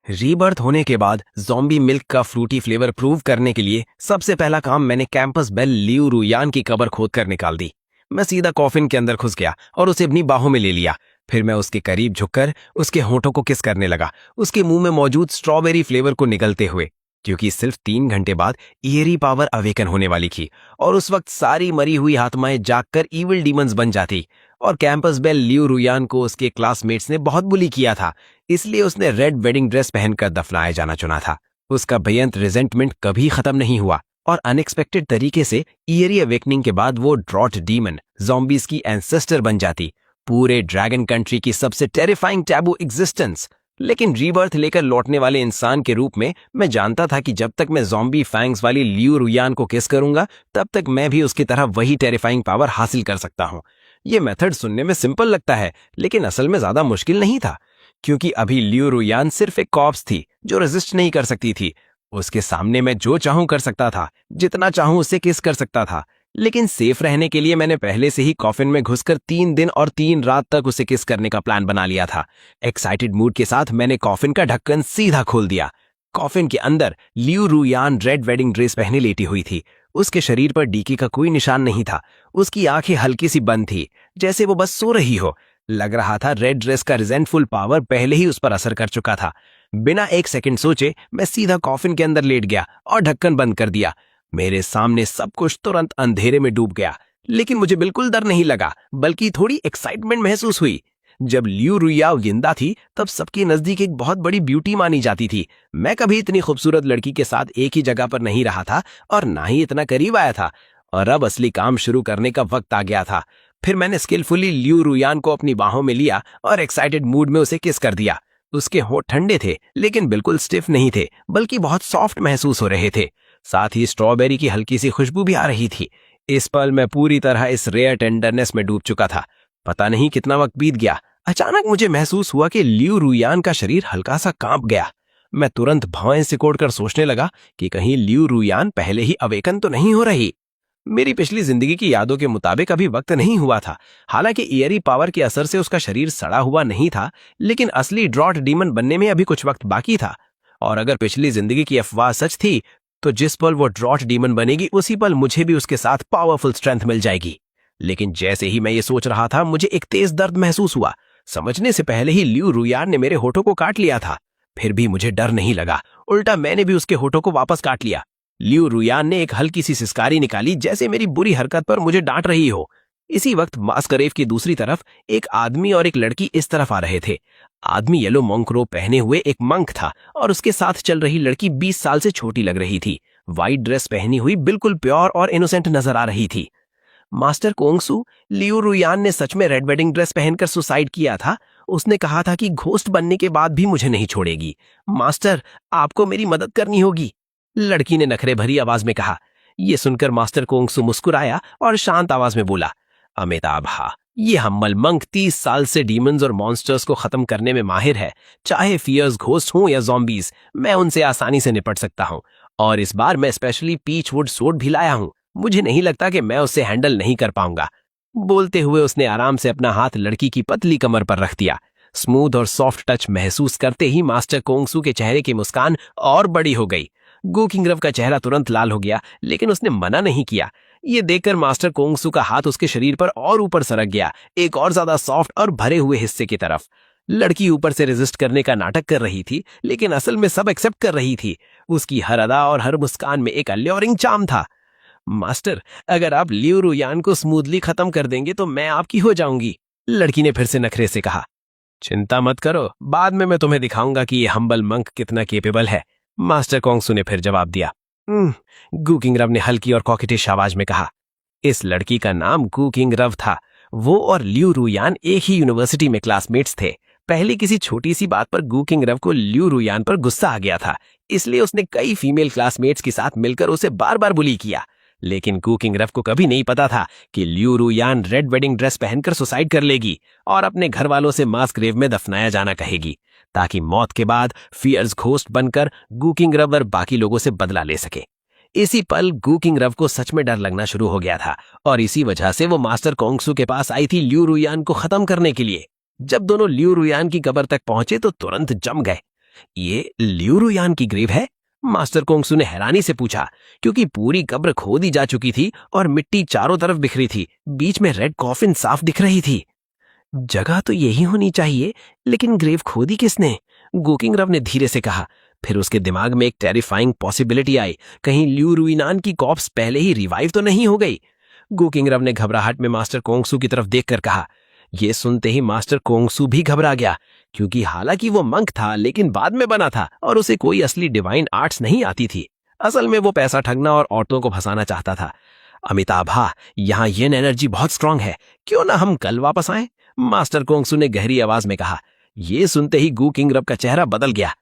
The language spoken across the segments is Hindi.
रीबर्थ होने के बाद ज़ॉम्बी मिल्क का फ्रूटी फ्लेवर प्रूव करने के लिए सबसे पहला काम मैंने कैंपस बेल लियू रुयान की कब्र खोद कर निकाल दी। मैं सीधा कॉफिन के अंदर घुस गया और उसे अपनी बाहों में ले लिया। फिर मैं उसके करीब झुककर उसके होंठों को किस करने लगा, उसके मुंह में मौजूद स्ट्रॉबेरी फ्लेवर को निगलते हुए, क्योंकि सिर्फ 3 घंटे बाद ईयरी पावर अवेकन होने वाली थी और उस वक्त सारी मरी हुई आत्माएं जागकर इविल डीमंस बन जाती। और कैंपस बेल लियू रुयान को उसके क्लासमेट्स ने बहुत बुली किया था, इसलिए उसने रेड वेडिंग ड्रेस पहनकर दफनाया जाना चुना था। उसका बेअंत रिजेंटमेंट कभी खत्म नहीं हुआ और अनएक्सपेक्टेड तरीके से ईयरी अवेकनिंग के बाद वो ड्रॉट डीमन ज़ॉम्बीज की एंसेस्टर बन जाती, पूरे ड्रैगन कंट्री की सबसे टेरिफाइंग टैबू एग्जिस्टेंस। लेकिन रीबर्थ लेकर लौटने वाले इंसान के रूप में मैं जानता था कि जब तक मैं ज़ॉम्बी फैंग्स वाली लियू रुयान को किस करूंगा, तब तक मैं भी उसकी तरह वही टेरिफाइंग पावर हासिल कर सकता हूं। ये मेथड सुनने में सिंपल लगता है, लेकिन असल में ज्यादा मुश्किल नहीं था, क्योंकि अभी लियू रुयान सिर्फ एक कॉप्स थी जो रेजिस्ट नहीं कर सकती थी। उसके सामने मैं जो चाहूं कर सकता था, जितना चाहूं उसे किस कर सकता था। लेकिन सेफ रहने के लिए मैंने पहले से ही कॉफिन में घुसकर 3 दिन और 3 रात तक उसे किस करने का प्लान बना लिया था। एक्साइटेड मूड के साथ मैंने कॉफिन का ढक्कन सीधा खोल दिया। कॉफिन के अंदर लियू रुयान रेड वेडिंग ड्रेस पहने लेटी हुई थी। उसके शरीर पर डीके का कोई निशान नहीं था। उसकी आंखें हल्की सी बंद थी, जैसे वो बस सो रही हो। लग रहा था रेड ड्रेस का रिजेंटफुल पावर पहले ही उस पर असर कर चुका था। बिना 1 सेकंड सोचे मैं सीधा कॉफिन के अंदर लेट गया और ढक्कन बंद कर दिया। मेरे सामने सब कुछ तुरंत अंधेरे में डूब गया, लेकिन मुझे बिल्कुल डर नहीं लगा, बल्कि थोड़ी एक्साइटमेंट महसूस हुई। जब लियू रुया जिंदा थी तब सबके नजदीक एक बहुत बड़ी ब्यूटी मानी जाती थी। मैं कभी इतनी खूबसूरत लड़की के साथ एक ही जगह पर नहीं रहा था और ना ही इतना करीब आया था, और अब असली काम शुरू करने का वक्त आ गया था। फिर मैंने स्किलफुली लियू रुयान को अपनी बाहों में लिया और एक्साइटेड मूड में उसे किस कर दिया। उसके होंठ ठंडे थे, लेकिन बिल्कुल स्टिफ नहीं थे, बल्कि बहुत सॉफ्ट महसूस हो रहे थे। साथ ही स्ट्रॉबेरी की हल्की सी खुशबू भी आ रही थी। इस पल मैं पूरी तरह इस रेयर टेंडरनेस में डूब चुका था। पता नहीं कितना वक्त बीत गया। अचानक मुझे महसूस हुआ कि लियू रुयान का शरीर हल्का सा कांप गया। मैं तुरंत भौएं सिकोड़कर सोचने लगा कि कहीं लियू रुयान पहले ही अवेकन तो नहीं हो रही। मेरी पिछली जिंदगी की यादों के मुताबिक अभी वक्त नहीं हुआ था। हालांकि ईयरी पावर के असर से उसका शरीर सड़ा हुआ नहीं था, लेकिन असली ड्रॉट डीमन बनने में अभी कुछ वक्त बाकी था। और अगर पिछली जिंदगी की अफवाह सच थी, तो जिस पल वो ड्रॉट डीमन बनेगी उसी पल मुझे भी उसके साथ पावरफुल स्ट्रेंथ मिल जाएगी। लेकिन जैसे ही मैं ये सोच रहा था, मुझे एक तेज दर्द महसूस हुआ। समझने से पहले ही लियू रुयान ने मेरे होठों को काट लिया था। फिर भी मुझे डर नहीं लगा, उल्टा मैंने भी उसके होठों को वापस काट लिया। लियू रुयान ने एक हल्की सी सिसकारी निकाली, जैसे मेरी बुरी हरकत पर मुझे डांट रही हो। इसी वक्त मास्करेव की दूसरी तरफ एक आदमी और एक लड़की इस तरफ आ रहे थे। आदमी येलो मॉन्क रोब पहने हुए एक मंक था और उसके साथ चल रही लड़की 20 साल से छोटी लग रही थी। व्हाइट ड्रेस पहनी हुई, बिल्कुल प्योर और इनोसेंट नजर आ रही थी। मास्टर कोंगसू, लियू रुयान ने सच में रेड वेडिंग ड्रेस पहनकर सुसाइड किया था। उसने कहा था कि घोस्ट बनने के बाद भी मुझे नहीं छोड़ेगी। मास्टर, आपको मेरी मदद करनी होगी, लड़की ने नखरे भरी आवाज में कहा। यह सुनकर मास्टर कोंगसू मुस्कुराया और शांत आवाज में बोला, अमिताभ, ये हम्बल मंक 30 साल से डीमंस और मॉन्स्टर्स को खत्म करने में माहिर है। चाहे फियर्स घोस्ट हों या ज़ॉम्बीज, मैं उनसे आसानी से निपट सकता हूं। और इस बार मैं स्पेशली पीचवुड सोड भी लाया हूं। मुझे नहीं लगता कि मैं उसे हैंडल नहीं कर पाऊंगा। बोलते हुए उसने आराम से अपना हाथ लड़की की पतली कमर पर रख दिया। स्मूथ और सॉफ्ट टच महसूस करते ही मास्टर कोंगसू के चेहरे की मुस्कान और बड़ी हो गई। गू किंगरव का चेहरा तुरंत लाल हो गया, लेकिन उसने मना नहीं किया। ये देखकर मास्टर कोंगसू का हाथ उसके शरीर पर और ऊपर सरक गया, एक और ज्यादा सॉफ्ट और भरे हुए हिस्से की तरफ। लड़की ऊपर से रेजिस्ट करने का नाटक कर रही थी, लेकिन असल में सब एक्सेप्ट कर रही थी। उसकी हर अदा और हर मुस्कान में एक अल्योरिंग चार्म था। मास्टर, अगर आप लियू रुयान को स्मूथली खत्म कर देंगे तो मैं आपकी हो जाऊंगी, लड़की ने फिर से नखरे से कहा। चिंता मत करो, बाद में मैं तुम्हें दिखाऊंगा कि ये हम्बल मंक कितना केपेबल है, मास्टर कोंगसू ने फिर जवाब दिया। गू किंगरव ने हल्की और कॉकेटिश आवाज में कहा। इस लड़की का नाम गू किंगरव था। वो और लियू रुयान एक ही यूनिवर्सिटी में क्लासमेट्स थे। पहले किसी छोटी सी बात पर गू किंगरव को लियू रुयान पर गुस्सा आ गया था, इसलिए उसने कई फीमेल क्लासमेट्स के साथ मिलकर उसे बार बार बुली किया। लेकिन गू किंगरव को कभी नहीं पता था कि लियू रुयान रेड वेडिंग ड्रेस पहनकर सुसाइड कर लेगी और अपने घर वालों से मास ग्रेव में दफनाया जाना कहेगी, ताकि मौत के बाद फियर्स घोस्ट बनकर गू किंगरव और बाकी लोगों से बदला ले सके। इसी पल गू किंगरव को सच में डर लगना शुरू हो गया था और इसी वजह से वो मास्टर कोंगसू के पास आई थी लियू रुयान को खत्म करने के लिए। जब दोनों लियू रुयान की कब्र तक पहुंचे तो तुरंत जम गए। ये लियू रुयान की ग्रेव है? मास्टर कोंगसू ने हैरानी से पूछा, क्योंकि पूरी कब्र खोदी जा चुकी थी और मिट्टी चारों तरफ बिखरी थी। बीच में रेड कॉफिन साफ दिख रही थी। जगह तो यही होनी चाहिए, लेकिन ग्रेव खोदी किसने? गोकिंगरव ने धीरे से कहा। फिर उसके दिमाग में एक टेरिफाइंग पॉसिबिलिटी आई। कहीं लियू रुइनान की कॉप्स पहले ही रिवाइव तो नहीं हो गई? गोकिंगरव ने घबराहट में मास्टर कोंगसू की तरफ देखकर कहा। यह सुनते ही मास्टर कोंगसू भी घबरा गया, क्योंकि हालांकि वो मंक था, लेकिन बाद में बना था और उसे कोई असली डिवाइन आर्ट्स नहीं आती थी। असल में वो पैसा ठगना और औरतों को फंसाना चाहता था। अमिताभा, यहाँ येन एनर्जी बहुत स्ट्रांग है, क्यों ना हम कल वापस आए? मास्टर कोंगसू ने गहरी आवाज में कहा। यह सुनते ही गू किंगरब का चेहरा बदल गया।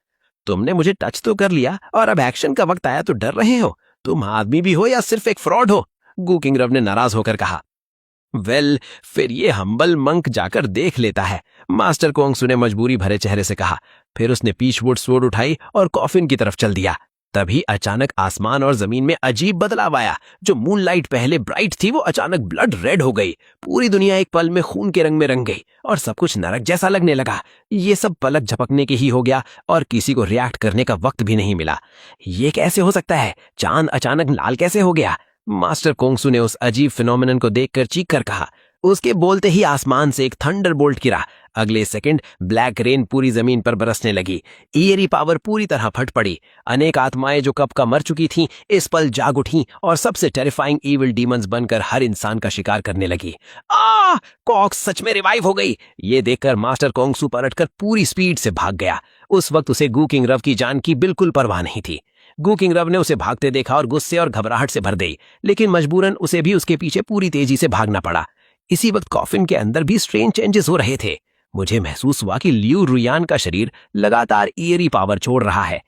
तुमने मुझे टच तो कर लिया और अब एक्शन का वक्त आया तो डर रहे हो? तुम आदमी भी हो या सिर्फ एक फ्रॉड हो? गू किंगरब ने नाराज होकर कहा। वेल, फिर ये हम्बल मंक जाकर देख लेता है, मास्टर कोंगसू ने मजबूरी भरे चेहरे से कहा। फिर उसने पीचवुड स्वॉर्ड उठाई और कॉफिन की तरफ चल दिया। तभी अचानक आसमान और जमीन में अजीब बदलाव आया। जो मूनलाइट पहले ब्राइट थी, वो अचानक ब्लड रेड हो गई। पूरी दुनिया एक पल में खून के रंग में रंग गई और सब कुछ नरक जैसा लगने लगा। ये सब पलक झपकने के ही हो गया और किसी को रिएक्ट करने का वक्त भी नहीं मिला। ये कैसे हो सकता है? चांद अचानक लाल कैसे हो गया? मास्टर कोंगसू ने उस अजीब फिनोमिनन को देखकर चीख कर कहा। उसके बोलते ही आसमान से एक थंडरबोल्ट गिरा। अगले सेकंड ब्लैक रेन पूरी जमीन पर बरसने लगी। ईयरी पावर पूरी तरह फट पड़ी। अनेक आत्माएं जो कब का मर चुकी थीं, इस पल जाग उठीं और सबसे टेरिफाइंग इविल डीमंस बनकर हर इंसान का शिकार करने लगी। कॉक्स सच में रिवाइव हो गई। ये देखकर मास्टर कोंगसू पलटकर पूरी स्पीड से भाग गया। उस वक्त उसे गू किंगरव की जान की बिल्कुल परवाह नहीं थी। गू किंगरव ने उसे भागते देखा और गुस्से और घबराहट से भर गई, लेकिन मजबूरन उसे भी उसके पीछे पूरी तेजी से भागना पड़ा। इसी वक्त कॉफिन के अंदर भी स्ट्रेंज चेंजेस हो रहे थे। मुझे महसूस हुआ कि लियू रुयान का शरीर लगातार ईयरी पावर छोड़ रहा है।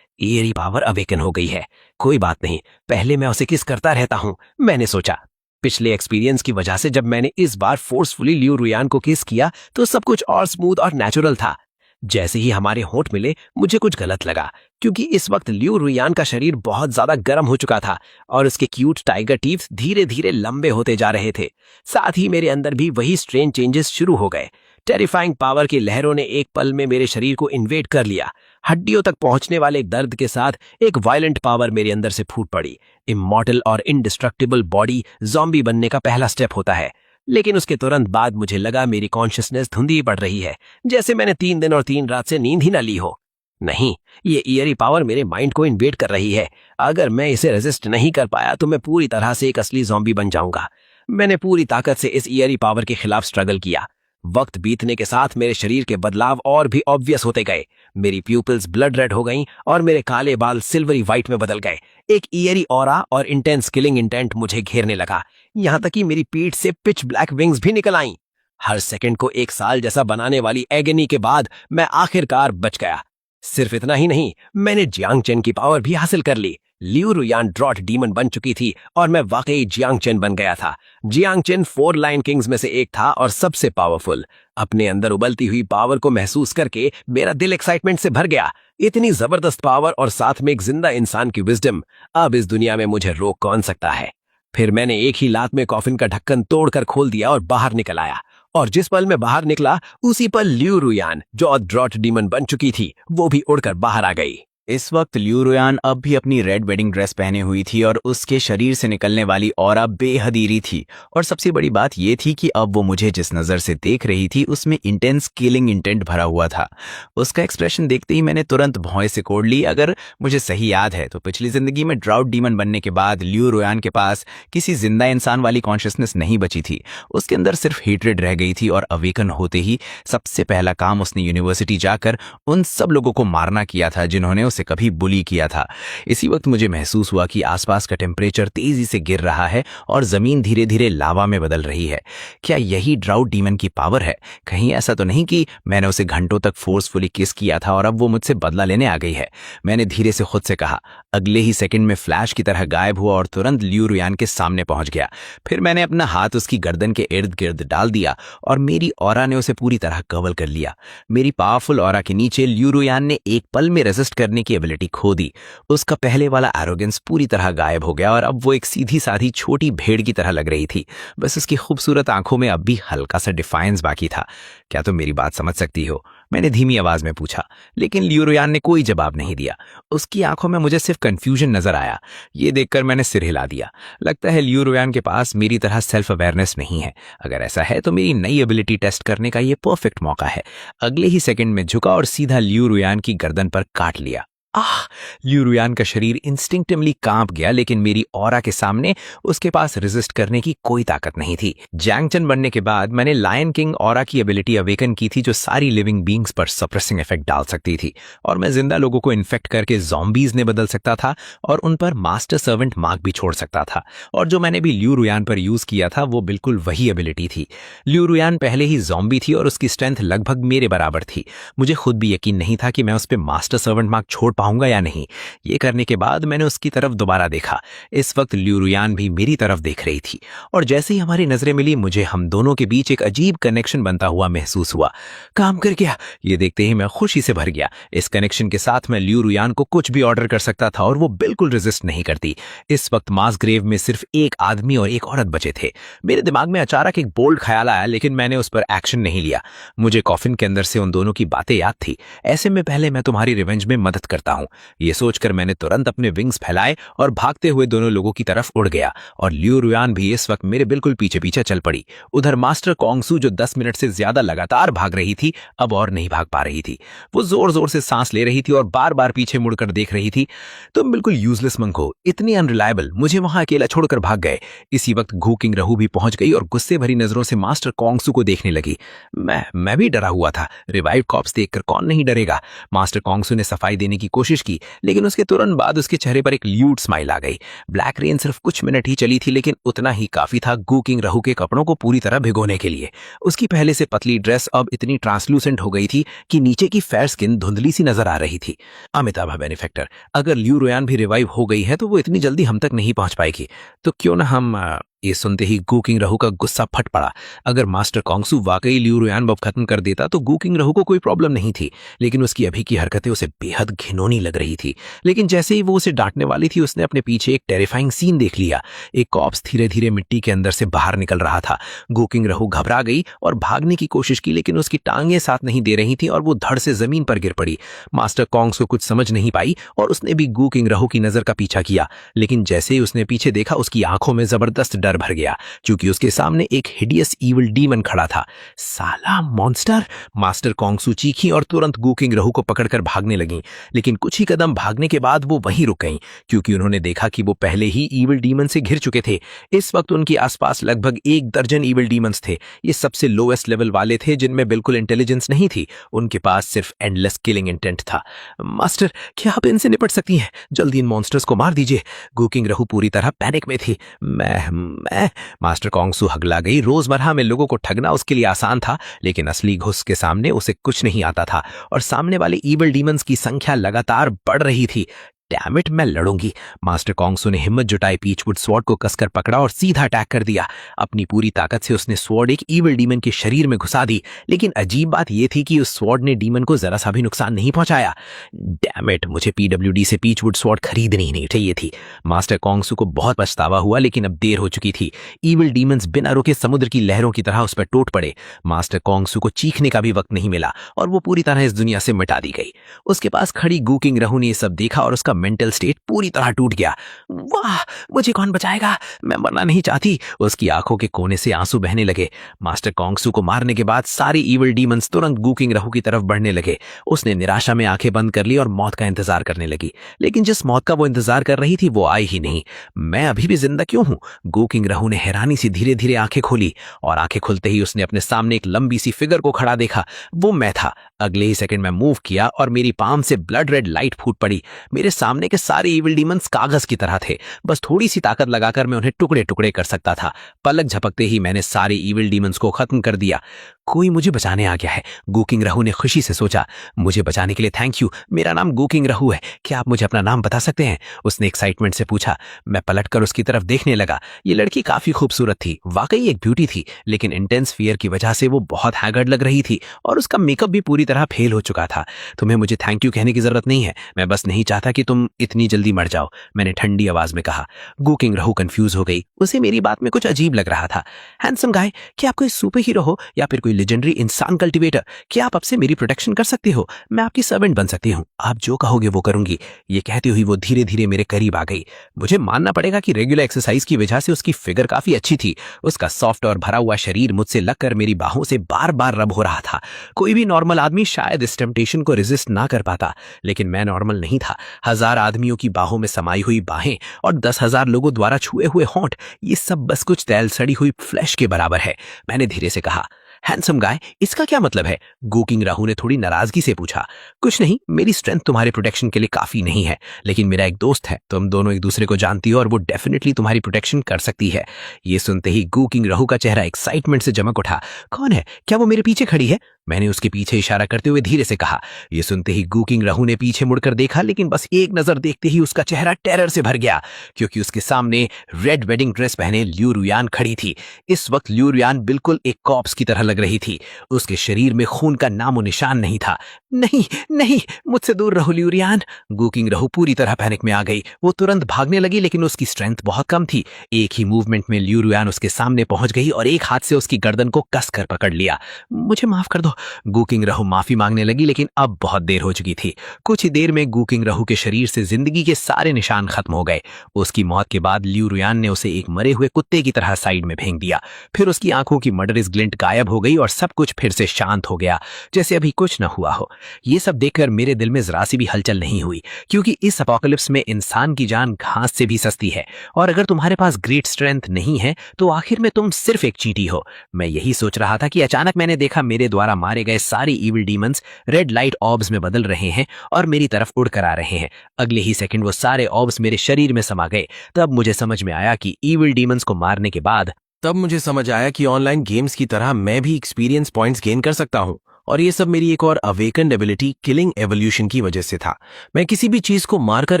ईयरी पावर अवेकन हो गई है। कोई बात नहीं, पहले मैं उसे किस करता रहता हूं, मैंने सोचा। पिछले एक्सपीरियंस की वजह से जब मैंने इस बार फोर्सफुली लियू रुयान को किस किया तो सब कुछ और स्मूथ और नेचुरल था। जैसे ही हमारे होंठ मिले, मुझे कुछ गलत लगा, क्योंकि इस वक्त लियू रुयान का शरीर बहुत ज्यादा गर्म हो चुका था और उसके क्यूट टाइगर टीथ धीरे धीरे लंबे होते जा रहे थे। साथ ही मेरे अंदर भी वही स्ट्रेंज चेंजेस शुरू हो गए। टेरिफाइंग पावर की लहरों ने एक पल में मेरे शरीर को इन्वेड कर लिया। हड्डियों तक पहुंचने वाले दर्द के साथ एक वायलेंट पावर मेरे अंदर से फूट पड़ी। इमॉर्टल और इंडिस्ट्रक्टिबल बॉडी ज़ॉम्बी बनने का पहला स्टेप होता है। लेकिन उसके तुरंत बाद मुझे लगा मेरी कॉन्शियसनेस धुंधली पड़ रही है, जैसे मैंने 3 दिन और 3 रात से नींद ही न ली हो। नहीं, ये ईयरी पावर मेरे माइंड को इन्वेड कर रही है। अगर मैं इसे रेजिस्ट नहीं कर पाया तो मैं पूरी तरह से एक असली ज़ॉम्बी बन जाऊंगा। मैंने पूरी ताकत से इस ईयरी पावर के खिलाफ स्ट्रगल किया। वक्त बीतने के साथ मेरे शरीर के बदलाव और भी ऑब्वियस होते गए। मेरी प्यूपिल्स ब्लड रेड हो गईं और मेरे काले बाल सिल्वरी व्हाइट में बदल गए। एक ईयरी ऑरा और इंटेंस किलिंग इंटेंट मुझे घेरने लगा। यहां तक कि मेरी पीठ से पिच ब्लैक विंग्स भी निकल आईं। हर सेकंड को एक साल जैसा बनाने वाली एगनी के बाद मैं आखिरकार बच गया। सिर्फ इतना ही नहीं, मैंने जियांग चेन की पावर भी हासिल कर ली। लियू रुयान ड्रॉट डीमन बन चुकी थी और मैं वाकई जियांग चेन बन गया था। जियांग चेन 4 लायन किंग्स में से एक था और सबसे पावरफुल। अपने अंदर उबलती हुई पावर को महसूस करके मेरा दिल एक्साइटमेंट से भर गया। इतनी जबरदस्त पावर और साथ में एक जिंदा इंसान की विजडम। अब इस दुनिया में मुझे रोक कौन सकता है? फिर मैंने एक ही लात में कॉफिन का ढक्कन तोड़कर खोल दिया और बाहर निकल आया। और जिस पल मैं बाहर निकला, उसी पल लियू रुयान, जो ड्रॉट डीमन बन चुकी थी, वो भी उड़कर बाहर आ गई। इस वक्त लियू रुयान अब भी अपनी रेड वेडिंग ड्रेस पहने हुई थी और उसके शरीर से निकलने वाली ऑरा बेहदीरी थी। और सबसे बड़ी बात यह थी कि अब वो मुझे जिस नज़र से देख रही थी उसमें इंटेंस किलिंग इंटेंट भरा हुआ था। उसका एक्सप्रेशन देखते ही मैंने तुरंत भौं से कोड़ ली। अगर मुझे सही याद है तो पिछली जिंदगी में ड्राउट डीमन बनने के बाद लियू रुयान के पास किसी जिंदा इंसान वाली कॉन्शियसनेस नहीं बची थी। उसके अंदर सिर्फ हेट्रेड रह गई थी और अवेकन होते ही सबसे पहला काम उसने यूनिवर्सिटी जाकर उन सब लोगों को मारना किया था जिन्होंने उसे कभी बुली किया था। इसी वक्त मुझे महसूस हुआ कि आसपास का टेम्परेचर तेजी से गिर रहा है और जमीन धीरे धीरे लावा में बदल रही है। क्या यही ड्राउट डीमन की पावर है? कहीं ऐसा तो नहीं कि मैंने उसे घंटों तक फोर्सफुली किस किया था और अब वो मुझसे बदला लेने आ गई है? मैंने धीरे से खुद से कहा। अगले ही सेकंड में फ्लैश की तरह गायब हुआ और तुरंत लियू रुयान के सामने पहुंच गया। फिर मैंने अपना हाथ उसकी गर्दन के इर्द गिर्द डाल दिया और मेरी ऑरा ने उसे पूरी तरह कवर कर लिया। मेरी पावरफुल ऑरा के नीचे लियू रुयान ने एक पल में रेजिस्ट करने की एबिलिटी खो दी। उसका पहले वाला एरोगेंस पूरी तरह गायब हो गया और अब वो एक सीधी साधी छोटी भेड़ की तरह लग रही थी। बस उसकी खूबसूरत आंखों में अब भी हल्का सा डिफायंस बाकी था। क्या तुम मेरी बात समझ सकती हो? मैंने धीमी आवाज में पूछा, लेकिन लियू रुयान ने कोई जवाब नहीं दिया। उसकी आंखों में मुझे सिर्फ कंफ्यूजन नजर आया। ये देखकर मैंने सिर हिला दिया। लगता है लियू रुयान के पास मेरी तरह सेल्फ अवेयरनेस नहीं है। अगर ऐसा है तो मेरी नई एबिलिटी टेस्ट करने का ये परफेक्ट मौका है। अगले ही सेकंड में झुका और सीधा लियू रुयान की गर्दन पर काट लिया। आह! लियू रुयान का शरीर इंस्टिंक्टिवली कांप गया, लेकिन मेरी ऑरा के सामने उसके पास रेजिस्ट करने की कोई ताकत नहीं थी। जैंगचन बनने के बाद मैंने लायन किंग ऑरा की एबिलिटी अवेकन की थी, जो सारी लिविंग बींग्स पर सप्रेसिंग इफेक्ट डाल सकती थी, और मैं जिंदा लोगों को इन्फेक्ट करके ज़ॉम्बीज ने बदल सकता था और उन पर मास्टर सर्वेंट मार्क भी छोड़ सकता था। और जो मैंने भी लियू रुयान पर यूज किया था वो बिल्कुल वही एबिलिटी थी। लियू रुयान पहले ही ज़ॉम्बी थी और उसकी स्ट्रेंथ लगभग मेरे बराबर थी। मुझे खुद भी यकीन नहीं था कि मैं उस पर मास्टर सर्वेंट मार्क छोड़ पाऊंगा या नहीं। ये करने के बाद मैंने उसकी तरफ दोबारा देखा। इस वक्त लियू रुयान भी मेरी तरफ देख रही थी, और जैसे ही हमारी नजरें मिली मुझे हम दोनों के बीच एक अजीब कनेक्शन बनता हुआ महसूस हुआ। काम कर गया। ये देखते ही मैं खुशी से भर गया। इस कनेक्शन के साथ मैं लियू रुयान को कुछ भी ऑर्डर कर सकता था और वो बिल्कुल रेजिस्ट नहीं करती। इस वक्त मास ग्रेव में सिर्फ एक आदमी और एक औरत बचे थे। मेरे दिमाग में अचानक एक बोल्ड ख्याल आया, लेकिन मैंने उस पर एक्शन नहीं लिया। मुझे कॉफिन के अंदर से उन दोनों की बातें याद थी। ऐसे में पहले मैं तुम्हारी रिवेंज में मदद करता हूं। ये सोचकर मैंने तुरंत अपने विंग्स फैलाए और भागते हुए दोनों लोगों की तरफ उड़ गया, और लियू रुयान भी इस वक्त मेरे बिल्कुल पीछे पीछे चल पड़ी। उधर मास्टर कोंगसू, जो 10 मिनट से ज्यादा लगातार भाग रही थी, अब और नहीं भाग पा रही थी। वो जोर जोर से सांस ले रही थी और बार बार पीछे मुड़कर देख रही थी। तुम बिल्कुल यूजलेस मंक हो, इतनी अनरिलायबल, मुझे वहां अकेला छोड़कर भाग गए। इसी वक्त घू किंग रहू भी पहुंच गई और गुस्से भरी नजरों से मास्टर कोंगसू को देखने लगी। मैं भी डरा हुआ था। रिवाइव कॉप्स देखकर कौन नहीं डरेगा। मास्टर कोंगसू ने सफाई देने की कोशिश की, लेकिन उसके तुरंत बाद उसके चेहरे पर एक ल्यूट स्माइल आ गई। ब्लैक रेन सिर्फ कुछ मिनट ही चली थी, लेकिन उतना ही काफी था गू किंग रहू के कपड़ों को पूरी तरह भिगोने के लिए। उसकी पहले से पतली ड्रेस अब इतनी ट्रांसलूसेंट हो गई थी कि नीचे की फेयर स्किन धुंधली सी नजर आ रही थी। अमिताभ बेनिफेक्टर, अगर लियू रुयान भी रिवाइव हो गई है तो वो इतनी जल्दी हम तक नहीं पहुंच पाएगी। तो क्यों ना हम ये सुनते ही गू किंग रहू का गुस्सा फट पड़ा। अगर मास्टर कोंगसू वाकई लियू रुयान बब खत्म कर देता तो गू किंग रहू को कोई प्रॉब्लम नहीं थी, लेकिन उसकी अभी की हरकतें उसे बेहद घिनौनी लग रही थी। लेकिन जैसे ही वो उसे डांटने वाली थी, उसने अपने पीछे एक टेरिफाइंग सीन देख लिया। एक कॉप्स धीरे धीरे मिट्टी के अंदर से बाहर निकल रहा था। गू किंग रहू घबरा गई और भागने की कोशिश की, लेकिन उसकी टांगें साथ नहीं दे रही थी और वो धड़ से जमीन पर गिर पड़ी। मास्टर कोंगसू कुछ समझ नहीं पाई और उसने भी गू किंग रहू की नजर का पीछा किया, लेकिन जैसे ही उसने पीछे देखा उसकी आंखों में जबरदस्त डर भर गया, क्योंकि उसके सामने एक हिडियस ईविल डीमन खड़ा था। साला मॉन्स्टर! मास्टर कोंगसू चीखी और तुरंत गू किंग रहू को पकड़कर भागने लगी, लेकिन कुछ ही कदम भागने के बाद वो वहीं रुक गईं, क्योंकि उन्होंने देखा कि वो पहले ही ईविल डीमन से घिर चुके थे। इस वक्त उनके आसपास लगभग 1 दर्जन ईविल डीमंस थे। ये सबसे लोएस्ट लेवल वाले थे, जिनमें बिल्कुल इंटेलिजेंस नहीं थी। उनके पास सिर्फ एंडलेस किलिंग इंटेंट था। मास्टर, क्या आप इनसे निपट सकती हैं? जल्दी इन मॉन्स्टर्स को मार दीजिए। गू किंग रहू पूरी तरह पैनिक में थी। मैं मास्टर कोंगसू हगला गई। रोजमर्रा में लोगों को ठगना उसके लिए आसान था, लेकिन असली घुस के सामने उसे कुछ नहीं आता था, और सामने वाले ईविल डीमंस की संख्या लगातार बढ़ रही थी। डैम इट, मैं लड़ूंगी। मास्टर कोंगसू ने हिम्मत जुटाई, पीचवुड स्वॉर्ड को कसकर पकड़ा और सीधा अटैक कर दिया। अपनी पूरी ताकत से उसने स्वॉर्ड एक ईविल डीमन के शरीर में घुसा दी, लेकिन अजीब बात यह थी कि उस स्वॉर्ड ने डीमन को जरा सा भी नुकसान नहीं पहुंचाया। डैम इट, मुझे पीडब्ल्यूडी से पीचवुड स्वॉर्ड खरीदनी ही नहीं चाहिए थी। मास्टर कोंगसू को बहुत पछतावा हुआ, लेकिन अब देर हो चुकी थी। ईविल डीमंस बिना रुके समुद्र की लहरों की तरह उस पर टूट पड़े। मास्टर कोंगसू को चीखने का भी वक्त नहीं मिला और वो पूरी तरह इस दुनिया से मिटा दी गई। उसके पास खड़ी गू किंग रहू ने ये सब देखा और उसका मेंटल स्टेट पूरी तरह टूट गया। वाह, मुझे कौन बचाएगा? मैं मरना नहीं चाहती। उसकी आंखों के कोने से आंसू बहने लगे। मास्टर कोंगसू को मारने के बाद सारी ईविल डीमंस तुरंत गू किंग रहू की तरफ बढ़ने लगे। उसने निराशा में आंखें बंद कर ली और मौत का इंतजार करने लगी, लेकिन जिस मौत का वो इंतजार कर रही थी वो आई ही नहीं। मैं अभी भी जिंदा क्यों हूं? गू किंग रहू ने हैरानी से धीरे धीरे आंखें खोली, और आंखें खुलते ही उसने अपने सामने एक लंबी सी फिगर को खड़ा देखा। वो मैं था। अगले ही सेकंड में मूव किया और मेरी पाम से ब्लड रेड लाइट फूट पड़ी। मेरे सामने के सारे ईविल डीमंस कागज की तरह थे। बस थोड़ी सी ताकत लगाकर मैं उन्हें टुकड़े टुकड़े कर सकता था। पलक झपकते ही मैंने सारे ईविल डीमंस को खत्म कर दिया। कोई मुझे बचाने आ गया है, गू किंग रहू ने खुशी से सोचा। मुझे बचाने के लिए थैंक यू। मेरा नाम गू किंग रहू है। क्या आप मुझे अपना नाम बता सकते हैं? उसने एक्साइटमेंट से पूछा। मैं पलटकर उसकी तरफ देखने लगा। ये लड़की काफी खूबसूरत थी, वाकई एक ब्यूटी थी, लेकिन इंटेंस फियर की वजह से वो बहुत हैगर्ड लग रही थी और उसका मेकअप भी पूरी तरह फेल हो चुका था। तुम्हें मुझे थैंक यू कहने की जरूरत नहीं है, मैं बस नहीं चाहता कि तुम इतनी जल्दी मर जाओ, मैंने ठंडी आवाज में कहा। गू किंग रहू कंफ्यूज हो गई। उसे मेरी बात में कुछ अजीब लग रहा था। हैंडसम गाय, क्या आप कोई सुपर हीरो हो या फिर कोई लेजेंडरी इंसान कल्टिवेटर, क्या आप अब से मेरी प्रोटेक्शन कर सकते हो? मैं आपकी सर्वेंट बन सकती हूँ, आप जो कहोगे वो करूंगी। ये कहती हुई वो धीरे धीरे मेरे करीब आ गई। मुझे मानना पड़ेगा कि रेगुलर एक्सरसाइज की वजह से उसकी फिगर काफी अच्छी थी। उसका सॉफ्ट और भरा हुआ शरीर मुझसे लगकर मेरी बाहों से बार बार रब हो रहा था। कोई भी नॉर्मल आदमी शायद इस टेम्पटेशन को रेजिस्ट ना कर पाता, लेकिन मैं नॉर्मल नहीं था। 1000 आदमियों की बाहों में समाई हुई बाहें और 10,000 लोगों द्वारा छुए हुए होंठ, ये सब बस कुछ तैल सड़ी हुई फ्लैश के बराबर है। मैंने धीरे से कहा, हैंडसम गाय, इसका क्या मतलब है? गूकिंग राहु ने थोड़ी नाराजगी से पूछा। कुछ नहीं, मेरी स्ट्रेंथ तुम्हारे प्रोटेक्शन के लिए काफी नहीं है, लेकिन मेरा एक दोस्त है, तुम दोनों एक दूसरे को जानती हो और वो डेफिनेटली तुम्हारी प्रोटेक्शन कर सकती है। ये सुनते ही गूकिंग राहु का चेहरा एक्साइटमेंट से चमक उठा। कौन है? क्या वो मेरे पीछे खड़ी है? मैंने उसके पीछे इशारा करते हुए धीरे से कहा। ये सुनते ही गूकिंग राहु ने पीछे मुड़कर देखा, लेकिन बस एक नजर देखते ही उसका चेहरा टेरर से भर गया, क्योंकि उसके सामने रेड वेडिंग ड्रेस पहने लियू रुयान खड़ी थी। इस वक्त लियू रुयान बिल्कुल एक कॉप्स की तरह लग रही थी। उसके शरीर में खून का नामो निशान नहीं था। नहीं नहीं, मुझसे दूर रहो लियू रुयान। गूकिंग राहु पूरी तरह पैनिक में आ गई। वो तुरंत भागने लगी, लेकिन उसकी स्ट्रेंथ बहुत कम थी। एक ही मूवमेंट में लियू रुयान उसके सामने पहुंच गई और एक हाथ से उसकी गर्दन को कसकर पकड़ लिया। मुझे माफ कर दो। गूकिंग राहु माफी मांगने लगी, लेकिन अब बहुत देर हो चुकी थी। कुछ ही देर में गूकिंग राहु के शरीर से जिंदगी के सारे निशान खत्म हो गए। उसकी मौत के बाद लियू रुयान ने उसे एक मरे हुए कुत्ते की तरह साइड में फेंक दिया। फिर उसकी आंखों की मर्डरस ग्लिंट गायब हो गई और सब कुछ फिर से शांत हो गया, जैसे अभी कुछ न हुआ हो। ये सब देखकर मेरे दिल में जरा सी भी हलचल नहीं हुई, क्योंकि इस अपोकलिप्स में इंसान की जान घास से भी सस्ती है। और अगर तुम्हारे पास ग्रेट स्ट्रेंथ नहीं है तो आखिर में तुम सिर्फ एक चींटी हो। मैं यही सोच रहा था कि अचानक मैंने देखा मेरे द्वारा मारे गए सारे evil demons red light orbs में बदल रहे हैं और मेरी तरफ उड़ कर आ रहे हैं। अगले ही सेकंड वो सारे ऑर्ब्स मेरे शरीर में समा गए। तब मुझे समझ में आया कि इविल डीमंस को मारने के बाद ऑनलाइन गेम्स की तरह मैं भी एक्सपीरियंस पॉइंट्स गेन कर सकता हूँ। और ये सब मेरी एक और अवेकन्ड एबिलिटी किलिंग एवोल्यूशन की वजह से था। मैं किसी भी चीज को मारकर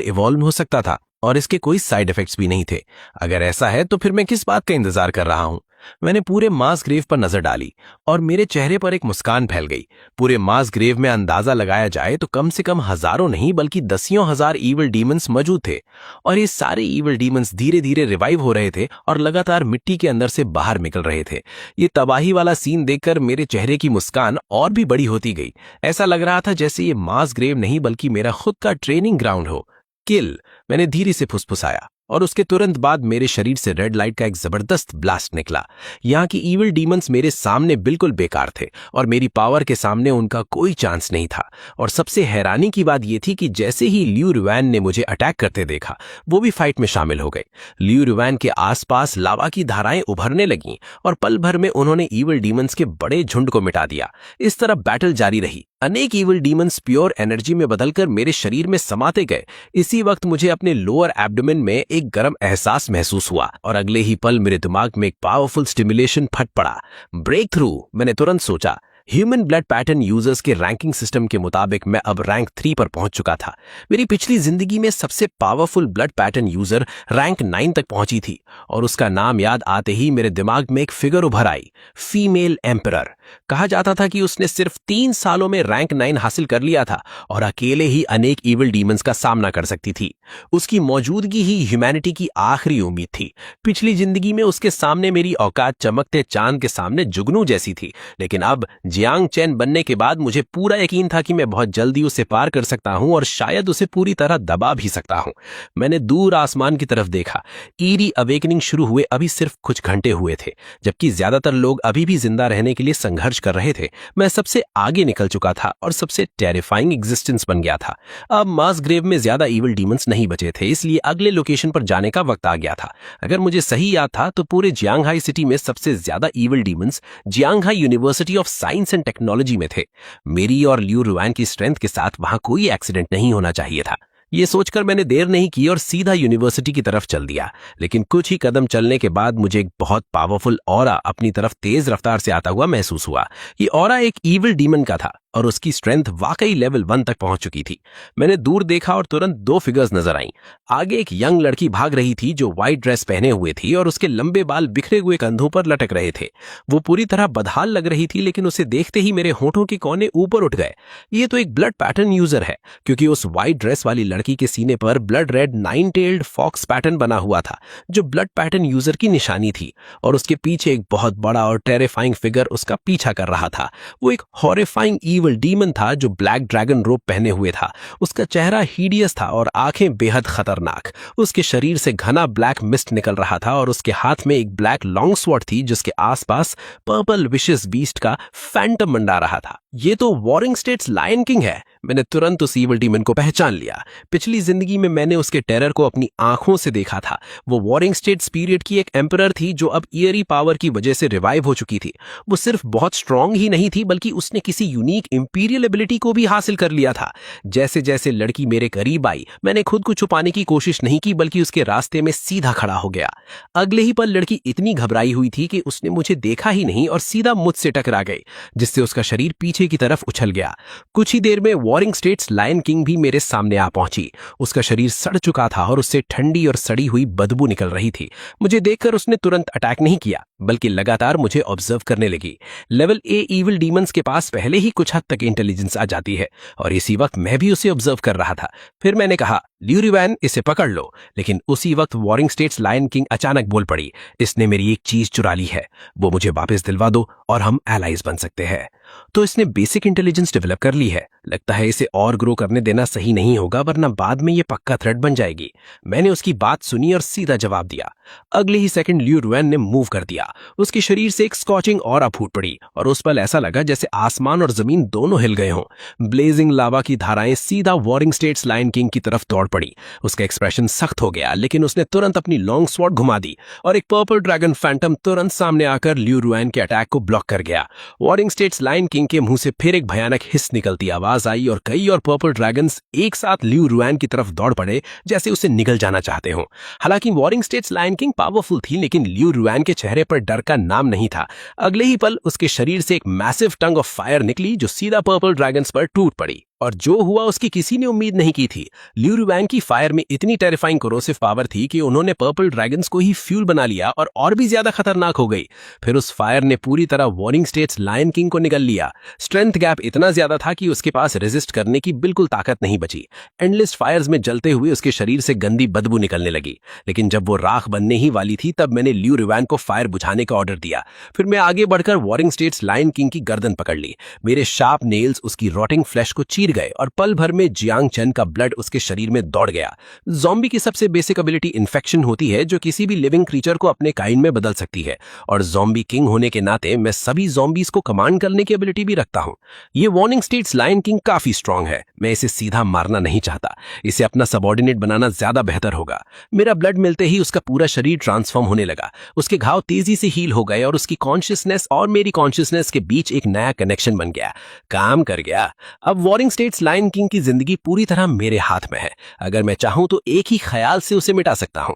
इवॉल्व हो सकता था और इसके कोई साइड इफेक्ट्स भी नहीं थे। अगर ऐसा है तो फिर मैं किस बात का इंतजार कर रहा हूँ? मैंने पूरे मास ग्रेव पर नजर डाली और मेरे चेहरे पर एक मुस्कान फैल गई। पूरे मास ग्रेव में अंदाजा लगाया जाए तो कम से कम हजारों नहीं बल्कि दसियों हजार इविल डीमंस मौजूद थे। और ये सारे इविल डीमंस धीरे धीरे रिवाइव हो रहे थे और लगातार मिट्टी के अंदर से बाहर निकल रहे थे। ये तबाही वाला सीन देखकर मेरे चेहरे की मुस्कान और भी बड़ी होती गई। ऐसा लग रहा था जैसे ये मास ग्रेव नहीं बल्कि मेरा खुद का ट्रेनिंग ग्राउंड हो। किल, मैंने धीरे से फुसफुसाया और उसके तुरंत बाद मेरे शरीर से रेड लाइट का एक जबरदस्त ब्लास्ट निकला। यहाँ की इविल डीमंस मेरे सामने बिल्कुल बेकार थे और मेरी पावर के सामने उनका कोई चांस नहीं था। और सबसे हैरानी की बात यह थी कि जैसे ही लियू रुयान ने मुझे अटैक करते देखा, वो भी फाइट में शामिल हो गए। लियू रुयान के आसपास लावा की धाराएं उभरने लगीं और पल भर में उन्होंने इविल डीमंस के बड़े झुंड को मिटा दिया। इस तरह बैटल जारी रही। अनेक इविल डीमंस प्योर एनर्जी में बदलकर मेरे शरीर में समाते गए। इसी वक्त मुझे अपने लोअर एब्डोमेन में एक गर्म एहसास महसूस हुआ और अगले ही पल मेरे दिमाग में एक पावरफुल स्टिमुलेशन फट पड़ा। ब्रेक थ्रू, मैंने तुरंत सोचा। ह्यूमन ब्लड पैटर्न यूजर्स के रैंकिंग सिस्टम के मुताबिक मैं अब रैंक 3 पर पहुंच चुका था। मेरी पिछली जिंदगी में सबसे powerful blood pattern user rank 9 तक पहुंची थी और उसका नाम याद आते ही मेरे दिमाग में एक फिगर उभर आई, फीमेल एम्परर। कहा जाता था कि उसने सिर्फ 3 सालों में रैंक 9 हासिल कर लिया था और अकेले ही अनेक इविल डीमंस का सामना कर सकती थी। उसकी मौजूदगी ही ह्यूमैनिटी की आखिरी उम्मीद थी। पिछली जिंदगी में उसके सामने मेरी औकात चमकते चांद के सामने जुगनू जैसी थी, लेकिन अब जियांग चैन बनने के बाद मुझे पूरा यकीन था कि मैं बहुत जल्दी उसे पार कर सकता हूं और शायद उसे पूरी तरह दबा भी सकता हूं। मैंने दूर आसमान की तरफ देखा। ईरी अवेकनिंग शुरू हुए अभी सिर्फ कुछ घंटे हुए थे, जबकि ज्यादातर लोग अभी भी जिंदा रहने के लिए संघर्ष कर रहे थे। मैं सबसे आगे निकल चुका था और सबसे टेरिफाइंग एग्जिस्टेंस बन गया था। अब मास ग्रेव में ज्यादा इविल डीमंस नहीं बचे थे, इसलिए अगले लोकेशन पर जाने का वक्त आ गया था। अगर मुझे सही याद था तो पूरे जियांगहाई सिटी में सबसे ज्यादा evil demons Jianghai university of science and technology में थे। मेरी और लियू रुयान की स्ट्रेंथ के साथ वहां कोई एक्सीडेंट नहीं होना चाहिए था। ये सोचकर मैंने देर नहीं की और सीधा यूनिवर्सिटी की तरफ चल दिया। लेकिन कुछ ही कदम चलने के बाद मुझे एक बहुत पावरफुल ऑरा अपनी तरफ तेज रफ्तार से आता हुआ महसूस हुआ। ये ऑरा एक इविल डीमन का था और उसकी स्ट्रेंथ वाकई लेवल 1 तक पहुंच चुकी थी। मैंने दूर देखा और तुरंत 2 फिगर्स नजर आईं। आगे एक यंग लड़की भाग रही थी जो व्हाइट ड्रेस पहने हुए थी और उसके लंबे बाल बिखरे हुए कंधों पर लटक रहे थे। वो पूरी तरह बदहाल लग रही थी, लेकिन उसे देखते ही मेरे होंठों के कोने ऊपर उठ गए। ये तो एक ब्लड पैटर्न यूजर है, क्योंकि उस व्हाइट ड्रेस वाली लड़की के सीने पर blood red 9-tailed fox pattern बना हुआ था, जो ब्लड पैटर्न यूजर की निशानी थी, और उसके पीछे एक बहुत बड़ा और टेरिफाइंग फिगर उसका पीछा कर रहा था। वो एक हॉरिफाइंग ईवल डीमन था जो ब्लैक ड्रैगन रोब पहने हुए था। उसका चेहरा हीडियस था और आंखें बेहद खतरनाक। उसके शरीर से घना ब्लैक मिस्ट निकल रहा था और उसके हाथ में एक ब्लैक लॉन्ग स्वॉर्ड थी जिसके आसपास पर्पल विशियस बीस्ट का फैंटम मंडरा रहा था। ये तो वॉरिंग स्टेट्स लायन किंग है। मैंने तुरंत उस ईवल डीमन को पहचान लिया। पिछली जिंदगी में मैंने उसके टेरर को अपनी आंखों से देखा था। वो वॉरिंग स्टेट्स पीरियड की एक एम्परर थी जो अब ईयरी पावर की वजह से रिवाइव हो चुकी थी। वो सिर्फ बहुत स्ट्रांग ही नहीं थी बल्कि उसने किसी यूनिक इंपीरियल एबिलिटी को भी हासिल कर लिया था। जैसे जैसे लड़की मेरे करीब आई, मैंने खुद को छुपाने की कोशिश नहीं की बल्कि उसके रास्ते में सीधा खड़ा हो गया। अगले ही पल लड़की इतनी घबराई हुई थी कि उसने मुझे देखा ही नहीं और सीधा मुझसे टकरा गई, जिससे उसका शरीर पीछे की तरफ उछल गया। कुछ ही देर में वॉरिंग स्टेट्स लायन किंग भी मेरे सामने आ पहुंची। उसका शरीर सड़ चुका था और उससे ठंडी और सड़ी हुई बदबू निकल रही थी। मुझे देखकर उसने तुरंत अटैक नहीं किया बल्कि लगातार मुझे ऑब्जर्व करने लगी। लेवल ए ईविल डीमंस के पास पहले ही कुछ हद तक इंटेलिजेंस आ जाती है और इसी वक्त मैं भी उसे ऑब्जर्व कर रहा था। फिर मैंने कहा, ल्यूरिवैन, इसे पकड़ लो। लेकिन उसी वक्त वॉरिंग स्टेट्स लायन किंग अचानक बोल पड़ी, इसने मेरी एक चीज चुरा ली है, वो मुझे वापस दिलवा दो और हम एलाइज बन सकते हैं। तो इसने बेसिक इंटेलिजेंस डेवलप कर ली है। लगता है इसे और ग्रो करने देना सही नहीं होगा वरना बाद में ये पक्का थ्रेट बन जाएगी। मैंने उसकी बात सुनी और सीधा जवाब दिया। अगले ही सेकंड ल्यूरिवैन ने मूव कर दिया। उसके शरीर से एक स्कॉचिंग ऑरा फूट पड़ी और उस पल ऐसा लगा जैसे आसमान और जमीन दोनों हिल गए हों। ब्लेजिंग लावा की धाराएं सीधा वॉरिंग स्टेट्स लायन किंग की तरफ दौड़ पड़ी। उसका एक्सप्रेशन सख्त हो गया लेकिन उसने तुरंत अपनी लॉन्ग स्वॉर्ड घुमा दी और एक पर्पल ड्रैगन फैंटम तुरंत सामने आकर ल्यूरिवैन के अटैक को ब्लॉक कर गया। वॉरिंग स्टेट्स लायन किंग के मुंह से फिर एक भयानक हिस निकलती आवाज आई और कई और पर्पल ड्रैगन्स एक साथ ल्यूरिवैन की तरफ दौड़ पड़े जैसे उसे निगल जाना चाहते हों। हालांकि warring states lion king powerful थी लेकिन ल्यूरिवैन के चेहरे पर डर का नाम नहीं था। अगले ही पल उसके शरीर से एक मैसिव टंग ऑफ फायर निकली जो सीधा पर्पल ड्रैगन्स पर टूट पड़ी और जो हुआ उसकी किसी ने उम्मीद नहीं की थी। ल्यूरिवैन की फायर में इतनी टेरिफाइंग कोरोसिव पावर थी कि उन्होंने पर्पल ड्रैगन्स को ही फ्यूल बना लिया और भी ज्यादा खतरनाक हो गई। फिर उस फायर ने पूरी तरह वॉरिंग स्टेट्स लायन किंग को निगल लिया। स्ट्रेंथ गैप इतना ज्यादा था कि उसके पास रेजिस्ट करने की बिल्कुल ताकत नहीं बची। एंडलेस फायर्स में जलते हुए उसके शरीर से गंदी बदबू निकलने लगी। लेकिन जब वो राख बनने ही वाली थी तब मैंने ल्यूरिवैन को फायर बुझाने का ऑर्डर दिया। फिर मैं आगे बढ़कर वॉरिंग स्टेट्स लायन किंग की गर्दन पकड़ ली। मेरे शार्प नेल्स उसकी रॉटिंग फ्लैश को चीर गए और पल भर में जियांग चन का ब्लड उसके शरीर में दौड़ गया। ज़ॉम्बी की सबसे बेसिक एबिलिटी इन्फेक्शन होती है जो किसी भी लिविंग क्रीचर को अपने काइंड में बदल सकती है और ज़ॉम्बी किंग होने के नाते मैं सभी ज़ॉम्बीज को कमांड करने की एबिलिटी भी रखता हूं। ये वॉर्निंग स्टेट्स लायन किंग काफी स्ट्रांग है। मैं इसे सीधा मारना नहीं चाहता। इसे अपना सबऑर्डिनेट बनाना ज्यादा बेहतर होगा। मेरा ब्लड मिलते ही उसका पूरा शरीर ट्रांसफॉर्म होने लगा। उसके घाव तेजी से हील हो गए और उसकी कॉन्शियसनेस और मेरी कॉन्शियसनेस के बीच एक नया कनेक्शन बन गया। काम कर गया। अब वॉरिंग स्टेट्स लायन किंग की जिंदगी पूरी तरह मेरे हाथ में है। अगर मैं चाहूं तो एक ही ख्याल से उसे मिटा सकता हूं।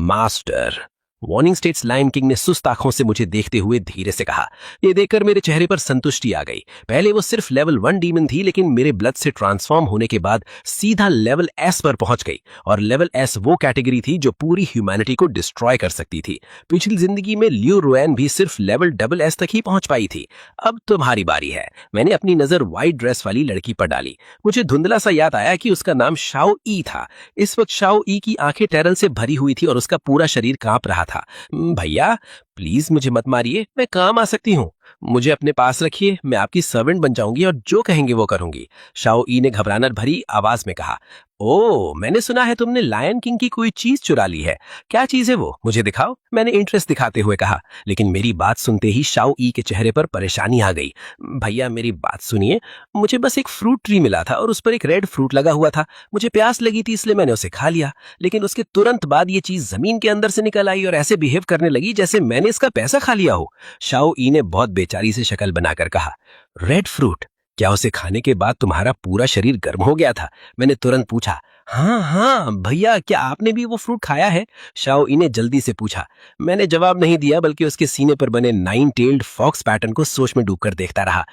Master. Warring states lion king ने सुस्त आंखों से मुझे देखते हुए धीरे से कहा। यह देखकर मेरे चेहरे पर संतुष्टि आ गई। पहले वो सिर्फ लेवल 1 डीमन थी लेकिन मेरे ब्लड से ट्रांसफॉर्म होने के बाद सीधा लेवल एस पर पहुंच गई और लेवल एस वो कैटेगरी थी जो पूरी ह्यूमैनिटी को डिस्ट्रॉय कर सकती थी। पिछली जिंदगी में लियो रुएन भी सिर्फ लेवल डबल एस तक ही पहुंच पाई थी। अब तुम्हारी बारी है। मैंने अपनी नजर व्हाइट ड्रेस वाली लड़की पर डाली। मुझे धुंधला सा याद आया कि उसका नाम शाओ ई था। इस वक्त शाओ ई की आंखें टेरल से भरी हुई थी और उसका पूरा शरीर कांप रहा था। भैया प्लीज मुझे मत मारिए, मैं काम आ सकती हूँ। मुझे अपने पास रखिए, मैं आपकी सर्वेंट बन जाऊंगी और जो कहेंगे वो करूंगी। शाओ ई ने घबराहट भरी आवाज में कहा। ओ, मैंने सुना है तुमने लायन किंग की कोई चीज चुरा ली है। क्या चीज है वो, मुझे दिखाओ। मैंने इंटरेस्ट दिखाते हुए कहा। लेकिन मेरी बात सुनते ही शाओ ई के चेहरे पर परेशानी आ गई। भैया मेरी बात सुनिए, मुझे बस एक फ्रूट ट्री मिला था और उस पर एक रेड फ्रूट लगा हुआ था। मुझे प्यास लगी थी इसलिए मैंने उसे खा लिया। लेकिन उसके तुरंत बाद ये चीज जमीन के अंदर से निकल आई और ऐसे बिहेव करने लगी जैसे मैंने इसका पैसा खा लिया हो। शाओ ई ने बहुत बेचारी से शक्ल बनाकर कहा। रेड फ्रूट, क्या उसे खाने के बाद तुम्हारा पूरा शरीर गर्म हो गया था? मैंने तुरंत पूछा। हाँ भैया, क्या आपने भी वो फ्रूट खाया है? शाओ ई ने जल्दी से पूछा। मैंने जवाब नहीं दिया बल्कि उसके सीने पर बने 9-tailed फॉक्स पैटर्न को सोच में डूबकर देखता रहा।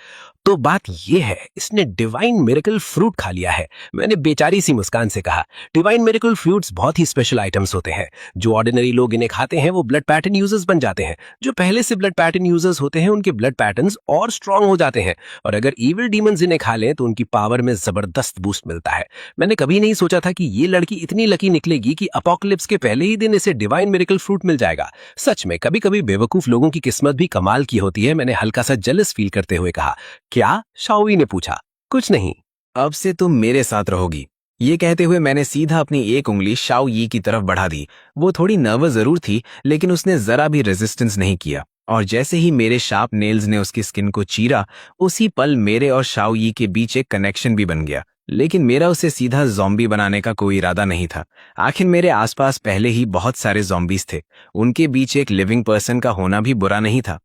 तो बात ये है, इसने डिवाइन मिरेकल फ्रूट खा लिया है। मैंने बेचारी सी मुस्कान से कहा, डिवाइन मिरेकल फ्रूट्स बहुत ही स्पेशल आइटम्स होते हैं। जो ऑर्डिनरी लोग इन्हें खाते हैं वो ब्लड पैटर्न यूजर्स बन जाते हैं। जो पहले से ब्लड पैटर्न यूजर्स होते हैं उनके ब्लड पैटर्न्स और स्ट्रांग हो जाते हैं, और अगर इविल डीमंस इन्हें खा लें तो उनकी पावर में जबरदस्त बूस्ट मिलता है। मैंने कभी नहीं सोचा था कि ये लड़की इतनी लकी निकलेगी कि अपोकलिप्स के पहले ही दिन इसे डिवाइन मिरेकल फ्रूट मिल जाएगा। सच में कभी कभी बेवकूफ लोगों की किस्मत भी कमाल की होती है, मैंने हल्का सा जेलस फील करते हुए कहा। क्या? शाओई ने पूछा। कुछ नहीं। अब से तुम मेरे साथ रहोगी। ये कहते हुए मैंने सीधा अपनी एक उंगली शाओ यी की तरफ बढ़ा दी। वो थोड़ी नर्वस जरूर थी, लेकिन उसने जरा भी रेजिस्टेंस नहीं किया, और जैसे ही मेरे शार्प नेल्स ने उसकी स्किन को चीरा, उसी पल मेरे और शाओ यी के बीच एक कनेक्शन भी बन गया। लेकिन मेरा उसे सीधा ज़ॉम्बी बनाने का कोई इरादा नहीं था। आखिर मेरे आसपास पहले ही बहुत सारे ज़ॉम्बीज थे, उनके बीच एक लिविंग पर्सन का होना भी बुरा नहीं था।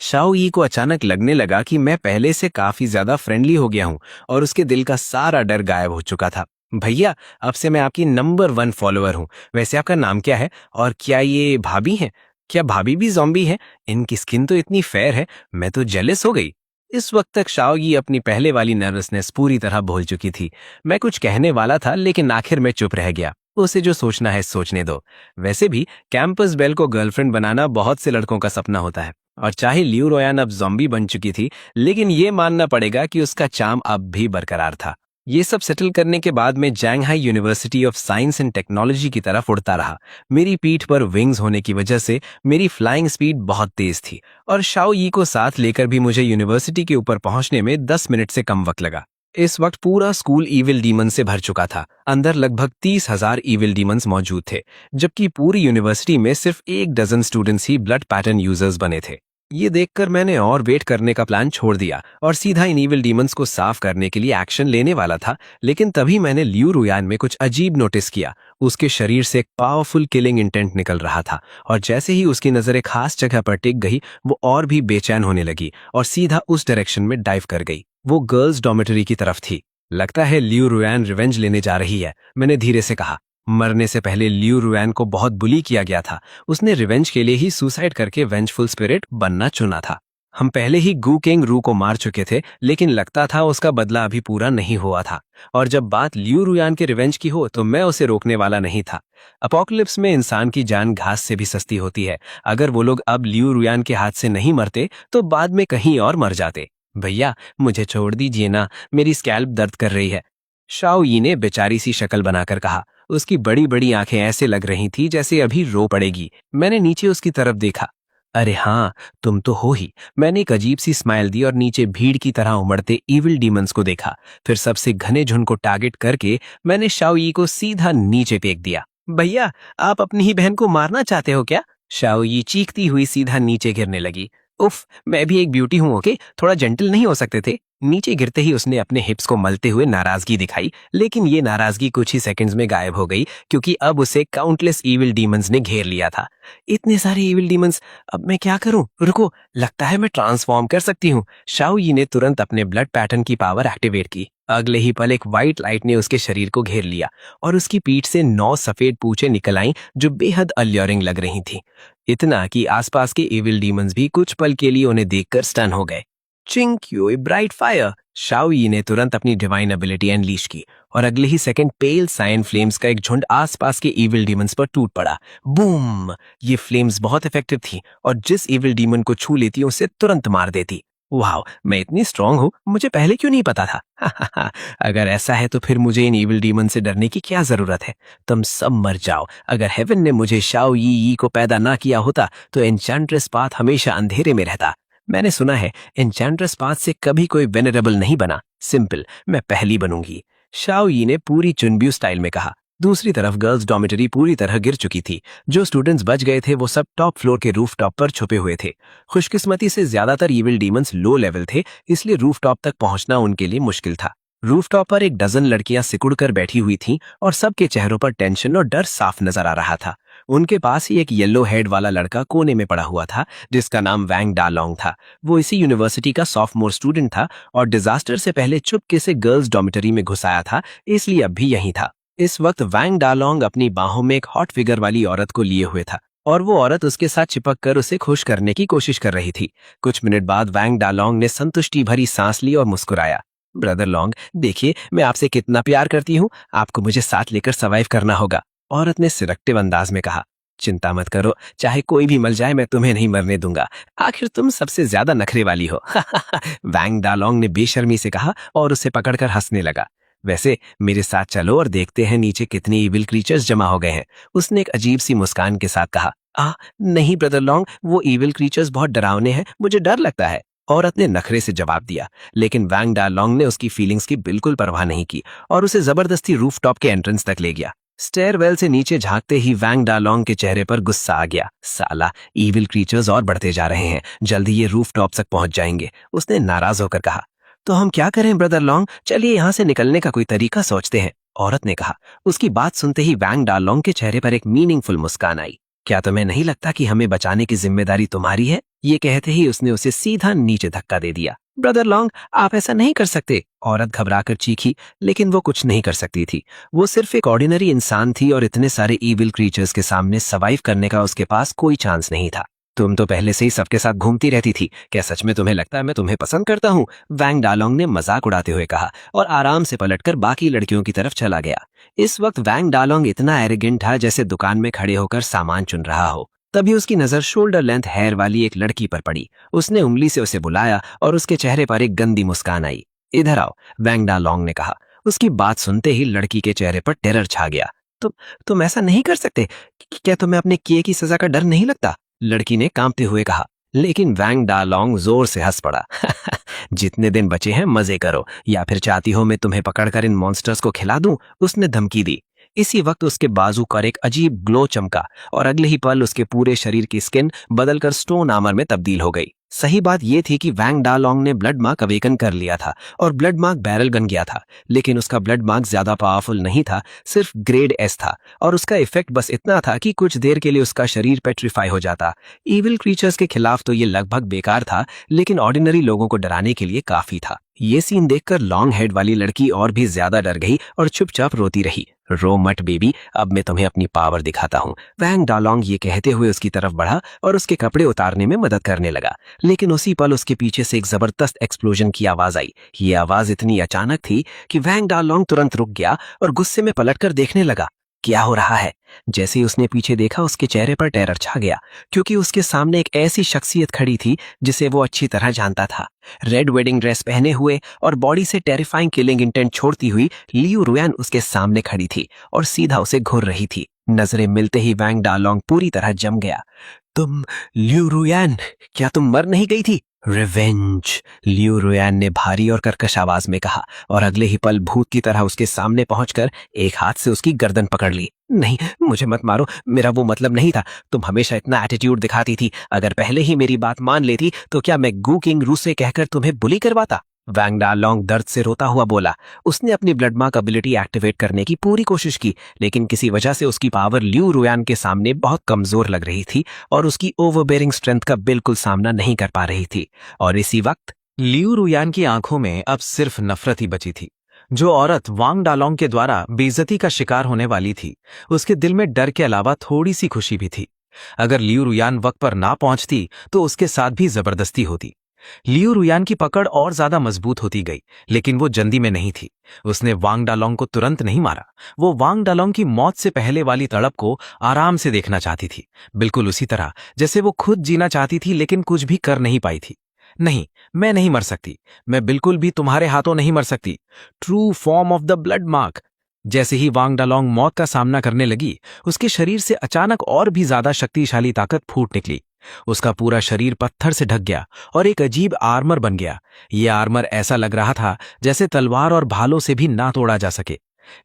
शाओ यी को अचानक लगने लगा कि मैं पहले से काफी ज्यादा फ्रेंडली हो गया हूं, और उसके दिल का सारा डर गायब हो चुका था। भैया, अब से मैं आपकी नंबर 1 फॉलोअर हूं। वैसे आपका नाम क्या है, और क्या ये भाभी हैं? क्या भाभी भी ज़ॉम्बी है? इनकी स्किन तो इतनी फेयर है, मैं तो जेलस हो गई। इस वक्त तक शाओ यी अपनी पहले वाली नर्वसनेस पूरी तरह भूल चुकी थी। मैं कुछ कहने वाला था, लेकिन आखिर में चुप रह गया। उसे जो सोचना है सोचने दो। वैसे भी कैंपस बेल को गर्लफ्रेंड बनाना बहुत से लड़कों का सपना होता है, और चाहे लियू रोयान अब ज़ॉम्बी बन चुकी थी, लेकिन ये मानना पड़ेगा कि उसका चार्म अब भी बरकरार था। ये सब सेटल करने के बाद मैं Jianghai university of science and technology की तरफ उड़ता रहा। मेरी पीठ पर विंग्स होने की वजह से मेरी फ्लाइंग स्पीड बहुत तेज थी, और शाओ यी को साथ लेकर भी मुझे यूनिवर्सिटी के ऊपर पहुंचने में 10 मिनट से कम वक्त लगा। इस वक्त पूरा स्कूल ईविल डीमन से भर चुका था। अंदर लगभग 30,000 ईविल डीमंस मौजूद थे, जबकि पूरी यूनिवर्सिटी में सिर्फ 1 डजन स्टूडेंट्स ही ब्लड पैटर्न यूजर्स बने थे। ये देखकर मैंने और वेट करने का प्लान छोड़ दिया और सीधा इन इविल डीमंस को साफ करने के लिए एक्शन लेने वाला था। लेकिन तभी मैंने लियू रुयान में कुछ अजीब नोटिस किया। उसके शरीर से एक पावरफुल किलिंग इंटेंट निकल रहा था, और जैसे ही उसकी नजर एक खास जगह पर टिक गई, वो और भी बेचैन होने लगी और सीधा उस डायरेक्शन में डाइव कर गई। वो गर्ल्स डॉर्मेटरी की तरफ थी। लगता है लियू रुयान रिवेंज लेने जा रही है, मैंने धीरे से कहा। मरने से पहले लियू रुयान को बहुत बुली किया गया था। उसने रिवेंज के लिए ही सुसाइड करके वेंजफुल स्पिरिट बनना चुना था। हम पहले ही गू किंग रू को मार चुके थे, लेकिन लगता था उसका बदला अभी पूरा नहीं हुआ था। और जब बात लियू रुयान के रिवेंज की हो तो मैं उसे रोकने वाला नहीं था। अपोकलिप्स में इंसान की जान घास से भी सस्ती होती है। अगर वो लोग अब लियू रुयान के हाथ से नहीं मरते तो बाद में कहीं और मर जाते। भैया, मुझे छोड़ दीजिए ना, मेरी स्कैल्प दर्द कर रही है, शाओ यी ने बेचारी सी शक्ल बनाकर कहा। उसकी बड़ी बड़ी आंखें ऐसे लग रही थी जैसे अभी रो पड़ेगी। मैंने नीचे उसकी तरफ देखा। अरे हाँ, तुम तो हो ही। मैंने एक अजीब सी स्माइल दी और नीचे भीड़ की तरह उमड़ते इविल डीमंस को देखा। फिर सबसे घने झुंड को टारगेट करके मैंने शाओ यी को सीधा नीचे फेंक दिया। भैया, आप अपनी ही बहन को मारना चाहते हो क्या? शाओ यी चीखती हुई सीधा नीचे गिरने लगी। उफ, मैं भी एक ब्यूटी हूं, ओके? थोड़ा जेंटल नहीं हो सकते थे? नीचे गिरते ही उसने अपने हिप्स को मलते हुए नाराजगी दिखाई, लेकिन ये नाराजगी कुछ ही सेकंड्स में गायब हो गई, क्योंकि अब उसे काउंटलेस इविल डीमंस ने घेर लिया था। इतने सारे इविल डीमंस, अब मैं क्या करूं? रुको, लगता है मैं ट्रांसफॉर्म कर सकती हूँ। शाओ यी ने तुरंत अपने ब्लड पैटर्न की पावर एक्टिवेट की। अगले ही पल एक व्हाइट लाइट ने उसके शरीर को घेर लिया और उसकी पीठ से 9 सफेद पूंछें निकल आईं जो बेहद अल्योरिंग लग रही थीं। इतना कि आसपास के इविल डीमंस भी कुछ पल के लिए उन्हें देखकर स्टन हो गए। चिंग क्यूई ब्राइट फायर, शाओ यी ने तुरंत अपनी डिवाइन एबिलिटी अनलीश की और अगले ही सेकंड पेल साइन फ्लेम्स का एक झुंड आसपास के इविल डीमंस पर टूट पड़ा। बूम! ये फ्लेम्स बहुत इफेक्टिव थी और जिस इविल डीमन को छू लेती उसे तुरंत मार देती। वाह, मैं इतनी स्ट्रांग हूँ, मुझे पहले क्यों नहीं पता था? अगर ऐसा है तो फिर मुझे इन इविल डीमन से डरने की क्या जरूरत है? तुम सब मर जाओ। अगर हेवन ने मुझे शाओ यी को पैदा ना किया होता तो एन्चेंट्रेस पाथ हमेशा अंधेरे में रहता। मैंने सुना है एन्चेंट्रेस पाथ से कभी कोई वेनरेबल नहीं बना। सिंपल, मैं पहली बनूंगी, शाओ यी ने पूरी चुनब्यू स्टाइल में कहा। दूसरी तरफ गर्ल्स डॉर्मेटरी पूरी तरह गिर चुकी थी। जो स्टूडेंट्स बच गए थे वो सब टॉप फ्लोर के रूफटॉप पर छुपे हुए थे। खुशकिस्मती से ज्यादातर इविल डीमंस लो लेवल थे, इसलिए रूफटॉप तक पहुंचना उनके लिए मुश्किल था। रूफटॉप पर एक डजन लड़कियां सिकुड़ कर बैठी हुई थीं और सबके चेहरों पर टेंशन और डर साफ नजर आ रहा था। उनके पास ही एक येलो हेड वाला लड़का कोने में पड़ा हुआ था जिसका नाम वैंग डालोंग था। वो इसी यूनिवर्सिटी का सॉफ्टमोर स्टूडेंट था और डिजास्टर से पहले चुपके से गर्ल्स डॉर्मेटरी में घुस आया था, इसलिए अब भी यहीं था। इस वक्त वैंग डालोंग अपनी बाहों में एक हॉट फिगर वाली औरत को लिए हुए था और वो औरत उसके साथ चिपक कर उसे खुश करने की कोशिश कर रही थी। कुछ मिनट बाद वैंग डालोंग ने संतुष्टि भरी सांस ली और मुस्कुराया। ब्रदर लॉन्ग, देखिए मैं आपसे कितना प्यार करती हूँ, आपको मुझे साथ लेकर सर्वाइव करना होगा। औरत ने सिरक्टिव अंदाज में कहा। चिंता मत करो, चाहे कोई भी मर जाए मैं तुम्हें नहीं मरने दूंगा, आखिर तुम सबसे ज्यादा नखरे वाली हो। वैंग डालोंग ने बेशर्मी से कहा और उसे पकड़कर हंसने लगा। वैसे मेरे साथ चलो और देखते हैं नीचे कितने इविल क्रीचर्स जमा हो गए हैं, उसने एक अजीब सी मुस्कान के साथ कहा। नहीं ब्रदर लॉन्ग, वो इविल क्रीचर्स बहुत डरावने हैं, मुझे डर लगता है, औरत ने नखरे से जवाब दिया। लेकिन वैंग डालोंग ने उसकी फीलिंग्स की बिल्कुल परवाह नहीं की और उसे जबरदस्ती रूफटॉप के एंट्रेंस तक ले गया। स्टेयरवेल से नीचे झांकते ही वैंग डालोंग के चेहरे पर गुस्सा आ गया। साला, इविल क्रीचर्स और बढ़ते जा रहे हैं, जल्दी ये रूफटॉप तक पहुंच जाएंगे, उसने नाराज होकर कहा। तो हम क्या करें ब्रदर लॉन्ग, चलिए यहाँ से निकलने का कोई तरीका सोचते हैं, औरत ने कहा। उसकी बात सुनते ही वैंग डालोंग के चेहरे पर एक मीनिंगफुल मुस्कान आई। क्या तुम्हें नहीं लगता कि हमें बचाने की जिम्मेदारी तुम्हारी है? ये कहते ही उसने उसे सीधा नीचे धक्का दे दिया। ब्रदर लॉन्ग, आप ऐसा नहीं कर सकते, औरत घबराकर चीखी, लेकिन वो कुछ नहीं कर सकती थी। वो सिर्फ एक ऑर्डिनरी इंसान थी और इतने सारे इविल क्रीचर्स के सामने सर्वाइव करने का उसके पास कोई चांस नहीं था। तुम तो पहले से ही सबके साथ घूमती रहती थी, क्या सच में तुम्हें लगता है मैं तुम्हें पसंद करता हूँ? वैंग डालोंग ने मजाक उड़ाते हुए कहा और आराम से पलटकर बाकी लड़कियों की तरफ चला गया। इस वक्त वैंग डालोंग इतना एरोगेंट था जैसे दुकान में खड़े होकर सामान चुन रहा हो। तभी उसकी नजर शोल्डर लेंथ हेयर वाली एक लड़की पर पड़ी। उसने उंगली से उसे बुलाया और उसके चेहरे पर एक गंदी मुस्कान आई। इधर आओ, वैंग डालोंग ने कहा। उसकी बात सुनते ही लड़की के चेहरे पर टेरर छा गया। तुम ऐसा नहीं कर सकते, क्या तुम्हें अपने किए की सजा का डर नहीं लगता? लड़की ने कांपते हुए कहा। लेकिन वैंग डालोंग जोर से हंस पड़ा। जितने दिन बचे हैं मजे करो, या फिर चाहती हो मैं तुम्हें पकड़कर इन मॉन्स्टर्स को खिला दूं, उसने धमकी दी। इसी वक्त उसके बाजू पर एक अजीब ग्लो चमका और अगले ही पल उसके पूरे शरीर की स्किन बदलकर स्टोन आर्मर में तब्दील हो गई। सही बात यह थी कि वैंग डालोंग ने ब्लड मार्क अवेकन कर लिया था और ब्लड मार्क बैरल बन गया था, लेकिन उसका ब्लड मार्क ज्यादा पावरफुल नहीं था, सिर्फ ग्रेड एस था और उसका इफेक्ट बस इतना था कि कुछ देर के लिए उसका शरीर पेट्रीफाई हो जाता। इविल क्रीचर्स के खिलाफ तो ये लगभग बेकार था, लेकिन ऑर्डिनरी लोगों को डराने के लिए काफी था। ये सीन देखकर लॉन्ग हेड वाली लड़की और भी ज्यादा डर गई और चुपचाप रोती रही। रो मत बेबी, अब मैं तुम्हें अपनी पावर दिखाता हूँ, वैंग डालोंग ये कहते हुए उसकी तरफ बढ़ा और उसके कपड़े उतारने में मदद करने लगा। लेकिन उसी पल उसके पीछे से एक जबरदस्त एक्सप्लोजन की आवाज आई। ये आवाज इतनी अचानक थी कि वैंग डालोंग तुरंत रुक गया और गुस्से में पलटकर देखने लगा। क्या हो रहा है? जैसे ही उसने पीछे देखा उसके चेहरे पर टेरर छा गया, क्योंकि उसके सामने एक ऐसी शख्सियत खड़ी थी जिसे वो अच्छी तरह जानता था। रेड वेडिंग ड्रेस पहने हुए और बॉडी से टेरिफाइंग किलिंग इंटेंट छोड़ती हुई लियू रुयान उसके सामने खड़ी थी और सीधा उसे घूर रही थी। नजरें मिलते ही वैंग डालोंग पूरी तरह जम गया। तुम लियू रुयान, क्या तुम मर नहीं गई थी? रिवेंज, लियू रुयान ने भारी और कर्कश आवाज में कहा और अगले ही पल भूत की तरह उसके सामने पहुंचकर एक हाथ से उसकी गर्दन पकड़ ली। नहीं, मुझे मत मारो, मेरा वो मतलब नहीं था। तुम हमेशा इतना एटीट्यूड दिखाती थी, अगर पहले ही मेरी बात मान लेती तो क्या मैं गू किंग रूसे कहकर तुम्हें बुली करवाता? वैंग डालोंग दर्द से रोता हुआ बोला। उसने अपनी ब्लड मार्क एबिलिटी एक्टिवेट करने की पूरी कोशिश की, लेकिन किसी वजह से उसकी पावर लियू रुयान के सामने बहुत कमजोर लग रही थी और उसकी ओवरबेरिंग स्ट्रेंथ का बिल्कुल सामना नहीं कर पा रही थी। और इसी वक्त लियू रुयान की आंखों में अब सिर्फ नफरत ही बची थी। जो औरत वांग डालोंग के द्वारा बेइज्जती का शिकार होने वाली थी, उसके दिल में डर के अलावा थोड़ी सी खुशी भी थी। अगर लियू रुयान वक्त पर ना पहुंचती तो उसके साथ भी जबरदस्ती होती। लियू रुयान की पकड़ और ज्यादा मजबूत होती गई, लेकिन वो जल्दी में नहीं थी। उसने वांग डालोंग को तुरंत नहीं मारा। वो वांग डालोंग की मौत से पहले वाली तड़प को आराम से देखना चाहती थी, बिल्कुल उसी तरह जैसे वो खुद जीना चाहती थी लेकिन कुछ भी कर नहीं पाई थी। नहीं, मैं नहीं मर सकती, मैं बिल्कुल भी तुम्हारे हाथों नहीं मर सकती। True form of the blood mark. जैसे ही वांग डालोंग मौत का सामना करने लगी, उसके शरीर से अचानक और भी ज्यादा शक्तिशाली ताकत फूट निकली। उसका पूरा शरीर पत्थर से ढक गया और एक अजीब आर्मर बन गया। यह आर्मर ऐसा लग रहा था जैसे तलवार और भालों से भी ना तोड़ा जा सके।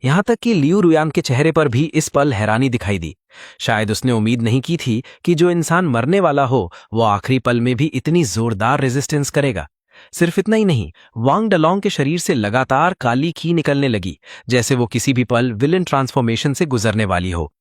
यहां तक कि लियू रुयान के चेहरे पर भी इस पल हैरानी दिखाई दी। शायद उसने उम्मीद नहीं की थी कि जो इंसान मरने वाला हो वो आखिरी पल में भी इतनी जोरदार रेजिस्टेंस करेगा। सिर्फ इतना ही नहीं, वांग डालोंग के शरीर से लगातार काली खी निकलने लगी, जैसे वो किसी भी पल विलन ट्रांसफॉर्मेशन से गुजरने वाली हो।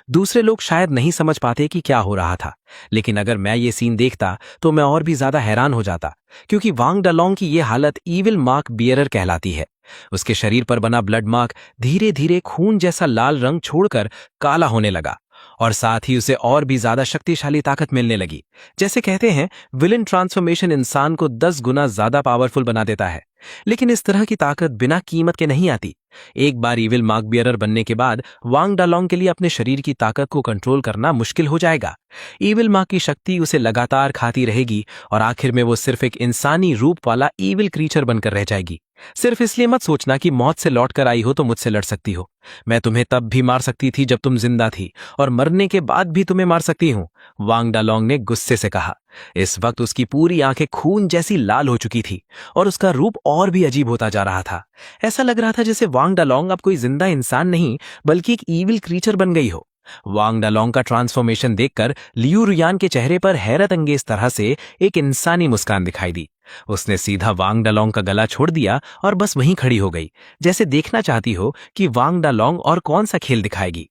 दूसरे लोग शायद नहीं समझ पाते कि क्या हो रहा था, लेकिन अगर मैं ये सीन देखता तो मैं और भी ज्यादा हैरान हो जाता, क्योंकि वांग डालोंग की ये हालत ईविल मार्क बियरर कहलाती है। उसके शरीर पर बना ब्लड मार्क धीरे धीरे खून जैसा लाल रंग छोड़कर काला होने लगा और साथ ही उसे और भी ज्यादा शक्तिशाली ताकत मिलने लगी। जैसे कहते हैं, विलन ट्रांसफॉर्मेशन इंसान को 10 गुना ज्यादा पावरफुल बना देता है, लेकिन इस तरह की ताकत बिना कीमत के नहीं आती। एक बार इविल मार्क बियरर बनने के बाद वांग डालोंग के लिए अपने शरीर की ताकत को कंट्रोल करना मुश्किल हो जाएगा। इविल मार्क की शक्ति उसे लगातार खाती रहेगी और आखिर में वो सिर्फ एक इंसानी रूप वाला इविल क्रीचर बनकर रह जाएगी। सिर्फ इसलिए मत सोचना कि मौत से लौट कर आई हो तो मुझसे लड़ सकती हो। मैं तुम्हें तब भी मार सकती थी जब तुम जिंदा थी, और मरने के बाद भी तुम्हें मार सकती हूं, वांग डालोंग ने गुस्से से कहा। इस वक्त उसकी पूरी आंखें खून जैसी लाल हो चुकी थी और उसका रूप और भी अजीब होता जा रहा था। ऐसा लग रहा था जैसे वांग डालोंग अब कोई जिंदा इंसान नहीं बल्कि एक ईविल क्रीचर बन गई हो। वांग डालोंग का ट्रांसफॉर्मेशन देखकर लियू रुयान के चेहरे पर हैरत अंगेज तरह से एक इंसानी मुस्कान दिखाई दी। उसने सीधा वांग डालोंग का गला छोड़ दिया और बस वहीं खड़ी हो गई, जैसे देखना चाहती हो कि वांग डालोंग और कौन सा खेल दिखाएगी।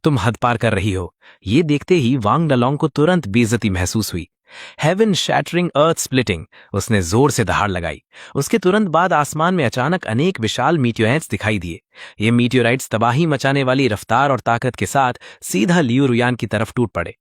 तुम हद पार कर रही हो। ये देखते ही वांग डालोंग को तुरंत बेइज्जती महसूस हुई। हेवन शैटरिंग अर्थ स्प्लिटिंग, उसने जोर से दहाड़ लगाई। उसके तुरंत बाद आसमान में अचानक अनेक विशाल मीटियोराइट्स दिखाई दिए। ये मीटियोराइट्स तबाही मचाने वाली रफ्तार और ताकत के साथ सीधा लियू रुयान की तरफ टूट पड़े।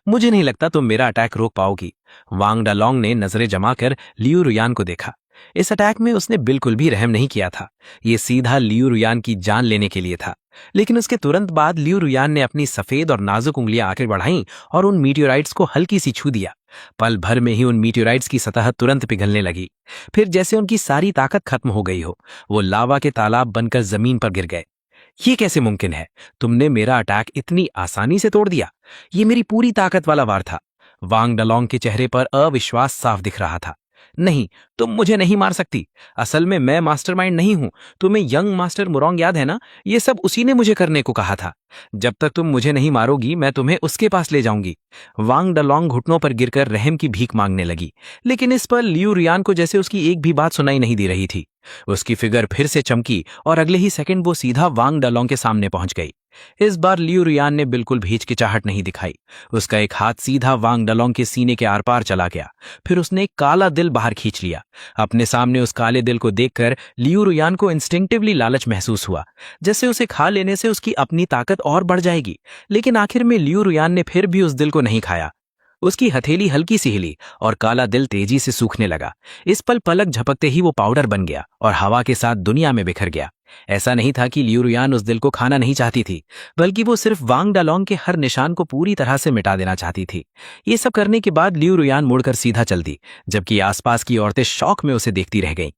मुझे नहीं लगता तुम मेरा अटैक रोक पाओगी, वांग डालोंग ने नजरें जमाकर लियू रुयान को देखा। इस अटैक में उसने बिल्कुल भी रहम नहीं किया था। ये सीधा लियू रुयान की जान लेने के लिए था। लेकिन उसके तुरंत बाद लियू रुयान ने अपनी सफेद और नाजुक उंगलियां आगे बढ़ाईं और उन मीटियोराइट्स को हल्की सी छू दिया। पल भर में ही उन मीटियोराइट्स की सतह तुरंत पिघलने लगी। फिर जैसे उनकी सारी ताकत खत्म हो गई हो, वो लावा के तालाब बनकर जमीन पर गिर गए। ये कैसे मुमकिन है? तुमने मेरा अटैक इतनी आसानी से तोड़ दिया। ये मेरी पूरी ताकत वाला वार था। वांग डालोंग के चेहरे पर अविश्वास साफ दिख रहा था। नहीं, तुम मुझे नहीं मार सकती। असल में मैं मास्टरमाइंड नहीं हूं। तुम्हें यंग मास्टर मुरोंग याद है ना? ये सब उसी ने मुझे करने को कहा था। जब तक तुम मुझे नहीं मारोगी मैं तुम्हें उसके पास ले जाऊंगी। वांग डालोंग घुटनों पर गिरकर रहम की भीख मांगने लगी, लेकिन इस पर लियू रुयान को जैसे उसकी एक भी बात सुनाई नहीं दे रही थी। उसकी फिगर फिर से चमकी और अगले ही सेकंड वो सीधा वांग डालोंग के सामने पहुंच गई। इस बार लियू रुयान ने बिल्कुल भी हिचकिचाहट नहीं दिखाई। उसका एक हाथ सीधा वांग डालोंग के सीने के आर पार चला गया। फिर उसने एक काला दिल बाहर खींच लिया। अपने सामने उस काले दिल को देखकर लियू रुयान को इंस्टिंक्टिवली लालच महसूस हुआ, जैसे उसे खा लेने से उसकी अपनी ताकत और बढ़ जाएगी। लेकिन आखिर में लियू रुयान ने फिर भी उस दिल को नहीं खाया। उसकी हथेली हल्की सी हिली और काला दिल तेजी से सूखने लगा। इस पल पलक झपकते ही वो पाउडर बन गया और हवा के साथ दुनिया में बिखर गया। ऐसा नहीं था कि लियू रुयान उस दिल को खाना नहीं चाहती थी, बल्कि वो सिर्फ वांग डालोंग के हर निशान को पूरी तरह से मिटा देना चाहती थी। ये सब करने के बाद लियू रुयान मुड़कर सीधा चल दी, जबकि आसपास की औरतें शौक में उसे देखती रह गईं।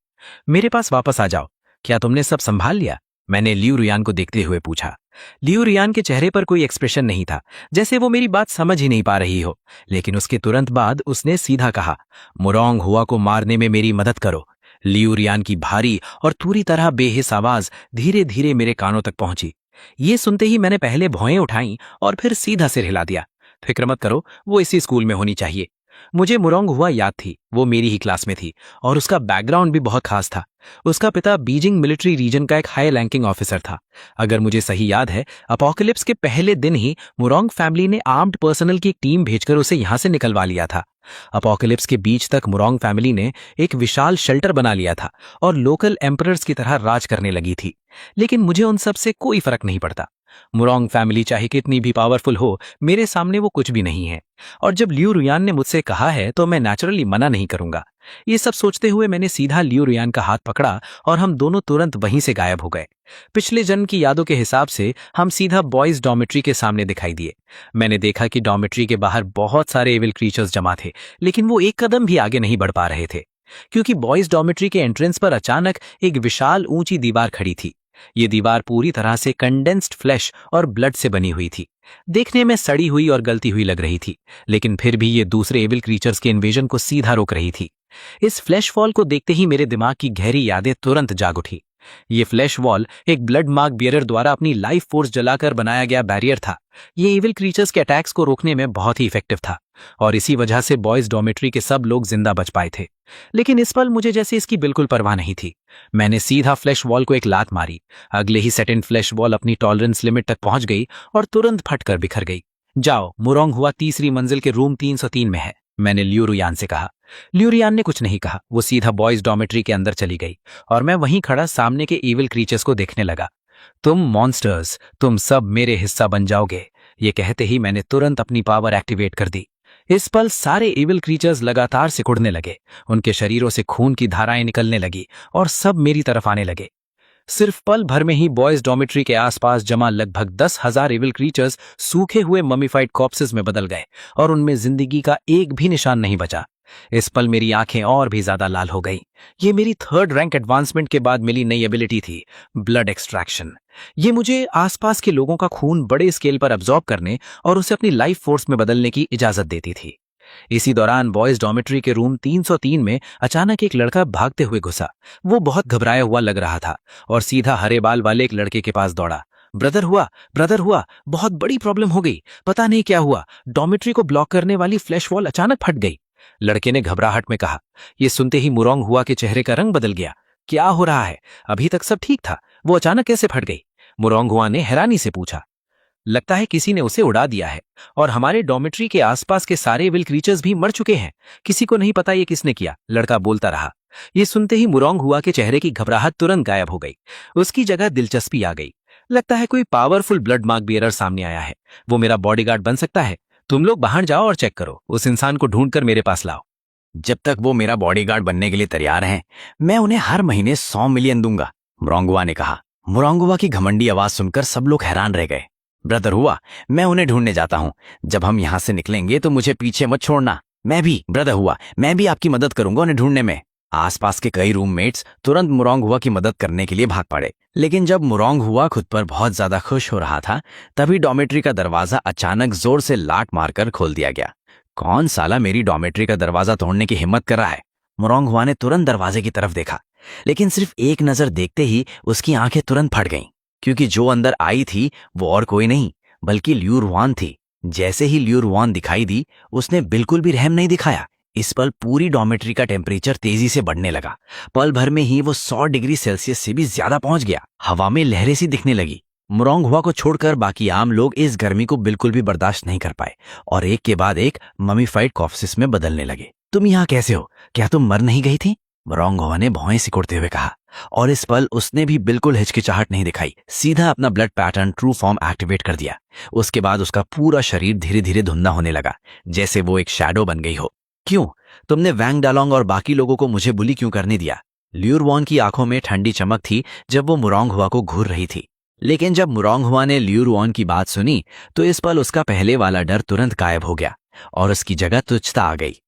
मेरे पास वापस आ जाओ, क्या तुमने सब संभाल लिया? मैंने लियू रुयान को देखते हुए पूछा। लियू रुयान के चेहरे पर कोई एक्सप्रेशन नहीं था, जैसे वो मेरी बात समझ ही नहीं पा रही हो। लेकिन उसके तुरंत बाद उसने सीधा कहा, मुरोंग हुआ को मारने में मेरी मदद करो। लियू रुयान की भारी और पूरी तरह बेहिस आवाज धीरे धीरे मेरे कानों तक पहुंची। ये सुनते ही मैंने पहले भौएं उठाई और फिर सीधा सिर हिला दिया। फिक्र मत करो, वो इसी स्कूल में होनी चाहिए। मुझे मुरोंग हुआ याद थी। वो मेरी ही क्लास में थी और उसका बैकग्राउंड भी बहुत खास था। उसका पिता बीजिंग मिलिट्री रीजन का एक हाई रैंकिंग ऑफिसर था। अगर मुझे सही याद है, अपोकलिप्स के पहले दिन ही मुरोंग फैमिली ने आर्म्ड पर्सनल की एक टीम भेजकर उसे यहां से निकलवा लिया था। अपोकलिप्स के बीच तक मुरोंग फैमिली ने एक विशाल शेल्टर बना लिया था और लोकल एम्परर्स की तरह राज करने लगी थी। लेकिन मुझे उन सब से कोई फर्क नहीं पड़ता। मुरोंग फैमिली चाहे कितनी भी पावरफुल हो, मेरे सामने वो कुछ भी नहीं है। और जब लियू रुयान ने मुझसे कहा है तो मैं नेचुरली मना नहीं करूंगा। ये सब सोचते हुए मैंने सीधा लियू रुयान का हाथ पकड़ा और हम दोनों तुरंत वहीं से गायब हो गए। पिछले जन्म की यादों के हिसाब से हम सीधा बॉयज डॉर्मेट्री के सामने दिखाई दिए। मैंने देखा कि डॉर्मेट्री के बाहर बहुत सारे एविल क्रीचर्स जमा थे, लेकिन वो एक कदम भी आगे नहीं बढ़ पा रहे थे, क्योंकि बॉयज डॉर्मेट्री के एंट्रेंस पर अचानक एक विशाल ऊंची दीवार खड़ी थी। ये दीवार पूरी तरह से कंडेंस्ड फ्लैश और ब्लड से बनी हुई थी। देखने में सड़ी हुई और गलती हुई लग रही थी, लेकिन फिर भी ये दूसरे एविल क्रीचर्स के इन्वेजन को सीधा रोक रही थी। इस फ्लैश वॉल को देखते ही मेरे दिमाग की गहरी यादें तुरंत जाग उठी। ये फ्लैश वॉल एक ब्लड मार्क बियरर द्वारा अपनी लाइफ फोर्स जलाकर बनाया गया बैरियर था। ये इविल क्रीचर्स के अटैक्स को रोकने में बहुत ही इफेक्टिव था और इसी वजह से बॉयज डॉर्मेट्री के सब लोग जिंदा बच पाए थे। लेकिन इस पल मुझे जैसे इसकी बिल्कुल परवाह नहीं थी। मैंने सीधा फ्लैश वॉल को एक लात मारी। अगले ही सेकंड फ्लैश वॉल अपनी टॉलरेंस लिमिट तक पहुंच गई और तुरंत फटकर बिखर गई। जाओ, मुरोंग हुआ तीसरी मंजिल के रूम 303 में है, मैंने लियू रुयान से कहा। लियू रुयान ने कुछ नहीं कहा। वो सीधा बॉयज डॉर्मेट्री के अंदर चली गई और मैं वहीं खड़ा सामने के इविल क्रीचर्स को देखने लगा। तुम मॉन्स्टर्स, तुम सब मेरे हिस्सा बन जाओगे। ये कहते ही मैंने तुरंत अपनी पावर एक्टिवेट कर दी। इस पल सारे इविल क्रीचर्स लगातार सिकुड़ने लगे, उनके शरीरों से खून की धाराएं निकलने लगी और सब मेरी तरफ आने लगे। सिर्फ पल भर में ही बॉयज डॉर्मिटरी के आसपास जमा लगभग 10,000 इविल क्रीचर्स सूखे हुए ममीफाइड कॉर्प्सेस में बदल गए और उनमें जिंदगी का एक भी निशान नहीं बचा। इस पल मेरी आंखें और भी ज्यादा लाल हो गई। ये मेरी 3rd रैंक एडवांसमेंट के बाद मिली नई एबिलिटी थी, ब्लड एक्सट्रैक्शन। ये मुझे आसपास के लोगों का खून बड़े स्केल पर अब्जॉर्ब करने और उसे अपनी लाइफ फोर्स में बदलने की इजाजत देती थी। इसी दौरान बॉयज डॉर्मिटरी के रूम 303 में अचानक एक लड़का भागते हुए घुसा। वो बहुत घबराया हुआ लग रहा था और सीधा हरे बाल वाले एक लड़के के पास दौड़ा। ब्रदर हुआ, बहुत बड़ी प्रॉब्लम हो गई, पता नहीं क्या हुआ, डॉर्मिटरी को ब्लॉक करने वाली फ्लैश वॉल अचानक फट गई। लड़के ने घबराहट में कहा। ये सुनते ही मुरोंग हुआ के चेहरे का रंग बदल गया। क्या हो रहा है? अभी तक सब ठीक था, वो अचानक कैसे फट गई? मुरोंग हुआ ने हैरानी से पूछा। लगता है किसी ने उसे उड़ा दिया है और हमारे डॉर्मिटरी के आसपास के सारे विल क्रीचर्स भी मर चुके हैं। किसी को नहीं पता ये किसने किया, लड़का बोलता रहा। ये सुनते ही मुरोंग हुआ के चेहरे की घबराहट तुरंत गायब हो गई। उसकी जगह दिलचस्पी आ गई। लगता है कोई पावरफुल ब्लड मार्क बियरर सामने आया है, वो मेरा बॉडीगार्ड बन सकता है। तुम लोग बाहर जाओ और चेक करो, उस इंसान को ढूंढकर मेरे पास लाओ। जब तक वो मेरा बॉडीगार्ड बनने के लिए तैयार हैं, मैं उन्हें हर महीने 100 मिलियन दूंगा, मुरोंगुआ ने कहा। मुरोंगुआ की घमंडी आवाज सुनकर सब लोग हैरान रह गए। ब्रदर हुआ, मैं उन्हें ढूंढने जाता हूं। जब हम यहां से निकलेंगे तो मुझे पीछे मत छोड़ना। मैं भी आपकी मदद करूंगा उन्हें ढूंढने में। आसपास के कई रूममेट्स तुरंत मुरोंग हुआ की मदद करने के लिए भाग पड़े। लेकिन जब मुरोंग हुआ खुद पर बहुत ज्यादा खुश हो रहा था, तभी डॉर्मिटरी का दरवाजा अचानक जोर से लात मारकर खोल दिया गया। कौन साला मेरी डॉर्मिटरी का दरवाजा तोड़ने की हिम्मत कर रहा है? मुरोंग हुआ ने तुरंत दरवाजे की तरफ देखा, लेकिन सिर्फ एक नजर देखते ही उसकी आंखें तुरंत फट गईं, क्योंकि जो अंदर आई थी वो और कोई नहीं बल्कि लियू रुआन थी। जैसे ही लियू रुआन दिखाई दी, उसने बिल्कुल भी रहम नहीं दिखाया। इस पल पूरी डॉर्मिटरी का टेम्परेचर तेजी से बढ़ने लगा। पल भर में ही वो 100 डिग्री सेल्सियस से भी ज्यादा पहुंच गया। हवा में लहरें सी दिखने लगी। मुरोंग हुआ को छोड़कर बाकी आम लोग इस गर्मी को बिल्कुल भी बर्दाश्त नहीं कर पाए और एक के बाद एक ममीफाइड कॉर्प्सेस में बदलने लगे। तुम यहाँ कैसे हो? क्या तुम मर नहीं गई थी? मुरोंग हुआ ने भौहें सिकुड़ते हुए कहा। और इस पल उसने भी बिल्कुल हिचकिचाहट नहीं दिखाई, सीधा अपना blood pattern true form activate कर दिया। उसके बाद उसका पूरा शरीर धीरे धीरे धुंधला होने लगा, जैसे वो एक शैडो बन गई हो। क्यों? तुमने वैंग डालोंग और बाकी लोगों को मुझे बुली क्यों करने दिया? लियू रुआन की आंखों में ठंडी चमक थी जब वो मुरोंग हुआ को घूर रही थी। लेकिन जब मुरोंग हुआ ने लियू रुआन की बात सुनी तो इस पल उसका पहले वाला डर तुरंत गायब हो गया और उसकी जगह तुच्छता आ गई।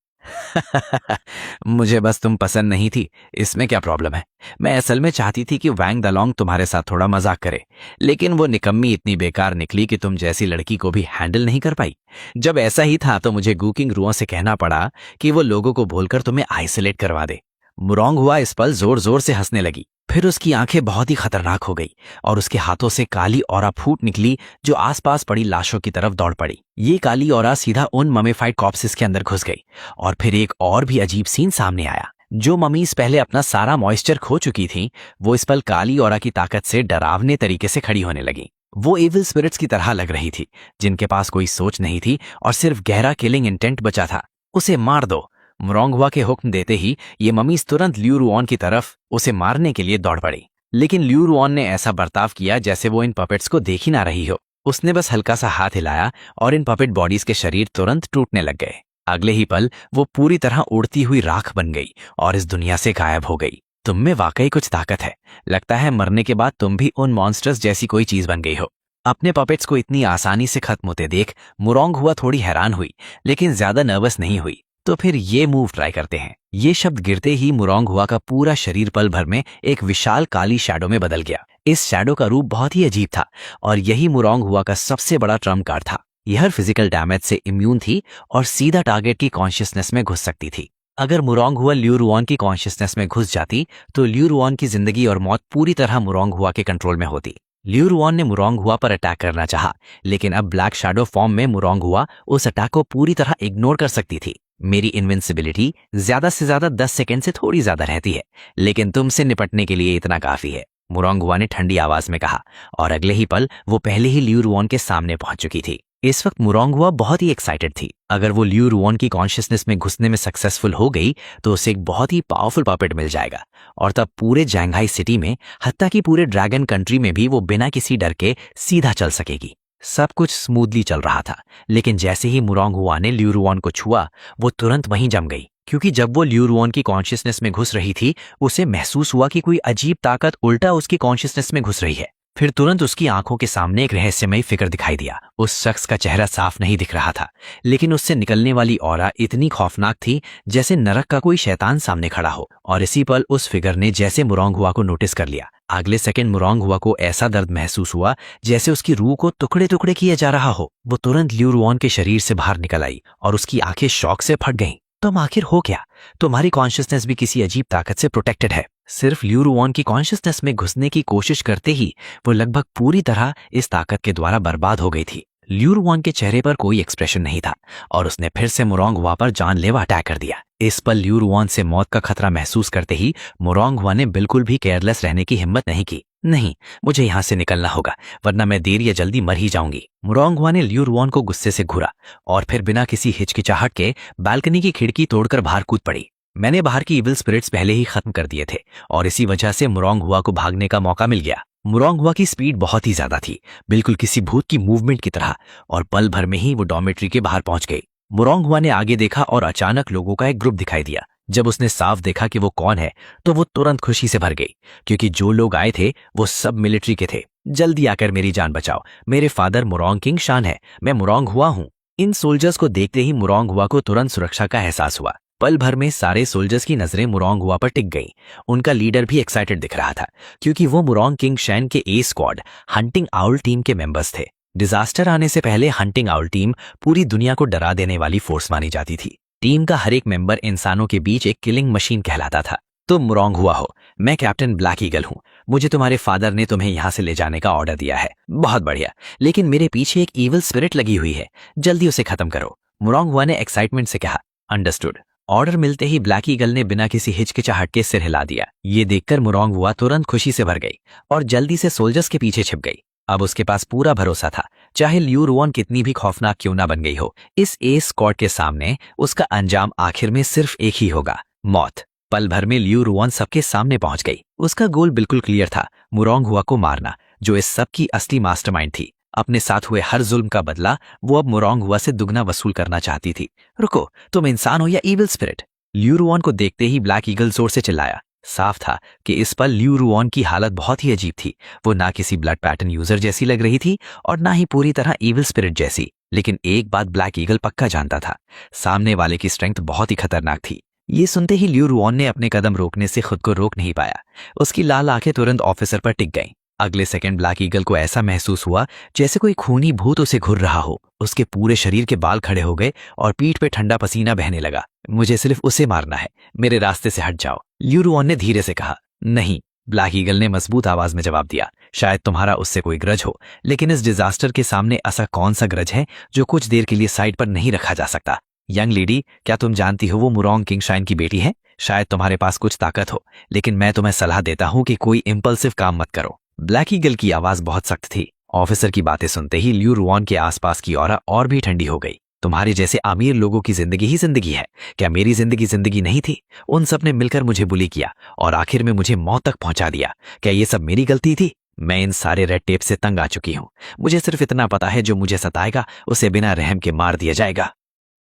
मुझे बस तुम पसंद नहीं थी, इसमें क्या प्रॉब्लम है? मैं असल में चाहती थी कि वैंग दालोंग तुम्हारे साथ थोड़ा मजाक करे, लेकिन वो निकम्मी इतनी बेकार निकली कि तुम जैसी लड़की को भी हैंडल नहीं कर पाई। जब ऐसा ही था तो मुझे गूकिंग रुआ से कहना पड़ा कि वो लोगों को बोलकर तुम्हें आइसोलेट करवा दे। मुरोंग हुआ इस पल जोर जोर से हंसने लगी। फिर उसकी आंखें बहुत ही खतरनाक हो गई और उसके हाथों से काली औरा फूट निकली जो आसपास पड़ी लाशों की तरफ दौड़ पड़ी। ये काली औरा सीधा उन ममीफाइड कॉर्प्सेस के अंदर घुस गई और फिर एक और भी अजीब सीन सामने आया। जो ममीज पहले अपना सारा मॉइस्चर खो चुकी थीं, वो इस पल काली औरा की ताकत से डरावने तरीके से खड़ी होने लगी। वो इविल स्पिरिट्स की तरह लग रही थी, जिनके पास कोई सोच नहीं थी और सिर्फ गहरा किलिंग इंटेंट बचा था। उसे मार दो। मुरोंग हुआ के हुक्म देते ही ये ममीज तुरंत लियू रुआन की तरफ उसे मारने के लिए दौड़ पड़ी। लेकिन लियू रुआन ने ऐसा बर्ताव किया जैसे वो इन पपेट्स को देख ही ना रही हो। उसने बस हल्का सा हाथ हिलाया और इन पपेट बॉडीज के शरीर तुरंत टूटने लग गए। अगले ही पल वो पूरी तरह उड़ती हुई राख बन गई और इस दुनिया से गायब हो गई। तुम में वाकई कुछ ताकत है। लगता है मरने के बाद तुम भी उन मॉन्स्टर्स जैसी कोई चीज बन गई हो। अपने पपेट्स को इतनी आसानी से खत्म होते देख मुरोंग हुआ थोड़ी हैरान हुई, लेकिन ज्यादा नर्वस नहीं हुई। तो फिर ये मूव ट्राई करते हैं। ये शब्द गिरते ही मुरोंग हुआ का पूरा शरीर पल भर में एक विशाल काली शैडो में बदल गया। इस शैडो का रूप बहुत ही अजीब था और यही मुरोंग हुआ का सबसे बड़ा ट्रम्प कार्ड था। यह हर फिजिकल डैमेज से इम्यून थी और सीधा टारगेट की कॉन्शियसनेस में घुस सकती थी। अगर मुरोंग हुआ लियू रुआन की कॉन्शियसनेस में घुस जाती तो लियू रुआन की जिंदगी और मौत पूरी तरह मुरोंग हुआ के कंट्रोल में होती। लियू रुआन ने मुरोंग हुआ पर अटैक करना चाहा, लेकिन अब ब्लैक शैडो फॉर्म में मुरोंग हुआ उस अटैक को पूरी तरह इग्नोर कर सकती थी। मेरी इनविंसिबिलिटी ज्यादा से ज्यादा 10 सेकंड से थोड़ी ज्यादा रहती है, लेकिन तुमसे निपटने के लिए इतना काफी है, मुरोंग हुआ ने ठंडी आवाज में कहा। और अगले ही पल वो पहले ही लियू रुआन के सामने पहुंच चुकी थी। इस वक्त मुरोंग हुआ बहुत ही एक्साइटेड थी। अगर वो लियू रुआन की कॉन्शियसनेस में घुसने में सक्सेसफुल हो गई तो उसे एक बहुत ही पावरफुल पपेट मिल जाएगा और तब पूरे जैंघाई सिटी में, हत्ता कि पूरे ड्रैगन कंट्री में भी वो बिना किसी डर के सीधा चल सकेगी। सब कुछ स्मूथली चल रहा था, लेकिन जैसे ही मुरोंग हुआ ने लियू रुऑन को छुआ, वो तुरंत वहीं जम गई, क्योंकि जब वो लियू रुऑन की कॉन्शियसनेस में घुस रही थी, उसे महसूस हुआ कि कोई अजीब ताकत उल्टा उसकी कॉन्शियसनेस में घुस रही है। फिर तुरंत उसकी आंखों के सामने एक रहस्यमयी फिगर दिखाई दिया। उस शख्स का चेहरा साफ नहीं दिख रहा था, लेकिन उससे निकलने वाली ऑरा इतनी खौफनाक थी जैसे नरक का कोई शैतान सामने खड़ा हो। और इसी पल उस फिगर ने जैसे मुरोंग हुआ को नोटिस कर लिया। अगले सेकंड मुरोंग हुआ को ऐसा दर्द महसूस हुआ जैसे उसकी रूह को टुकड़े टुकड़े किया जा रहा हो। वो तुरंत लियू रुऑन के शरीर से बाहर निकल आई और उसकी आंखें शौक से फट गईं। तुम आखिर हो क्या? तुम्हारी कॉन्शियसनेस भी किसी अजीब ताकत से प्रोटेक्टेड है। सिर्फ लियू रुऑन की कॉन्शियसनेस में घुसने की कोशिश करते ही वो लगभग पूरी तरह इस ताकत के द्वारा बर्बाद हो गई थी। लियू रुऑन के चेहरे पर कोई एक्सप्रेशन नहीं था और उसने फिर से मुरोंग हुआ पर जानलेवा अटैक कर दिया। इस पल लियू रुऑन से मौत का खतरा महसूस करते ही मुरोंग हुआ ने बिल्कुल भी केयरलेस रहने की हिम्मत नहीं की। नहीं, मुझे यहां से निकलना होगा, वरना मैं देर या जल्दी मर ही जाऊंगी। मुरोंग हुआ ने लियू रुऑन को गुस्से से घूरा और फिर बिना किसी हिचकिचाहट के बालकनी की खिड़की तोड़कर बाहर कूद पड़ी। मैंने बाहर की इविल स्पिरिट्स पहले ही खत्म कर दिए थे और इसी वजह से मुरोंग हुआ को भागने का मौका मिल गया। मुरोंग हुआ की स्पीड बहुत ही ज्यादा थी, बिल्कुल किसी भूत की मूवमेंट की तरह, और पल भर में ही वो डॉर्मेट्री के बाहर पहुंच गई। मुरोंग हुआ ने आगे देखा और अचानक लोगों का एक ग्रुप दिखाई दिया। जब उसने साफ देखा कि वो कौन है तो वो तुरंत खुशी से भर गई, क्योंकि जो लोग आए थे वो सब मिलिट्री के थे। जल्दी आकर मेरी जान बचाओ, मेरे फादर मुरोंग किंग शान है, मैं मुरोंग हुआ हूँ। इन सोल्जर्स को देखते ही मुरोंग हुआ को तुरंत सुरक्षा का एहसास हुआ। पल भर में सारे सोल्जर्स की नजरें मुरोंग हुआ पर टिक गईं। उनका लीडर भी एक्साइटेड दिख रहा था, क्योंकि वो मुरोंग किंग शैन के ए स्क्वाड हंटिंग आउल टीम के मेंबर्स थे। डिजास्टर आने से पहले हंटिंग आउल टीम पूरी दुनिया को डरा देने वाली फोर्स मानी जाती थी। टीम का हर एक मेंबर इंसानों के बीच एक किलिंग मशीन कहलाता था। तुम मुरोंग हुआ हो, मैं कैप्टन ब्लैक ईगल हूँ। मुझे तुम्हारे फादर ने तुम्हें यहाँ से ले जाने का ऑर्डर दिया है। बहुत बढ़िया, लेकिन मेरे पीछे एक ईविल स्पिरिट लगी हुई है, जल्दी उसे खत्म करो, मुरोंग हुआ ने एक्साइटमेंट से कहा। अंडरस्टूड। ऑर्डर मिलते ही ब्लैक ईगल ने बिना किसी हिचकिचाहट के सिर हिला दिया। ये देखकर मुरोंग हुआ तुरंत खुशी से भर गई और जल्दी से सोल्जर्स के पीछे छिप गई। अब उसके पास पूरा भरोसा था, चाहे लियू रुऑन कितनी भी खौफनाक क्यों ना बन गई हो, इस ए स्क्वाड के सामने उसका अंजाम आखिर में सिर्फ एक ही होगा, मौत। पल भर में लियू रुऑन सबके सामने पहुंच गई। उसका गोल बिल्कुल क्लियर था, मुरोंग हुआ को मारना, जो इस सब की असली मास्टरमाइंड थी। अपने साथ हुए हर जुल्म का बदला वो अब मुरोंग हुआ से दुगना वसूल करना चाहती थी। रुको, तुम इंसान हो या ईविल स्पिरिट? लियू रुऑन को देखते ही ब्लैक ईगल जोर से चिल्लाया। साफ था कि इस पल लियू रुऑन की हालत बहुत ही अजीब थी। वो ना किसी ब्लड पैटर्न यूजर जैसी लग रही थी और ना ही पूरी तरह ईविल स्पिरिट जैसी। लेकिन एक बात ब्लैक ईगल पक्का जानता था, सामने वाले की स्ट्रेंथ बहुत ही खतरनाक थी। ये सुनते ही लियू रुऑन ने अपने कदम रोकने से खुद को रोक नहीं पाया। उसकी लाल आंखें तुरंत ऑफिसर पर टिक गईं। अगले सेकंड ब्लैक ईगल को ऐसा महसूस हुआ जैसे कोई खूनी भूत उसे घुर रहा हो। उसके पूरे शरीर के बाल खड़े हो गए और पीठ पे ठंडा पसीना बहने लगा। मुझे सिर्फ उसे मारना है, मेरे रास्ते से हट जाओ, लियू रुऑन ने धीरे से कहा। नहीं, ब्लैक ईगल ने मजबूत आवाज में जवाब दिया। शायद तुम्हारा उससे कोई ग्रज हो, लेकिन इस डिजास्टर के सामने ऐसा कौन सा ग्रज है जो कुछ देर के लिए साइड पर नहीं रखा जा सकता? यंग लेडी, क्या तुम जानती हो वो मुरोंग किंग शाइन की बेटी है? शायद तुम्हारे पास कुछ ताकत हो, लेकिन मैं तुम्हें सलाह देता हूं कि कोई इंपल्सिव काम मत करो। ब्लैक ईगल की आवाज बहुत सख्त थी। ऑफिसर की बातें सुनते ही लियू रुऑन के आसपास की ऑरा और भी ठंडी हो गई। तुम्हारे जैसे अमीर लोगों की जिंदगी ही जिंदगी है, क्या मेरी जिंदगी जिंदगी नहीं थी? उन सब ने मिलकर मुझे बुली किया और आखिर में मुझे मौत तक पहुंचा दिया। क्या ये सब मेरी गलती थी? मैं इन सारे रेड टेप से तंग आ चुकी हूं। मुझे सिर्फ इतना पता है, जो मुझे सताएगा उसे बिना रहम के मार दिया जाएगा।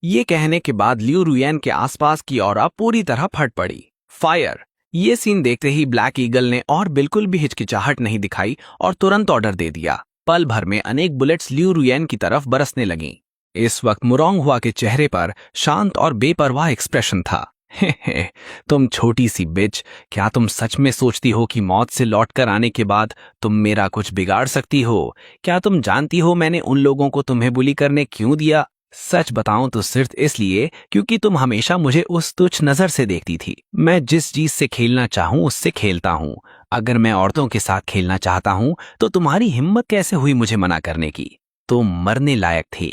ये कहने के बाद लियू रुऑन के आसपास की ऑरा पूरी तरह फट पड़ी। फायर। ये सीन देखते ही ब्लैक ईगल ने और बिल्कुल भी हिचकिचाहट नहीं दिखाई और तुरंत ऑर्डर दे दिया। पल भर में अनेक बुलेट्स लियू रुऑन की तरफ बरसने लगीं। इस वक्त मुरोंग हुआ के चेहरे पर शांत और बेपरवाह एक्सप्रेशन था। हे, तुम छोटी सी बिच, क्या तुम सच में सोचती हो कि मौत से लौटकर आने के बाद तुम मेरा कुछ बिगाड़ सकती हो? क्या तुम जानती हो मैंने उन लोगों को तुम्हें बुली करने क्यों दिया? सच बताऊं तो सिर्फ इसलिए क्योंकि तुम हमेशा मुझे उस तुच्छ नजर से देखती थी। मैं जिस चीज से खेलना चाहूं उससे खेलता हूं। अगर मैं औरतों के साथ खेलना चाहता हूं तो तुम्हारी हिम्मत कैसे हुई मुझे मना करने की? तुम मरने लायक थी।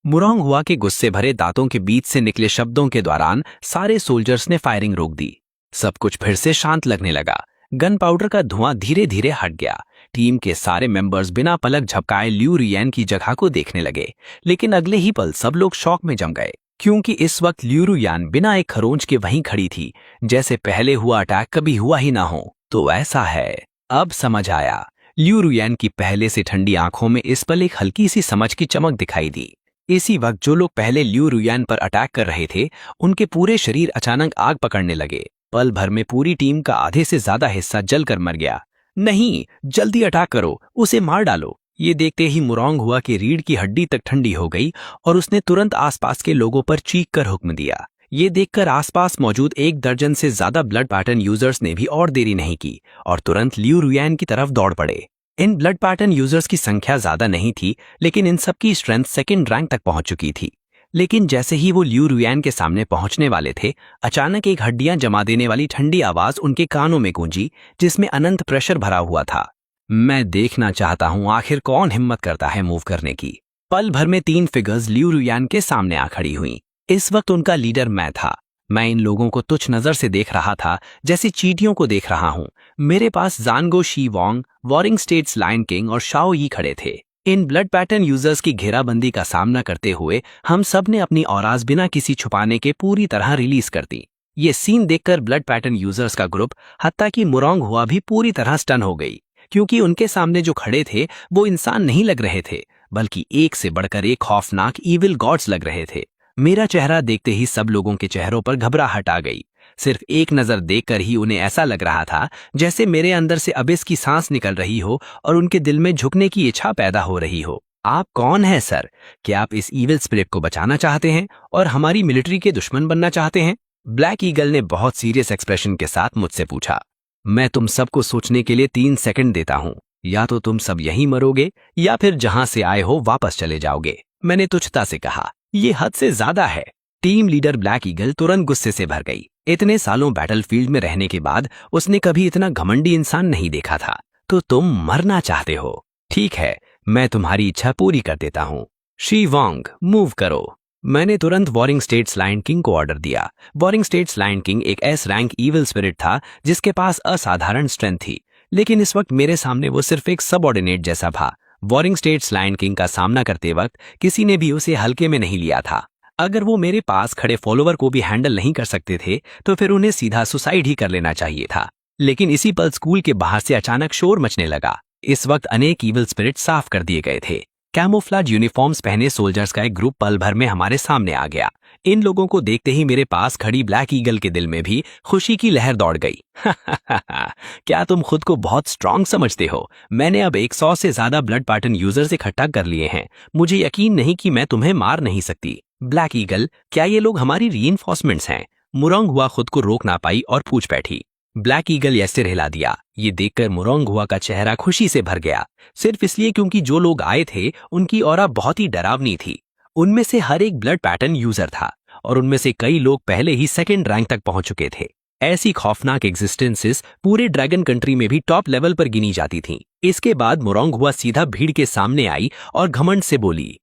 मुरोंग हुआ के गुस्से भरे दांतों के बीच से निकले शब्दों के दौरान सारे सोल्जर्स ने फायरिंग रोक दी। सब कुछ फिर से शांत लगने लगा। गन पाउडर का धुआं धीरे धीरे हट गया। टीम के सारे मेंबर्स बिना पलक झपकाए लियू रुऑन की जगह को देखने लगे, लेकिन अगले ही पल सब लोग शॉक में जम गए, क्योंकि इस वक्त लियू रुऑन बिना एक खरोंच के वहीं खड़ी थी, जैसे पहले हुआ अटैक कभी हुआ ही ना हो। तो ऐसा है, अब समझ आया। लियू रुयान की पहले से ठंडी आंखों में इस पल एक हल्की सी समझ की चमक दिखाई दी। इसी वक्त जो लोग पहले लियू रुयान पर अटैक कर रहे थे, उनके पूरे शरीर अचानक आग पकड़ने लगे। पल भर में पूरी टीम का आधे से ज्यादा हिस्सा जलकर मर गया। नहीं, जल्दी अटैक करो, उसे मार डालो। ये देखते ही मुरोंग हुआ कि रीढ़ की हड्डी तक ठंडी हो गई और उसने तुरंत आसपास के लोगों पर चीख कर हुक्म दिया। ये देखकर आसपास मौजूद 1 दर्जन से ज्यादा ब्लड पैटर्न यूजर्स ने भी और देरी नहीं की और तुरंत लियू रुयान की तरफ दौड़ पड़े। इन ब्लड पैटर्न यूजर्स की संख्या ज्यादा नहीं थी, लेकिन इन सबकी स्ट्रेंथ सेकंड रैंक तक पहुंच चुकी थी। लेकिन जैसे ही वो लियू रुयान के सामने पहुंचने वाले थे, अचानक एक हड्डियां जमा देने वाली ठंडी आवाज उनके कानों में गूंजी, जिसमें अनंत प्रेशर भरा हुआ था। मैं देखना चाहता हूं आखिर कौन हिम्मत करता है मूव करने की। पल भर में 3 फिगर्स लियू रुयान के सामने आ खड़ी हुई। इस वक्त उनका लीडर मैं था। मैं इन लोगों को तुच्छ नजर से देख रहा था, जैसे चींटियों को देख रहा हूं। मेरे पास Jango Xi Wong, warring states lion king और शाओ यी खड़े थे। इन ब्लड पैटर्न यूजर्स की घेराबंदी का सामना करते हुए हम सब ने अपनी औराज बिना किसी छुपाने के पूरी तरह रिलीज कर दी। ये सीन देखकर ब्लड पैटर्न यूजर्स का ग्रुप, हत्ता कि मुरोंग हुआ भी पूरी तरह स्टन हो गई, क्योंकि उनके सामने जो खड़े थे वो इंसान नहीं लग रहे थे, बल्कि एक से बढ़कर एक खौफनाक ईविल गॉड्स लग रहे थे। मेरा चेहरा देखते ही सब लोगों के चेहरों पर घबराहट आ गई। सिर्फ एक नजर देखकर ही उन्हें ऐसा लग रहा था जैसे मेरे अंदर से अबिस की सांस निकल रही हो और उनके दिल में झुकने की इच्छा पैदा हो रही हो। आप कौन हैं सर? क्या आप इस ईविल स्पिरिट को बचाना चाहते हैं और हमारी मिलिट्री के दुश्मन बनना चाहते हैं? ब्लैक ईगल ने बहुत सीरियस एक्सप्रेशन के साथ मुझसे पूछा। मैं तुम सबको सोचने के लिए 3 सेकंड देता हूं। या तो तुम सब यहीं मरोगे या फिर जहां से आए हो वापस चले जाओगे, मैंने तुच्छता से कहा। ये हद से ज्यादा है। टीम लीडर ब्लैक ईगल तुरंत गुस्से से भर गई। इतने सालों बैटलफील्ड में रहने के बाद उसने कभी इतना घमंडी इंसान नहीं देखा था। तो तुम मरना चाहते हो? ठीक है, मैं तुम्हारी इच्छा पूरी कर देता हूं। शी वोंग, मूव करो। मैंने तुरंत वॉरिंग स्टेट्स लायन किंग को ऑर्डर दिया। वॉरिंग स्टेट्स लायन किंग एक एस रैंक ईविल स्पिरिट था जिसके पास असाधारण स्ट्रेंथ थी, लेकिन इस वक्त मेरे सामने वो सिर्फ एक सबऑर्डिनेट जैसा था। वॉरिंग स्टेट्स लायन किंग का सामना करते वक्त किसी ने भी उसे हल्के में नहीं लिया था। अगर वो मेरे पास खड़े फॉलोवर को भी हैंडल नहीं कर सकते थे तो फिर उन्हें सीधा सुसाइड ही कर लेना चाहिए था। लेकिन इसी पल स्कूल के बाहर से अचानक शोर मचने लगा। इस वक्त अनेक ईविल स्पिरिट साफ कर दिए गए थे। कैमोफ्लेज यूनिफॉर्म्स पहने सोल्जर्स का एक ग्रुप पल भर में हमारे सामने आ गया। इन लोगों को देखते ही मेरे पास खड़ी ब्लैक ईगल के दिल में भी खुशी की लहर दौड़ गई। क्या तुम खुद को बहुत स्ट्रांग समझते हो? मैंने अब 100 से ज्यादा ब्लड पैटर्न यूजर्स इकट्ठा कर लिए हैं। मुझे यकीन नहीं कि मैं तुम्हें मार नहीं सकती। ब्लैक ईगल, क्या ये लोग हमारी रीइंफोर्समेंट्स हैं? मुरोंग हुआ खुद को रोक ना पाई और पूछ बैठी। ब्लैक ईगल यसे हिला दिया। ये देखकर मुरोंग हुआ का चेहरा खुशी से भर गया, सिर्फ इसलिए क्योंकि जो लोग आए थे उनकी ऑरा बहुत ही डरावनी थी। उनमें से हर एक ब्लड पैटर्न यूजर था और उनमें से कई लोग पहले ही सेकंड रैंक तक पहुंच चुके थे। ऐसी खौफनाक एग्जिस्टेंसेस पूरे ड्रैगन कंट्री में भी टॉप लेवल पर गिनी जाती थीं। इसके बाद मुरोंग हुआ सीधा भीड़ के सामने आई और घमंड से बोली,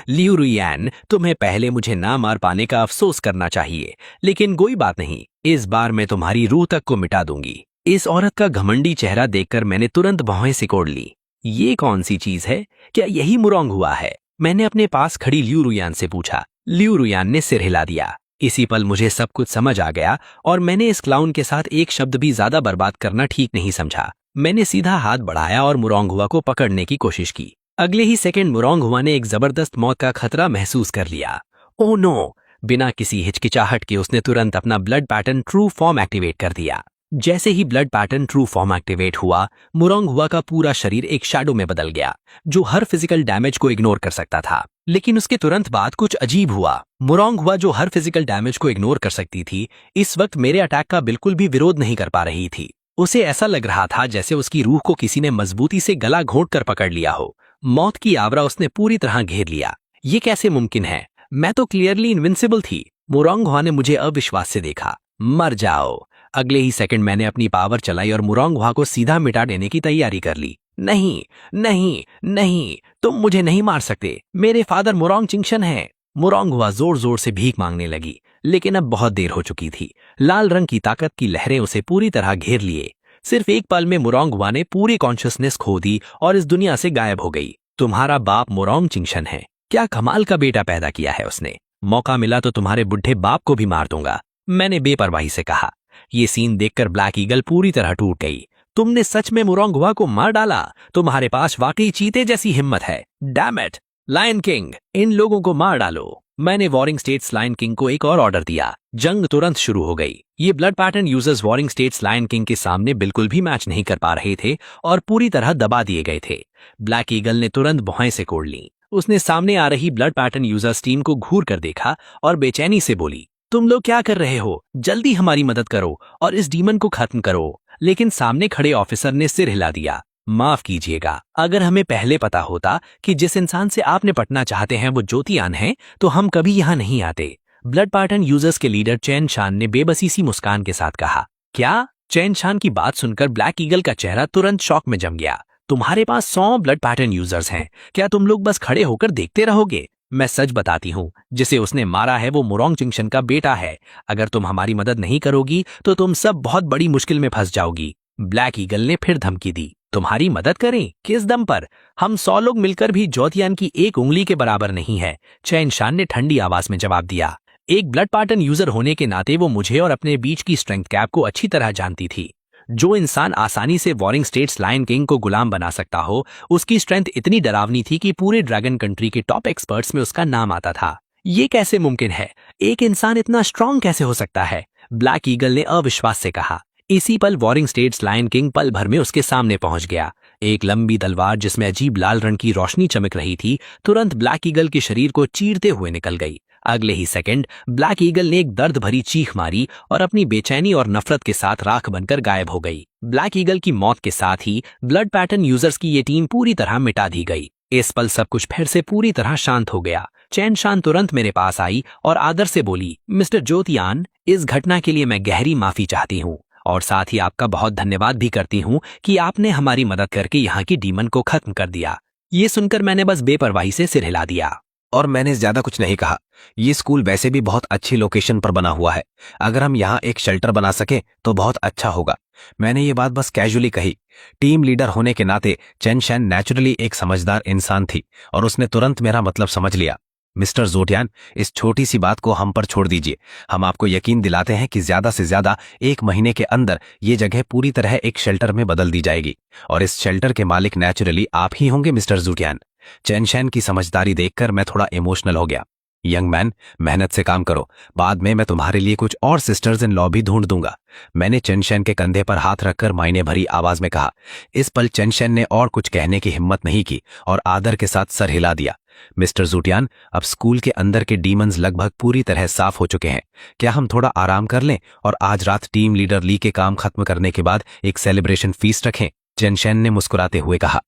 लियू रुयान, तुम्हें पहले मुझे ना मार पाने का अफसोस करना चाहिए, लेकिन कोई बात नहीं, इस बार मैं तुम्हारी रूह तक को मिटा दूंगी। इस औरत का घमंडी चेहरा देखकर मैंने तुरंत भौहें सिकोड़ ली। ये कौन सी चीज है? क्या यही मुरोंग हुआ है? मैंने अपने पास खड़ी लियू रुयान से पूछा। लियू रुयान ने सिर हिला दिया। इसी पल मुझे सब कुछ समझ आ गया और मैंने इस क्लाउन के साथ एक शब्द भी ज्यादा बर्बाद करना ठीक नहीं समझा। मैंने सीधा हाथ बढ़ाया और मुरोंग हुआ को पकड़ने की कोशिश की। अगले ही सेकंड मुरोंग हुआ ने एक जबरदस्त मौत का खतरा महसूस कर लिया। Oh no! बिना किसी हिचकिचाहट के उसने तुरंत अपना blood pattern true form activate कर दिया। जैसे ही blood pattern true form activate हुआ, मुरोंग हुआ का पूरा शरीर एक शैडो में बदल गया जो हर फिजिकल डैमेज को इग्नोर कर सकता था। लेकिन उसके तुरंत बाद कुछ अजीब हुआ। मुरोंग हुआ जो हर फिजिकल डैमेज को इग्नोर कर सकती थी, इस वक्त मेरे अटैक का बिल्कुल भी विरोध नहीं कर पा रही थी। उसे ऐसा लग रहा था जैसे उसकी रूह को किसी ने मजबूती से गला घोंट कर पकड़ लिया हो। मौत की आवरा उसने पूरी तरह घेर लिया। ये कैसे मुमकिन है? मैं तो क्लियरली इनविंसिबल थी। मुरोंग हुआ ने मुझे अविश्वास से देखा। मर जाओ। अगले ही सेकंड मैंने अपनी पावर चलाई और मुरोंग हुआ को सीधा मिटा देने की तैयारी कर ली। नहीं नहीं नहीं, तुम मुझे नहीं मार सकते। मेरे फादर मुरोंग चिंगशन हैं। मुरोंग हुआ जोर जोर से भीख मांगने लगी, लेकिन अब बहुत देर हो चुकी थी। लाल रंग की ताकत की लहरें उसे पूरी तरह घेर लिए। सिर्फ एक पल में मुरोंग हुआ ने पूरी कॉन्शियसनेस खो दी और इस दुनिया से गायब हो गई। तुम्हारा बाप मुरोंग चिंगशन है। क्या कमाल का बेटा पैदा किया है उसने। मौका मिला तो तुम्हारे बुढ़े बाप को भी मार दूंगा, मैंने बेपरवाही से कहा। ये सीन देखकर ब्लैक ईगल पूरी तरह टूट गई। तुमने सच में मुरोंगवा को मार डाला। तुम्हारे पास वाकई चीते जैसी हिम्मत है। डैम इट, लायन किंग, इन लोगों को मार डालो। मैंने वॉरिंग स्टेट्स लायन किंग को एक और ऑर्डर दिया। जंग तुरंत शुरू हो गई। ये blood pattern users warring states lion king के सामने बिल्कुल भी मैच नहीं कर पा रहे थे और पूरी तरह दबा दिए गए थे। ब्लैक ईगल ने तुरंत भौहें से कोड़ ली। उसने सामने आ रही ब्लड पैटर्न यूजर्स टीम को घूर कर देखा और बेचैनी से बोली, तुम लोग क्या कर रहे हो? जल्दी हमारी मदद करो और इस डीमन को खत्म करो। लेकिन सामने खड़े ऑफिसर ने सिर हिला दिया। माफ कीजिएगा, अगर हमें पहले पता होता कि जिस इंसान से आप निपटना चाहते हैं वो ज्योतियान है, तो हम कभी यहाँ नहीं आते। ब्लड पैटर्न यूजर्स के लीडर चैन शान ने बेबसी सी मुस्कान के साथ कहा। क्या? चैन शान की बात सुनकर ब्लैक ईगल का चेहरा तुरंत शॉक में जम गया। तुम्हारे पास 100 ब्लड पैटर्न यूजर्स हैं, क्या तुम लोग बस खड़े होकर देखते रहोगे? मैं सच बताती हूँ, जिसे उसने मारा है वो मुरोंग चिंगशन का बेटा है। अगर तुम हमारी मदद नहीं करोगी तो तुम सब बहुत बड़ी मुश्किल में फंस जाओगी। ब्लैक ईगल ने फिर धमकी दी। तुम्हारी मदद करें? किस दम पर? हम 100 लोग मिलकर भी ज्योतियान की एक उंगली के बराबर नहीं है, चैन शान ने ठंडी आवाज में जवाब दिया। एक ब्लड पैटर्न यूजर होने के नाते वो मुझे और अपने बीच की स्ट्रेंथ गैप को अच्छी तरह जानती थी। जो इंसान आसानी से वॉरिंग स्टेट्स लायन किंग को गुलाम बना सकता हो, उसकी स्ट्रेंथ इतनी डरावनी थी कि पूरे ड्रैगन कंट्री के टॉप एक्सपर्ट्स में उसका नाम आता था। ये कैसे मुमकिन है? एक इंसान इतना स्ट्रांग कैसे हो सकता है? ब्लैक ईगल ने अविश्वास से कहा। इसी पल वॉरिंग स्टेट्स लायन किंग पल भर में उसके सामने पहुंच गया। एक लंबी तलवार जिसमें अजीब लाल रंग की रोशनी चमक रही थी, तुरंत ब्लैक ईगल के शरीर को चीरते हुए निकल गई। अगले ही सेकंड ब्लैक ईगल ने एक दर्द भरी चीख मारी और अपनी बेचैनी और नफरत के साथ राख बनकर गायब हो गई। ब्लैक ईगल की मौत के साथ ही ब्लड पैटर्न यूजर्स की ये टीम पूरी तरह मिटा दी गई। इस पल सब कुछ फिर से पूरी तरह शांत हो गया। चैन शान तुरंत मेरे पास आई और आदर से बोली, मिस्टर ज्योतियान, इस घटना के लिए मैं गहरी माफी चाहती हूँ और साथ ही आपका बहुत धन्यवाद भी करती हूँ कि आपने हमारी मदद करके यहाँ की डीमन को खत्म कर दिया। ये सुनकर मैंने बस बेपरवाही से सिर हिला दिया। और मैंने ज्यादा कुछ नहीं कहा। ये स्कूल वैसे भी बहुत अच्छी लोकेशन पर बना हुआ है, अगर हम यहाँ एक शेल्टर बना सके तो बहुत अच्छा होगा। मैंने ये बात बस कैजुअली कही। टीम लीडर होने के नाते चैन शैन नेचुरली एक समझदार इंसान थी और उसने तुरंत मेरा मतलब समझ लिया। मिस्टर ज़ोटियान, इस छोटी सी बात को हम पर छोड़ दीजिए। हम आपको यकीन दिलाते हैं कि ज्यादा से ज्यादा 1 महीने के अंदर ये जगह पूरी तरह एक शेल्टर में बदल दी जाएगी और इस शेल्टर के मालिक नेचुरली आप ही होंगे मिस्टर ज़ोटियान। चैन शैन की समझदारी देखकर मैं थोड़ा इमोशनल हो गया। यंग मैन, मेहनत से काम करो, बाद में मैं तुम्हारे लिए कुछ और सिस्टर्स इन लॉ भी ढूंढ दूंगा। मैंने चैन शैन के कंधे पर हाथ रखकर मायने भरी आवाज में कहा। इस पल चैन शैन ने और कुछ कहने की हिम्मत नहीं की और आदर के साथ सर हिला दिया। मिस्टर ज़ोटियान, अब स्कूल के अंदर के डीमंस लगभग पूरी तरह साफ हो चुके हैं। क्या हम थोड़ा आराम कर लें और आज रात टीम लीडर ली के काम खत्म करने के बाद एक सेलिब्रेशन फीस्ट रखें? चैन शैन ने मुस्कुराते हुए कहा।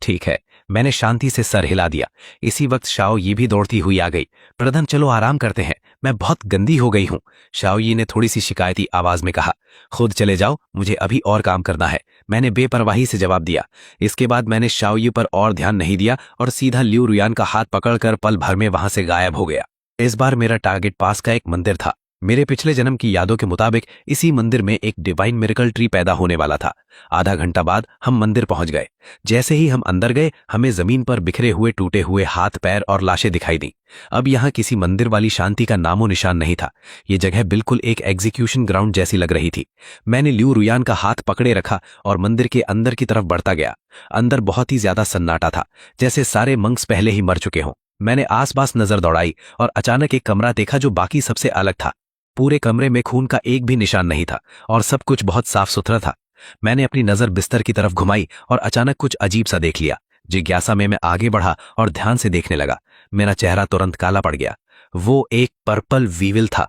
ठीक है, मैंने शांति से सर हिला दिया। इसी वक्त शाओ यी भी दौड़ती हुई आ गई। प्रधान, चलो आराम करते हैं, मैं बहुत गंदी हो गई हूं। शाओ यी ने थोड़ी सी शिकायती आवाज में कहा। खुद चले जाओ, मुझे अभी और काम करना है, मैंने बेपरवाही से जवाब दिया। इसके बाद मैंने शाओ यी पर और ध्यान नहीं दिया और सीधा लियू रुयान का हाथ पकड़कर पल भर में वहां से गायब हो गया। इस बार मेरा टारगेट पास का एक मंदिर था। मेरे पिछले जन्म की यादों के मुताबिक इसी मंदिर में एक डिवाइन मिरेकल ट्री पैदा होने वाला था। आधा घंटा बाद हम मंदिर पहुंच गए। जैसे ही हम अंदर गए, हमें जमीन पर बिखरे हुए टूटे हुए हाथ पैर और लाशें दिखाई दी। अब यहाँ किसी मंदिर वाली शांति का नामो निशान नहीं था। ये जगह बिल्कुल एक एग्जीक्यूशन ग्राउंड जैसी लग रही थी। मैंने लियू रुयान का हाथ पकड़े रखा और मंदिर के अंदर की तरफ बढ़ता गया। अंदर बहुत ही ज्यादा सन्नाटा था, जैसे सारे मंक्स पहले ही मर चुके हों। मैंने आसपास नजर दौड़ाई और अचानक एक कमरा देखा जो बाकी सबसे अलग था। पूरे कमरे में खून का एक भी निशान नहीं था और सब कुछ बहुत साफ सुथरा था। मैंने अपनी नजर बिस्तर की तरफ घुमाई और अचानक कुछ अजीब सा देख लिया। जिज्ञासा में मैं आगे बढ़ा और ध्यान से देखने लगा। मेरा चेहरा तुरंत काला पड़ गया। वो एक पर्पल वीविल था।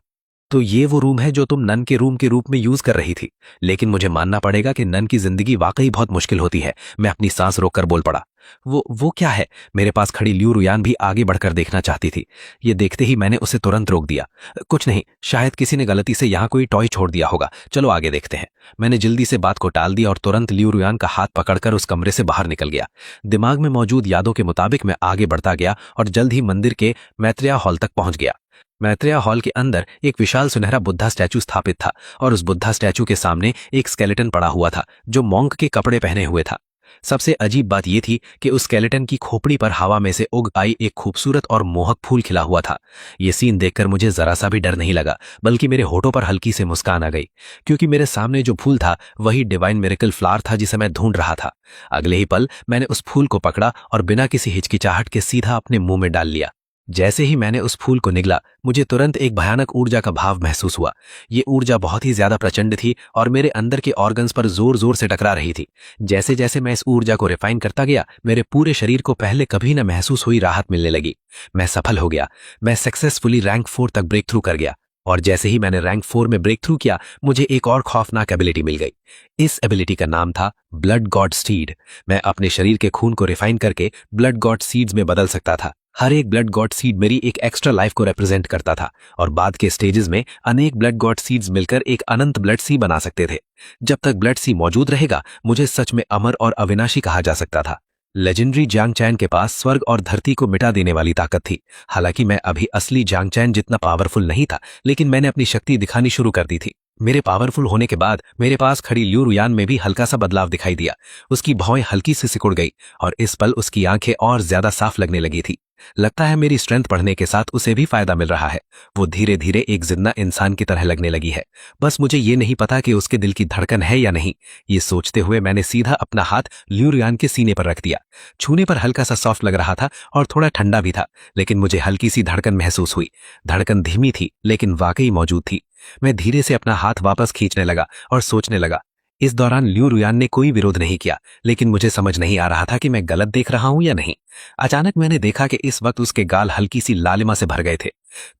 तो ये वो रूम है जो तुम नन के रूम के रूप में यूज कर रही थी। लेकिन मुझे मानना पड़ेगा कि नन की जिंदगी वाकई बहुत मुश्किल होती है। मैं अपनी सांस रोककर बोल पड़ा। वो क्या है? मेरे पास खड़ी लियू रुयान भी आगे बढ़कर देखना चाहती थी। ये देखते ही मैंने उसे तुरंत रोक दिया। कुछ नहीं, शायद किसी ने गलती से यहाँ कोई टॉय छोड़ दिया होगा, चलो आगे देखते हैं। मैंने जल्दी से बात को टाल दिया और तुरंत लियू रुयान का हाथ पकड़कर उस कमरे से बाहर निकल गया। दिमाग में मौजूद यादों के मुताबिक मैं आगे बढ़ता गया और जल्द ही मंदिर के मैत्रेया हॉल तक पहुंच गया। मैत्रेया हॉल के अंदर एक विशाल सुनहरा बुद्धा स्टैचू स्थापित था और उस बुद्धा स्टैचू के सामने एक स्केलेटन पड़ा हुआ था जो मॉन्क के कपड़े पहने हुए था। सबसे अजीब बात यह थी कि उस स्केलेटन की खोपड़ी पर हवा में से उग आई एक खूबसूरत और मोहक फूल खिला हुआ था। ये सीन देखकर मुझे जरा सा भी डर नहीं लगा, बल्कि मेरे होठों पर हल्की से मुस्कान आ गई, क्योंकि मेरे सामने जो फूल था वही डिवाइन मिरेकल फ्लावर था जिसे मैं ढूंढ रहा था। अगले ही पल मैंने उस फूल को पकड़ा और बिना किसी हिचकिचाहट के सीधा अपने मुंह में डाल लिया। जैसे ही मैंने उस फूल को निगला, मुझे तुरंत एक भयानक ऊर्जा का भाव महसूस हुआ। ये ऊर्जा बहुत ही ज्यादा प्रचंड थी और मेरे अंदर के ऑर्गन्स पर जोर जोर से टकरा रही थी। जैसे जैसे मैं इस ऊर्जा को रिफाइन करता गया, मेरे पूरे शरीर को पहले कभी न महसूस हुई राहत मिलने लगी। मैं सफल हो गया। मैं सक्सेसफुली रैंक 4 तक ब्रेक थ्रू कर गया। और जैसे ही मैंने रैंक 4 में ब्रेक थ्रू किया, मुझे एक और खौफनाक एबिलिटी मिल गई। इस एबिलिटी का नाम था ब्लड गॉड सीड। मैं अपने शरीर के खून को रिफाइन करके ब्लड गॉड सीड्स में बदल सकता था। हर एक ब्लड गॉड सीड मेरी एक एक्स्ट्रा लाइफ को रिप्रेजेंट करता था और बाद के स्टेजेस में अनेक ब्लड गॉड सीड्स मिलकर एक अनंत ब्लड सी बना सकते थे। जब तक ब्लड सी मौजूद रहेगा, मुझे सच में अमर और अविनाशी कहा जा सकता था। लेजेंडरी जांग चैन के पास स्वर्ग और धरती को मिटा देने वाली ताकत थी। हालांकि मैं अभी असली जांग चैन जितना पावरफुल नहीं था, लेकिन मैंने अपनी शक्ति दिखानी शुरू कर दी थी। मेरे पावरफुल होने के बाद मेरे पास खड़ी लियू रुयान में भी हल्का सा बदलाव दिखाई दिया। उसकी भौएं हल्की से सिकुड़ गई और इस पल उसकी आंखें और ज्यादा साफ लगने लगी थी। लगता है मेरी स्ट्रेंथ बढ़ने के साथ उसे भी फायदा मिल रहा है। वो धीरे धीरे एक जिंदा इंसान की तरह लगने लगी है। बस मुझे ये नहीं पता कि उसके दिल की धड़कन है या नहीं। ये सोचते हुए मैंने सीधा अपना हाथ लियू रुयान के सीने पर रख दिया। छूने पर हल्का सा सॉफ्ट लग रहा था और थोड़ा ठंडा भी था, लेकिन मुझे हल्की सी धड़कन महसूस हुई। धड़कन धीमी थी, लेकिन वाकई मौजूद थी। मैं धीरे से अपना हाथ वापस खींचने लगा और सोचने लगा। इस दौरान लियू रुयान ने कोई विरोध नहीं किया, लेकिन मुझे समझ नहीं आ रहा था कि मैं गलत देख रहा हूं या नहीं। अचानक मैंने देखा कि इस वक्त उसके गाल हल्की सी लालिमा से भर गए थे।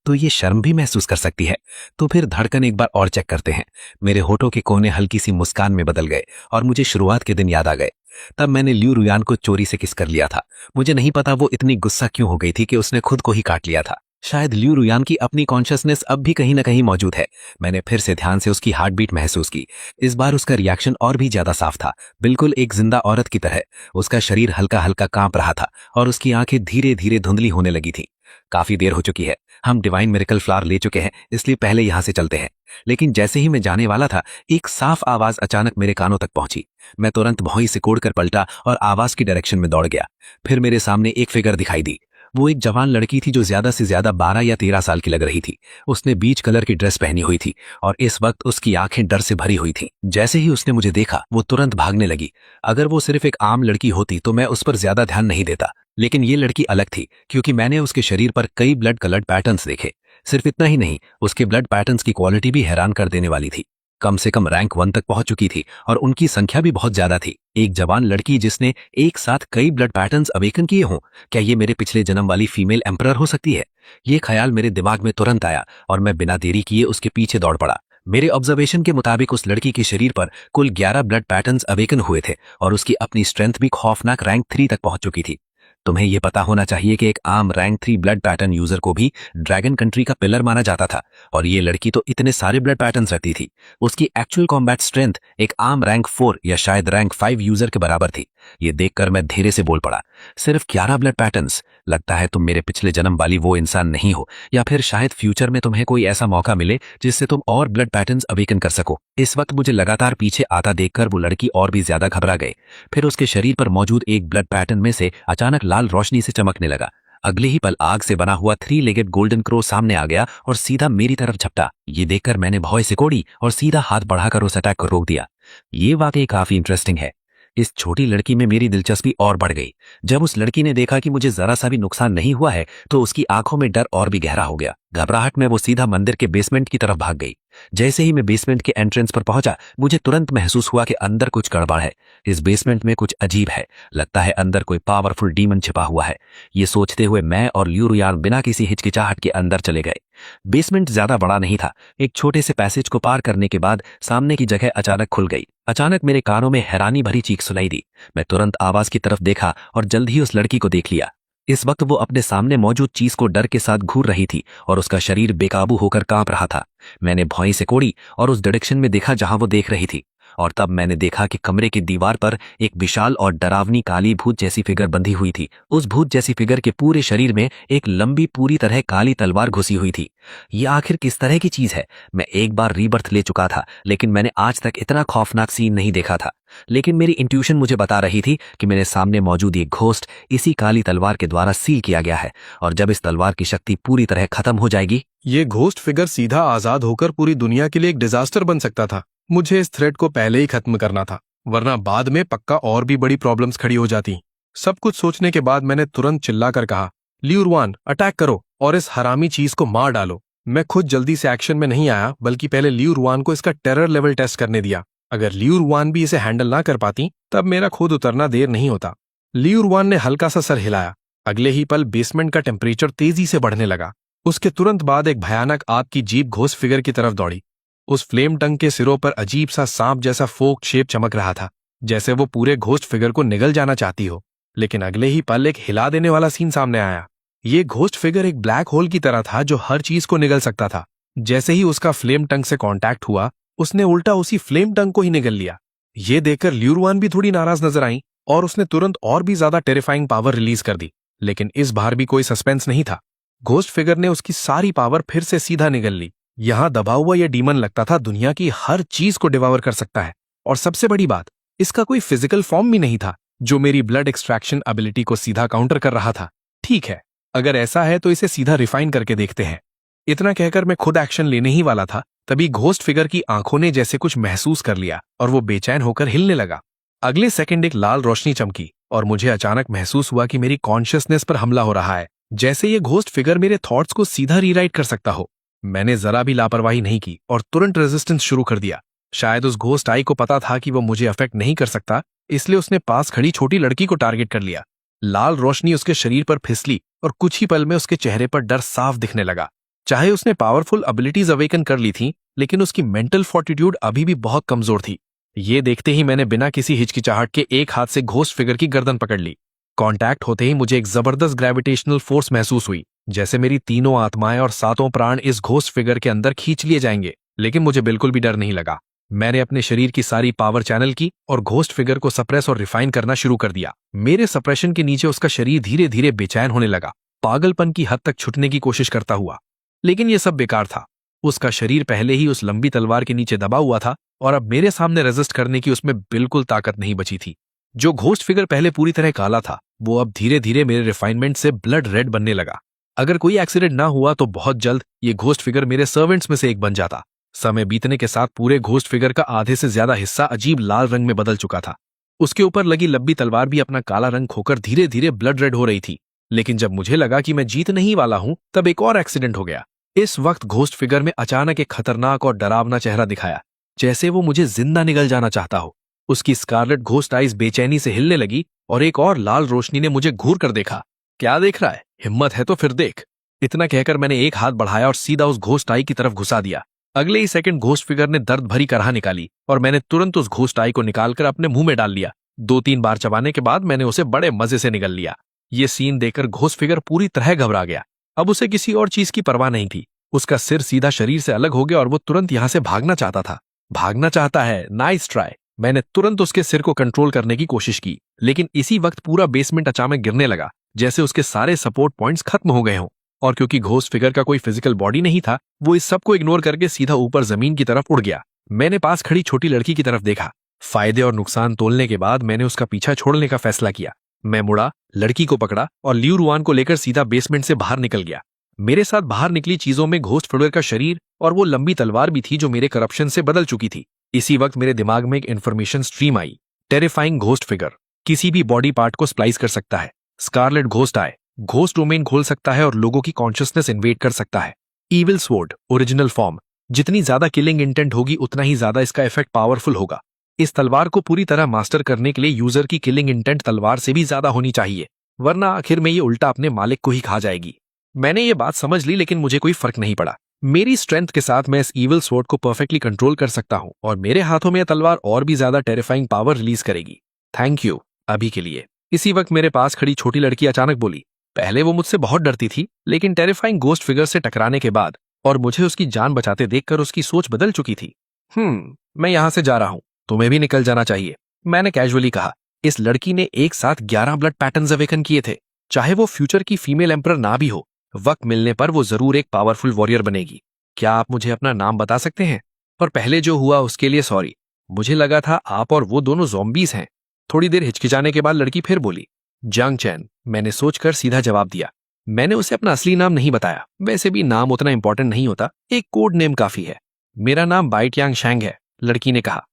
तो ये शर्म भी महसूस कर सकती है। तो फिर धड़कन एक बार और चेक करते हैं। मेरे होठों के कोने हल्की सी मुस्कान में बदल गए और मुझे शुरुआत के दिन याद आ गए। तब मैंने लियू रुयान को चोरी से किस कर लिया था। मुझे नहीं पता वो इतनी गुस्सा क्यों हो गई थी कि उसने खुद को ही काट लिया था। शायद लियू रुयान की अपनी कॉन्शियसनेस अब भी कहीं ना कहीं मौजूद है। मैंने फिर से ध्यान से उसकी हार्ट बीट महसूस की। इस बार उसका रिएक्शन और भी ज्यादा साफ था, बिल्कुल एक जिंदा औरत की तरह। उसका शरीर हल्का हल्का कांप रहा था और उसकी आंखें धीरे धीरे धुंधली होने लगी थी। काफी देर हो चुकी है। हम डिवाइन मिरेकल फ्लावर ले चुके हैं, इसलिए पहले यहां से चलते हैं। लेकिन जैसे ही मैं जाने वाला था, एक साफ आवाज अचानक मेरे कानों तक पहुंची। मैं तुरंत भौं सिकोड़कर पलटा और आवाज की डायरेक्शन में दौड़ गया। फिर मेरे सामने एक फिगर दिखाई दी। वो एक जवान लड़की थी जो ज्यादा से ज्यादा 12 या 13 साल की लग रही थी। उसने बीच कलर की ड्रेस पहनी हुई थी और इस वक्त उसकी आंखें डर से भरी हुई थीं। जैसे ही उसने मुझे देखा, वो तुरंत भागने लगी। अगर वो सिर्फ एक आम लड़की होती तो मैं उस पर ज्यादा ध्यान नहीं देता, लेकिन ये लड़की अलग थी, क्योंकि मैंने उसके शरीर पर कई ब्लड कलर्ड पैटर्न्स देखे। सिर्फ इतना ही नहीं, उसके ब्लड पैटर्न्स की क्वालिटी भी हैरान कर देने वाली थी। कम से कम रैंक 1 तक पहुंच चुकी थी और उनकी संख्या भी बहुत ज्यादा थी। एक जवान लड़की जिसने एक साथ कई ब्लड पैटर्न्स अवेकन किए हों, क्या ये मेरे पिछले जन्म वाली फीमेल एम्परर हो सकती है? ये ख्याल मेरे दिमाग में तुरंत आया और मैं बिना देरी किए उसके पीछे दौड़ पड़ा। मेरे ऑब्जर्वेशन के मुताबिक उस लड़की के शरीर पर कुल 11 ब्लड पैटर्न्स अवेकन हुए थे और उसकी अपनी स्ट्रेंथ भी खौफनाक रैंक 3 तक पहुंच चुकी थी। तुम्हें यह पता होना चाहिए कि एक आम रैंक 3 ब्लड पैटर्न यूजर को भी ड्रैगन कंट्री का पिलर माना जाता था, और ये लड़की तो इतने सारे ब्लड पैटर्न्स रखती थी। उसकी एक्चुअल कॉम्बैट स्ट्रेंथ एक आम रैंक 4 या शायद रैंक 5 यूजर के बराबर थी। ये देखकर मैं धीरे से बोल पड़ा, सिर्फ 11 ब्लड पैटर्न्स? लगता है तुम मेरे पिछले जन्म वाली वो इंसान नहीं हो, या फिर शायद फ्यूचर में तुम्हें कोई ऐसा मौका मिले जिससे तुम और ब्लड पैटर्न्स अवेकन कर सको। इस वक्त मुझे लगातार पीछे आता देखकर वो लड़की और भी ज्यादा घबरा गई। फिर उसके शरीर पर मौजूद एक ब्लड पैटर्न में से अचानक लाल रोशनी से चमकने लगा। अगले ही पल आग से बना हुआ 3 लेगेड गोल्डन क्रो सामने आ गया और सीधा मेरी तरफ झपटा। ये देखकर मैंने भौं सिकोड़ी और सीधा हाथ बढ़ाकर उस अटैक को रोक दिया। ये वाकई काफी इंटरेस्टिंग है। इस छोटी लड़की में मेरी दिलचस्पी और बढ़ गई। जब उस लड़की ने देखा कि मुझे जरा सा भी नुकसान नहीं हुआ है, तो उसकी आंखों में डर और भी गहरा हो गया। घबराहट में वो सीधा मंदिर के बेसमेंट की तरफ भाग गई। जैसे ही मैं बेसमेंट के एंट्रेंस पर पहुंचा, मुझे तुरंत महसूस हुआ कि अंदर कुछ गड़बड़ है। इस बेसमेंट में कुछ अजीब है। लगता है अंदर कोई पावरफुल डीमन छिपा हुआ है। ये सोचते हुए मैं और लियू रुयान बिना किसी हिचकिचाहट के अंदर चले गए। बेसमेंट ज्यादा बड़ा नहीं था। एक छोटे से पैसेज को पार करने के बाद सामने की जगह अचानक खुल गई। अचानक मेरे कानों में हैरानी भरी चीख सुनाई दी। मैं तुरंत आवाज की तरफ देखा और जल्द ही उस लड़की को देख लिया। इस वक्त वो अपने सामने मौजूद चीज को डर के साथ घूर रही थी और उसका शरीर बेकाबू होकर कांप रहा था। मैंने भौं सिकोड़ी और उस डायरेक्शन में देखा जहां वो देख रही थी। और तब मैंने देखा कि कमरे की दीवार पर एक विशाल और डरावनी काली भूत जैसी फिगर बंधी हुई थी। उस भूत जैसी फिगर के पूरे शरीर में एक लंबी पूरी तरह काली तलवार घुसी हुई थी। यह आखिर किस तरह की चीज है? मैं एक बार रीबर्थ ले चुका था, लेकिन मैंने आज तक इतना खौफनाक सीन नहीं देखा था। लेकिन मेरी इंट्यूशन मुझे बता रही थी कि मेरे सामने मौजूद ये घोस्ट इसी काली तलवार के द्वारा सील किया गया है, और जब इस तलवार की शक्ति पूरी तरह खत्म हो जाएगी। ये घोस्ट फिगर सीधा आजाद होकर पूरी दुनिया के लिए एक डिजास्टर बन सकता था। मुझे इस थ्रेड को पहले ही खत्म करना था, वरना बाद में पक्का और भी बड़ी प्रॉब्लम्स खड़ी हो जाती। सब कुछ सोचने के बाद मैंने तुरंत चिल्लाकर कहा, लियूरवान अटैक करो और इस हरामी चीज को मार डालो। मैं खुद जल्दी से एक्शन में नहीं आया, बल्कि पहले लियूरवान को इसका टेरर लेवल टेस्ट करने दिया। अगर लियूरवान भी इसे हैंडल ना कर पाती तब मेरा खुद उतरना देर नहीं होता। लियूरवान ने हल्का सा सर हिलाया। अगले ही पल बेसमेंट का टेम्परेचर तेजी से बढ़ने लगा। उसके तुरंत बाद एक भयानक आग की जीप घोस्ट फिगर की तरफ दौड़ी। उस फ्लेम टंग के सिरों पर अजीब सा सांप जैसा फोक शेप चमक रहा था, जैसे वो पूरे घोस्ट फिगर को निगल जाना चाहती हो। लेकिन अगले ही पल एक हिला देने वाला सीन सामने आया। ये घोस्ट फिगर एक ब्लैक होल की तरह था जो हर चीज को निगल सकता था। जैसे ही उसका फ्लेम टंग से कांटेक्ट हुआ, उसने उल्टा उसी फ्लेम टंग को ही निगल लिया। ये देखकर लियूरवान भी थोड़ी नाराज नजर आई और उसने तुरंत और भी ज्यादा टेरिफाइंग पावर रिलीज कर दी। लेकिन इस बार भी कोई सस्पेंस नहीं था। घोस्ट फिगर ने उसकी सारी पावर फिर से सीधा निगल ली। यहां दबा हुआ यह डीमन लगता था दुनिया की हर चीज को डिवावर कर सकता है। और सबसे बड़ी बात, इसका कोई फिजिकल फॉर्म भी नहीं था जो मेरी ब्लड एक्सट्रैक्शन एबिलिटी को सीधा काउंटर कर रहा था। ठीक है, अगर ऐसा है तो इसे सीधा रिफाइन करके देखते हैं। इतना कहकर मैं खुद एक्शन लेने ही वाला था, तभी घोस्ट फिगर की आंखों ने जैसे कुछ महसूस कर लिया और वो बेचैन होकर हिलने लगा। अगले सेकंड एक लाल रोशनी चमकी और मुझे अचानक महसूस हुआ कि मेरी कॉन्शियसनेस पर हमला हो रहा है, जैसे ये घोस्ट फिगर मेरे थॉट्स को सीधा रीराइट कर सकता हो। मैंने जरा भी लापरवाही नहीं की और तुरंत रेजिस्टेंस शुरू कर दिया। शायद उस घोस्ट आई को पता था कि वो मुझे अफेक्ट नहीं कर सकता, इसलिए उसने पास खड़ी छोटी लड़की को टारगेट कर लिया। लाल रोशनी उसके शरीर पर फिसली और कुछ ही पल में उसके चेहरे पर डर साफ दिखने लगा। चाहे उसने पावरफुल एबिलिटीज अवेकन कर ली थी, लेकिन उसकी मेंटल फोर्टिट्यूड अभी भी बहुत कमजोर थी। ये देखते ही मैंने बिना किसी हिचकिचाहट के एक हाथ से घोस्ट फिगर की गर्दन पकड़ ली। कांटेक्ट होते ही मुझे एक जबरदस्त ग्रेविटेशनल फोर्स महसूस हुई, जैसे मेरी तीनों आत्माएं और सातों प्राण इस घोस्ट फिगर के अंदर खींच लिए जाएंगे। लेकिन मुझे बिल्कुल भी डर नहीं लगा। मैंने अपने शरीर की सारी पावर चैनल की और घोस्ट फिगर को सप्रेस और रिफाइन करना शुरू कर दिया। मेरे सप्रेशन के नीचे उसका शरीर धीरे धीरे बेचैन होने लगा, पागलपन की हद तक छुटने की कोशिश करता हुआ। लेकिन यह सब बेकार था। उसका शरीर पहले ही उस लंबी तलवार के नीचे दबा हुआ था और अब मेरे सामने रेजिस्ट करने की उसमें बिल्कुल ताकत नहीं बची थी। जो घोस्ट फिगर पहले पूरी तरह काला था, वो अब धीरे धीरे मेरे रिफाइनमेंट से ब्लड रेड बनने लगा। अगर कोई एक्सीडेंट ना हुआ तो बहुत जल्द ये घोस्ट फिगर मेरे सर्वेंट्स में से एक बन जाता। समय बीतने के साथ पूरे घोस्ट फिगर का आधे से ज्यादा हिस्सा अजीब लाल रंग में बदल चुका था। उसके ऊपर लगी लंबी तलवार भी अपना काला रंग खोकर धीरे धीरे ब्लड रेड हो रही थी। लेकिन जब मुझे लगा कि मैं जीत नहीं वाला हूं, तब एक और एक्सीडेंट हो गया। इस वक्त घोस्ट फिगर में अचानक एक खतरनाक और डरावना चेहरा दिखाया, जैसे वो मुझे जिंदा निगल जाना चाहता हो। उसकी स्कारलेट घोस्ट आइज बेचैनी से हिलने लगी और एक और लाल रोशनी ने मुझे घूर कर देखा। क्या देख रहा है? हिम्मत है तो फिर देख। इतना कहकर मैंने एक हाथ बढ़ाया और सीधा उस घोस्ट आई की तरफ घुसा दिया। अगले ही सेकंड घोस्ट फिगर ने दर्द भरी कराह निकाली और मैंने तुरंत उस घोस्ट आई को निकालकर अपने मुंह में डाल लिया। 2-3 बार चबाने के बाद मैंने उसे बड़े मजे से निगल लिया। ये सीन देखकर घोस्ट फिगर पूरी तरह घबरा गया। अब उसे किसी और चीज की परवाह नहीं थी। उसका सिर सीधा शरीर से अलग हो गया और वो तुरंत यहां से भागना चाहता था। भागना चाहता है, नाइस ट्राई। मैंने तुरंत उसके सिर को कंट्रोल करने की कोशिश की, लेकिन इसी वक्त पूरा बेसमेंट अचानक गिरने लगा, जैसे उसके सारे सपोर्ट पॉइंट्स खत्म हो गए हों। और क्योंकि घोस्ट फिगर का कोई फिजिकल बॉडी नहीं था, वो इस सब को इग्नोर करके सीधा ऊपर जमीन की तरफ उड़ गया। मैंने पास खड़ी छोटी लड़की की तरफ देखा। फायदे और नुकसान तोलने के बाद मैंने उसका पीछा छोड़ने का फैसला किया। मैं मुड़ा, लड़की को पकड़ा और लियूरुआन को लेकर सीधा बेसमेंट से बाहर निकल गया। मेरे साथ बाहर निकली चीजों में घोस्ट फिगर का शरीर और वो लंबी तलवार भी थी जो मेरे करप्शन से बदल चुकी थी। इसी वक्त मेरे दिमाग में एक information stream I. Terrifying ghost figure किसी भी बॉडी पार्ट को स्प्लाइस कर सकता है। स्कारलेट घोस्ट आए घोस्ट डोमेन खोल सकता है और लोगों की कॉन्शियसनेस इन्वेड कर सकता है। ईविल स्वॉर्ड ओरिजिनल फॉर्म, जितनी ज्यादा किलिंग इंटेंट होगी उतना ही ज्यादा इसका इफेक्ट पावरफुल होगा। इस तलवार को पूरी तरह मास्टर करने के लिए यूजर की किलिंग इंटेंट तलवार से भी ज्यादा होनी चाहिए, वरना आखिर में ये उल्टा अपने मालिक को ही खा जाएगी। मैंने ये बात समझ ली, लेकिन मुझे कोई फर्क नहीं पड़ा। मेरी स्ट्रेंथ के साथ मैं इस ईविल स्वॉर्ड को परफेक्टली कंट्रोल कर सकता हूं और मेरे हाथों में यह तलवार और भी ज्यादा टेरिफाइंग पावर रिलीज करेगी। थैंक यू अभी के लिए। इसी वक्त मेरे पास खड़ी छोटी लड़की अचानक बोली। पहले वो मुझसे बहुत डरती थी, लेकिन टेरिफाइंग घोस्ट फिगर से टकराने के बाद और मुझे उसकी जान बचाते देखकर उसकी सोच बदल चुकी थी। मैं यहां से जा रहा हूं। तुम्हें भी निकल जाना चाहिए, मैंने कैजुअली कहा। इस लड़की ने एक साथ 11 ब्लड पैटर्न्स अवेकन किए थे। चाहे वो फ्यूचर की फीमेल एम्परर ना भी हो, वक्त मिलने पर वो जरूर एक पावरफुल वॉरियर बनेगी। क्या आप मुझे अपना नाम बता सकते हैं? और पहले जो हुआ उसके लिए सॉरी। मुझे लगा था आप और वो दोनों ज़ॉम्बीज हैं। थोड़ी देर हिचकिचाने के बाद लड़की फिर बोली, जांग चैन। मैंने सोचकर सीधा जवाब दिया। मैंने उसे अपना असली नाम नहीं बताया, वैसे भी नाम उतना इंपॉर्टेंट नहीं होता, एक कोड नेम काफी है। मेरा नाम बाइट यांग शैंग है, लड़की ने कहा।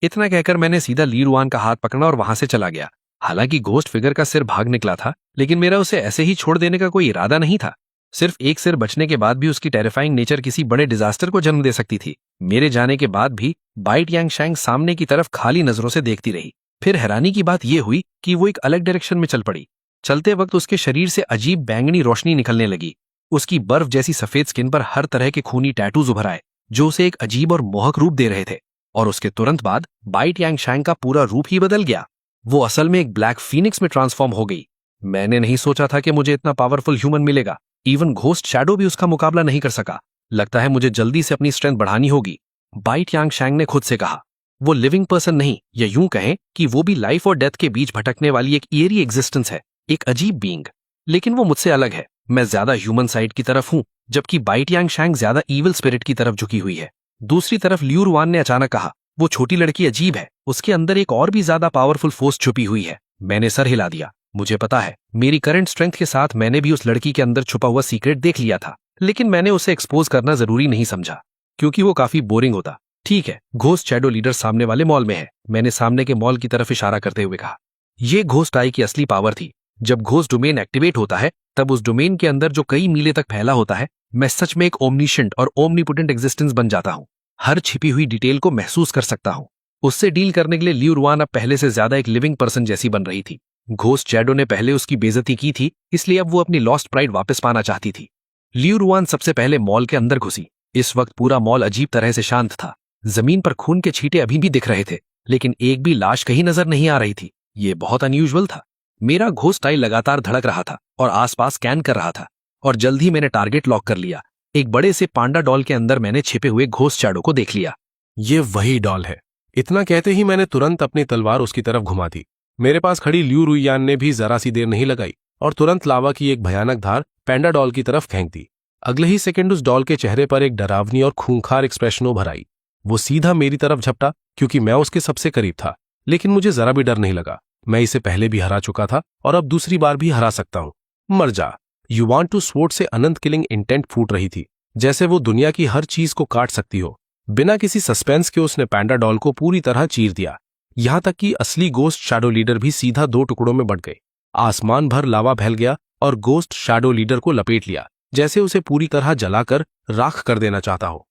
इतना कहकर मैंने सीधा ली रुआन का हाथ पकड़ा और वहां से चला गया। हालांकि घोस्ट फिगर का सिर भाग निकला था, लेकिन मेरा उसे ऐसे ही छोड़ देने का कोई इरादा नहीं था। सिर्फ एक सिर बचने के बाद भी उसकी टेरिफाइंग नेचर किसी बड़े डिजास्टर को जन्म दे सकती थी। मेरे जाने के बाद भी बाइट यांग शैंग सामने की तरफ खाली नजरों से देखती रही। फिर हैरानी की बात यह हुई कि वो एक अलग डायरेक्शन में चल पड़ी। चलते वक्त उसके शरीर से अजीब बैंगनी रोशनी निकलने लगी। उसकी बर्फ जैसी सफेद स्किन पर हर तरह के खूनी टैटूज उभर आए, जो उसे एक अजीब और मोहक रूप दे रहे थे। और उसके तुरंत बाद बाइट यांग शैंग का पूरा रूप ही बदल गया। वो असल में एक ब्लैक फीनिक्स में ट्रांसफॉर्म हो गई। मैंने नहीं सोचा था कि मुझे इतना पावरफुल ह्यूमन मिलेगा। इवन घोस्ट शैडो भी उसका मुकाबला नहीं कर सका। लगता है मुझे जल्दी से अपनी स्ट्रेंथ बढ़ानी होगी, बाइट यांग शैंग ने खुद से कहा। वो लिविंग पर्सन नहीं, या यूं कहें कि वो भी लाइफ और डेथ के बीच भटकने वाली एक ईयरी एग्जिस्टेंस है, एक अजीब बीइंग। लेकिन वो मुझसे अलग है। मैं ज्यादा ह्यूमन साइड की तरफ हूं, जबकि बाइट यांग शैंग ज्यादा ईविल स्पिरिट की तरफ झुकी हुई है। दूसरी तरफ लियू रुआन ने अचानक कहा, वो छोटी लड़की अजीब है, उसके अंदर एक और भी ज्यादा पावरफुल फोर्स छुपी हुई है। मैंने सर हिला दिया। मुझे पता है, मेरी करंट स्ट्रेंथ के साथ मैंने भी उस लड़की के अंदर छुपा हुआ सीक्रेट देख लिया था, लेकिन मैंने उसे एक्सपोज करना जरूरी नहीं समझा, क्योंकि वो काफी बोरिंग होता। ठीक है, घोस्ट शैडो लीडर सामने वाले मॉल में है, मैंने सामने के मॉल की तरफ इशारा करते हुए कहा। ये घोस्ट आई की असली पावर थी। जब घोस्ट डोमेन एक्टिवेट होता है, तब उस डोमेन के अंदर जो कई मीले तक फैला होता है, मैं सच में एक ओमनिशेंट और ओमनीपोटेंट एग्जिस्टेंस बन जाता हूं। हर छिपी हुई डिटेल को महसूस कर सकता हूं। उससे डील करने के लिए लियू रुआन अब पहले से ज्यादा एक लिविंग पर्सन जैसी बन रही थी। घोस्ट शैडो ने पहले उसकी बेइज्जती की थी, इसलिए अब वो अपनी लॉस्ट प्राइड वापस पाना चाहती थी। लियू रुआन सबसे पहले मॉल के अंदर घुसी। इस वक्त पूरा मॉल अजीब तरह से शांत था। जमीन पर खून के छींटे अभी भी दिख रहे थे, लेकिन एक भी लाश कहीं नजर नहीं आ रही थी। ये बहुत अनयूजुअल था। मेरा घोस्ट आई लगातार धड़क रहा था और आसपास स्कैन कर रहा था, और जल्द ही मैंने टारगेट लॉक कर लिया। एक बड़े से पांडा डॉल के अंदर मैंने छिपे हुए घोस्ट शैडो को देख लिया। ये वही डॉल है। इतना कहते ही मैंने तुरंत अपनी तलवार उसकी तरफ घुमा दी। मेरे पास खड़ी लियू रुयान ने भी जरा सी देर नहीं लगाई और तुरंत लावा की एक भयानक धार पैंडा डॉल की तरफ फेंक दी। अगले ही सेकंड उस डॉल के चेहरे पर एक डरावनी और खूंखार एक्सप्रेशन उभर आई। वो सीधा मेरी तरफ झपटा, क्योंकि मैं उसके सबसे करीब था। लेकिन मुझे जरा भी डर नहीं लगा। मैं इसे पहले भी हरा चुका था और अब दूसरी बार भी हरा सकता हूं। मर जा। यू वांट टू स्वॉर्ड से अनंत किलिंग इंटेंट फूट रही थी, जैसे वो दुनिया की हर चीज को काट सकती हो। बिना किसी सस्पेंस के उसने पैंडा डॉल को पूरी तरह चीर दिया। यहां तक कि असली गोस्ट शैडो लीडर भी सीधा 2 टुकड़ों में बंट गए। आसमान भर लावा फैल गया और गोस्ट शैडो लीडर को लपेट लिया, जैसे उसे पूरी तरह जलाकर राख कर देना चाहता हो।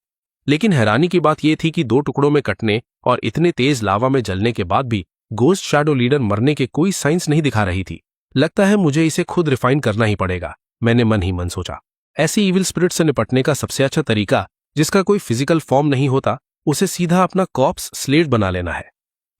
लेकिन हैरानी की बात यह थी कि 2 टुकड़ों में कटने और इतने तेज लावा में जलने के बाद भी गोस्ट शैडो लीडर मरने के कोई साइंस नहीं दिखा रही थी। लगता है मुझे इसे खुद रिफाइन करना ही पड़ेगा, मैंने मन ही मन सोचा। ऐसी इविल स्पिरिट से निपटने का सबसे अच्छा तरीका, जिसका कोई फिजिकल फॉर्म नहीं होता, उसे सीधा अपना कॉप्स स्लेट बना लेना है।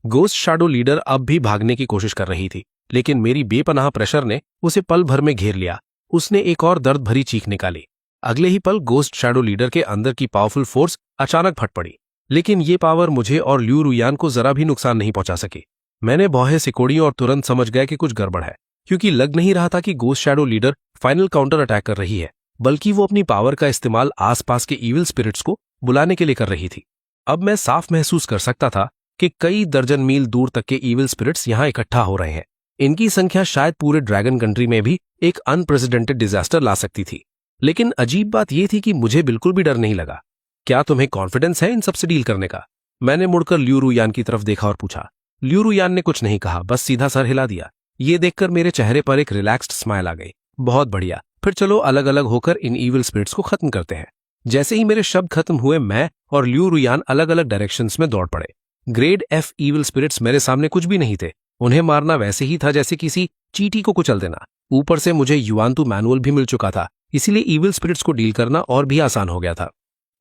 गोस्ट शैडो लीडर अब भी भागने की कोशिश कर रही थी, लेकिन मेरी बेपनाह प्रेशर ने उसे पल भर में घेर लिया। उसने एक और दर्द भरी चीख निकाली। अगले ही पल गोस्ट शैडो लीडर के अंदर की पावरफुल फोर्स अचानक फट पड़ी। लेकिन ये पावर मुझे और लियू रुयान को जरा भी नुकसान नहीं पहुंचा सकी। मैंने भौहें सिकोड़ी और तुरंत समझ गया कि कुछ गड़बड़ है, क्योंकि लग नहीं रहा था कि ghost shadow leader final counter attack कर रही है, बल्कि वो अपनी पावर का इस्तेमाल आसपास के इविल स्पिरिट्स को बुलाने के लिए कर रही थी। अब मैं साफ महसूस कर सकता था कि कई दर्जन मील दूर तक के इविल स्पिरिट्स यहां इकट्ठा हो रहे हैं। इनकी संख्या शायद पूरे ड्रैगन कंट्री में भी एक अनप्रेसिडेंटेड डिजास्टर ला सकती थी। लेकिन अजीब बात यह थी कि मुझे बिल्कुल भी डर नहीं लगा। क्या तुम्हें कॉन्फिडेंस है इन सबसे डील करने का? मैंने मुड़कर लियू रुयान की तरफ देखा और पूछा। लियू रुयान ने कुछ नहीं कहा, बस सीधा सर हिला दिया। ये देखकर मेरे चेहरे पर एक रिलैक्स्ड स्माइल आ गई। बहुत बढ़िया, फिर चलो अलग अलग होकर इन इविल स्पिरिट्स को खत्म करते हैं। जैसे ही मेरे शब्द खत्म हुए, मैं और लियू रुयान अलग अलग डायरेक्शंस में दौड़ पड़े। ग्रेड F इविल स्पिरिट्स मेरे सामने कुछ भी नहीं थे। उन्हें मारना वैसे ही था जैसे किसी चींटी को कुचल देना। ऊपर से मुझे युवांतु मैनुअल भी मिल चुका था, इसीलिए इविल स्पिरिट्स को डील करना और भी आसान हो गया था।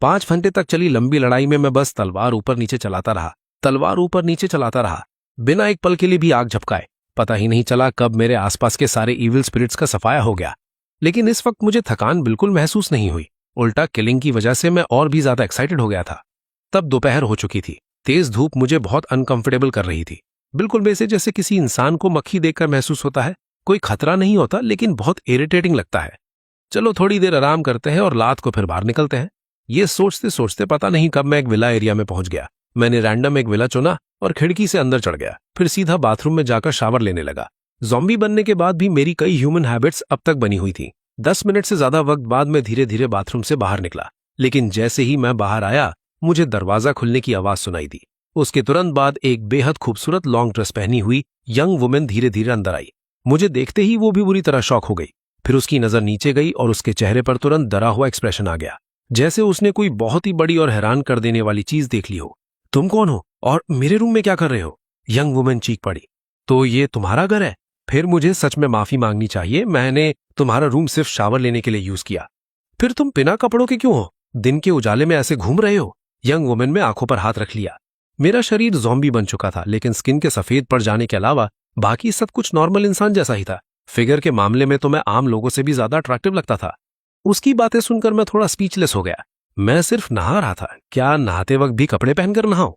5 घंटे तक चली लंबी लड़ाई में मैं बस तलवार ऊपर नीचे चलाता रहा, बिना एक पल के लिए भी आग झपकाए। पता ही नहीं चला कब मेरे आसपास के सारे इविल स्पिरिट्स का सफाया हो गया। लेकिन इस वक्त मुझे थकान बिल्कुल महसूस नहीं हुई। उल्टा किलिंग की वजह से मैं और भी ज्यादा एक्साइटेड हो गया था। तब दोपहर हो चुकी थी। तेज धूप मुझे बहुत अनकंफर्टेबल कर रही थी, बिल्कुल वैसे जैसे किसी इंसान को मक्खी देखकर महसूस होता है। कोई खतरा नहीं होता लेकिन बहुत इरिटेटिंग लगता है। चलो थोड़ी देर आराम करते हैं और रात को फिर बाहर निकलते हैं। ये सोचते सोचते पता नहीं कब मैं एक विला एरिया में पहुंच गया। मैंने रैंडम एक विला चुना और खिड़की से अंदर चढ़ गया, फिर सीधा बाथरूम में जाकर शावर लेने लगा। ज़ॉम्बी बनने के बाद भी मेरी कई ह्यूमन हैबिट्स अब तक बनी हुई थी। 10 मिनट से ज्यादा वक्त बाद मैं धीरे धीरे बाथरूम से बाहर निकला, लेकिन जैसे ही मैं बाहर आया मुझे दरवाजा खुलने की आवाज सुनाई दी। उसके तुरंत बाद एक बेहद खूबसूरत लॉन्ग ड्रेस पहनी हुई यंग वुमेन धीरे धीरे अंदर आई। मुझे देखते ही वो भी बुरी तरह शॉक हो गई। फिर उसकी नजर नीचे गई और उसके चेहरे पर तुरंत डरा हुआ एक्सप्रेशन आ गया, जैसे उसने कोई बहुत ही बड़ी और हैरान कर देने वाली चीज देख ली हो। तुम कौन हो और मेरे रूम में क्या कर रहे हो? यंग वुमेन चीख पड़ी। तो ये तुम्हारा घर है? फिर मुझे सच में माफी मांगनी चाहिए, मैंने तुम्हारा रूम सिर्फ शावर लेने के लिए यूज किया। फिर तुम बिना कपड़ों के क्यों हो? दिन के उजाले में ऐसे घूम रहे हो? यंग वुमेन में आंखों पर हाथ रख लिया। मेरा शरीर ज़ॉम्बी बन चुका था, लेकिन स्किन के सफेद पड़ जाने के अलावा बाकी सब कुछ नॉर्मल इंसान जैसा ही था। फिगर के मामले में तो मैं आम लोगों से भी ज्यादा अट्रैक्टिव लगता था। उसकी बातें सुनकर मैं थोड़ा स्पीचलेस हो गया। मैं सिर्फ नहा रहा था, क्या नहाते वक्त भी कपड़े पहनकर नहाऊं?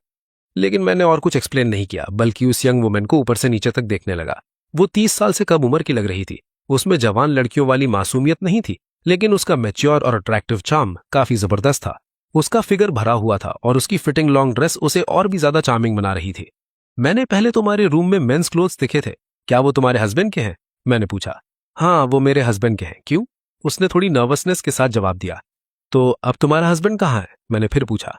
लेकिन मैंने और कुछ एक्सप्लेन नहीं किया, बल्कि उस यंग वुमेन को ऊपर से नीचे तक देखने लगा। वो 30 साल से कम उम्र की लग रही थी। उसमें जवान लड़कियों वाली मासूमियत नहीं थी, लेकिन उसका मैच्योर और अट्रैक्टिव चार्म काफी जबरदस्त था। उसका फिगर भरा हुआ था और उसकी फिटिंग लॉन्ग ड्रेस उसे और भी ज्यादा चार्मिंग बना रही थी। मैंने पहले तुम्हारे रूम में मेंस क्लोथ्स दिखे थे, क्या वो तुम्हारे हस्बैंड के हैं? मैंने पूछा। हाँ, वो मेरे हस्बैंड के हैं। क्यों? उसने थोड़ी नर्वसनेस के साथ जवाब दिया। तो अब तुम्हारा हस्बैंड कहाँ है? मैंने फिर पूछा।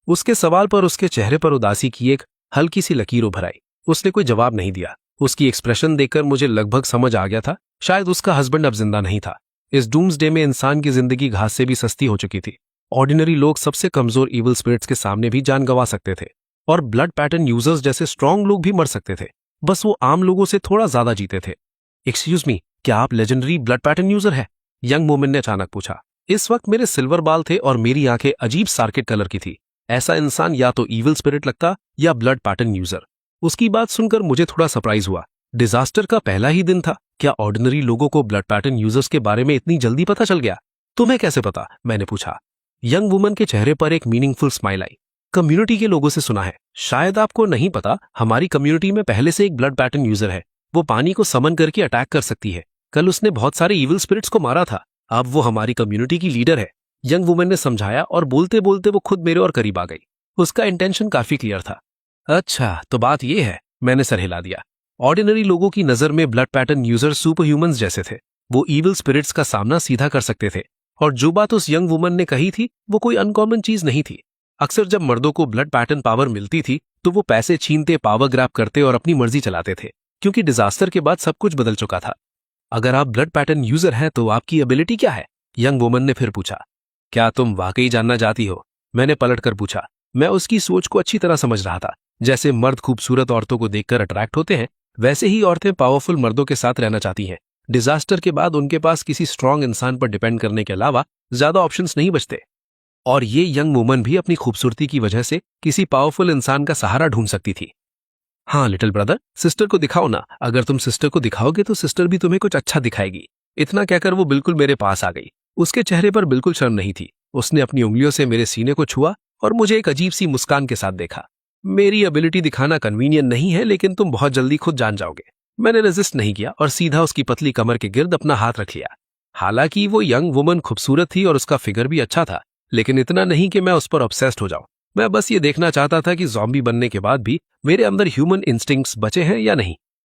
उसके सवाल पर उसके चेहरे पर उदासी की एक हल्की सी लकीर उभर आई। उसने कोई जवाब नहीं दिया। उसकी एक्सप्रेशन देखकर मुझे लगभग समझ आ गया था, शायद उसका हस्बैंड अब जिंदा नहीं था। इस डूम्सडे में इंसान की जिंदगी घास से भी सस्ती हो चुकी थी। ऑर्डिनरी लोग सबसे कमजोर इविल स्पिरिट्स के सामने भी जान गंवा सकते थे, और ब्लड पैटर्न यूजर्स जैसे स्ट्रांग लोग भी मर सकते थे, बस वो आम लोगों से थोड़ा ज्यादा जीते थे। एक्सक्यूज मी, क्या आप लेजेंडरी ब्लड पैटर्न यूजर है? यंग वुमेन ने अचानक पूछा। इस वक्त मेरे सिल्वर बाल थे और मेरी आंखें अजीब सार्किट कलर की थी। ऐसा इंसान या तो इविल स्पिरिट लगता या ब्लड पैटर्न यूजर। उसकी बात सुनकर मुझे थोड़ा सरप्राइज हुआ। डिजास्टर का पहला ही दिन था, क्या ऑर्डिनरी लोगों को ब्लड पैटर्न यूजर्स के बारे में इतनी जल्दी पता चल गया? तुम्हें कैसे पता? मैंने पूछा। यंग वुमन के चेहरे पर एक मीनिंगफुल स्माइल आई। कम्युनिटी के लोगों से सुना है, शायद आपको नहीं पता, हमारी कम्युनिटी में पहले से एक ब्लड पैटर्न यूजर है। वो पानी को समन करके अटैक कर सकती है। कल उसने बहुत सारे इविल स्पिरिट्स को मारा था। अब वो हमारी कम्युनिटी की लीडर है। यंग वुमन ने समझाया और बोलते बोलते वो खुद मेरे और करीब आ गई। उसका इंटेंशन काफी क्लियर था। अच्छा, तो बात ये है, मैंने सर हिला दिया। ऑर्डिनरी लोगों की नजर में blood pattern user super humans जैसे थे। वो इविल स्पिरिट्स का सामना सीधा कर सकते थे, और जो बात उस यंग वुमन ने कही थी वो कोई अनकॉमन चीज नहीं थी। अक्सर जब मर्दों को ब्लड पैटर्न पावर मिलती थी तो वो पैसे छीनते, पावर ग्रैब करते और अपनी मर्जी चलाते थे, क्योंकि डिजास्टर के बाद सब कुछ बदल चुका था। अगर आप ब्लड पैटर्न यूजर हैं तो आपकी एबिलिटी क्या है? यंग वुमन ने फिर पूछा। क्या तुम वाकई जानना चाहती हो? मैंने पलटकर पूछा। मैं उसकी सोच को अच्छी तरह समझ रहा था। जैसे मर्द खूबसूरत औरतों को देखकर अट्रैक्ट होते हैं, वैसे ही औरतें पावरफुल मर्दों के साथ रहना चाहती हैं। डिजास्टर के बाद उनके पास किसी स्ट्रांग इंसान पर डिपेंड करने के अलावा ज्यादा ऑप्शंस नहीं बचते, और ये यंग वुमन भी अपनी खूबसूरती की वजह से किसी पावरफुल इंसान का सहारा ढूंढ सकती थी। हाँ लिटिल ब्रदर, सिस्टर को दिखाओ ना। अगर तुम सिस्टर को दिखाओगे तो सिस्टर भी तुम्हें कुछ अच्छा दिखाएगी। इतना कहकर वो बिल्कुल मेरे पास आ गई। उसके चेहरे पर बिल्कुल शर्म नहीं थी। उसने अपनी उंगलियों से मेरे सीने को छुआ और मुझे एक अजीब सी मुस्कान के साथ देखा। मेरी एबिलिटी दिखाना कन्वीनियंट नहीं है, लेकिन तुम बहुत जल्दी खुद जान जाओगे। मैंने रेजिस्ट नहीं किया और सीधा उसकी पतली कमर के गिर्द अपना हाथ रख लिया। हालांकि वो यंग वुमन खूबसूरत थी और उसका फिगर भी अच्छा था, लेकिन इतना नहीं कि मैं उस पर ऑब्सेस्ड हो जाऊं। मैं बस ये देखना चाहता था कि ज़ॉम्बी बनने के बाद भी मेरे अंदर ह्यूमन इंस्टिंक्ट्स बचे हैं या नहीं।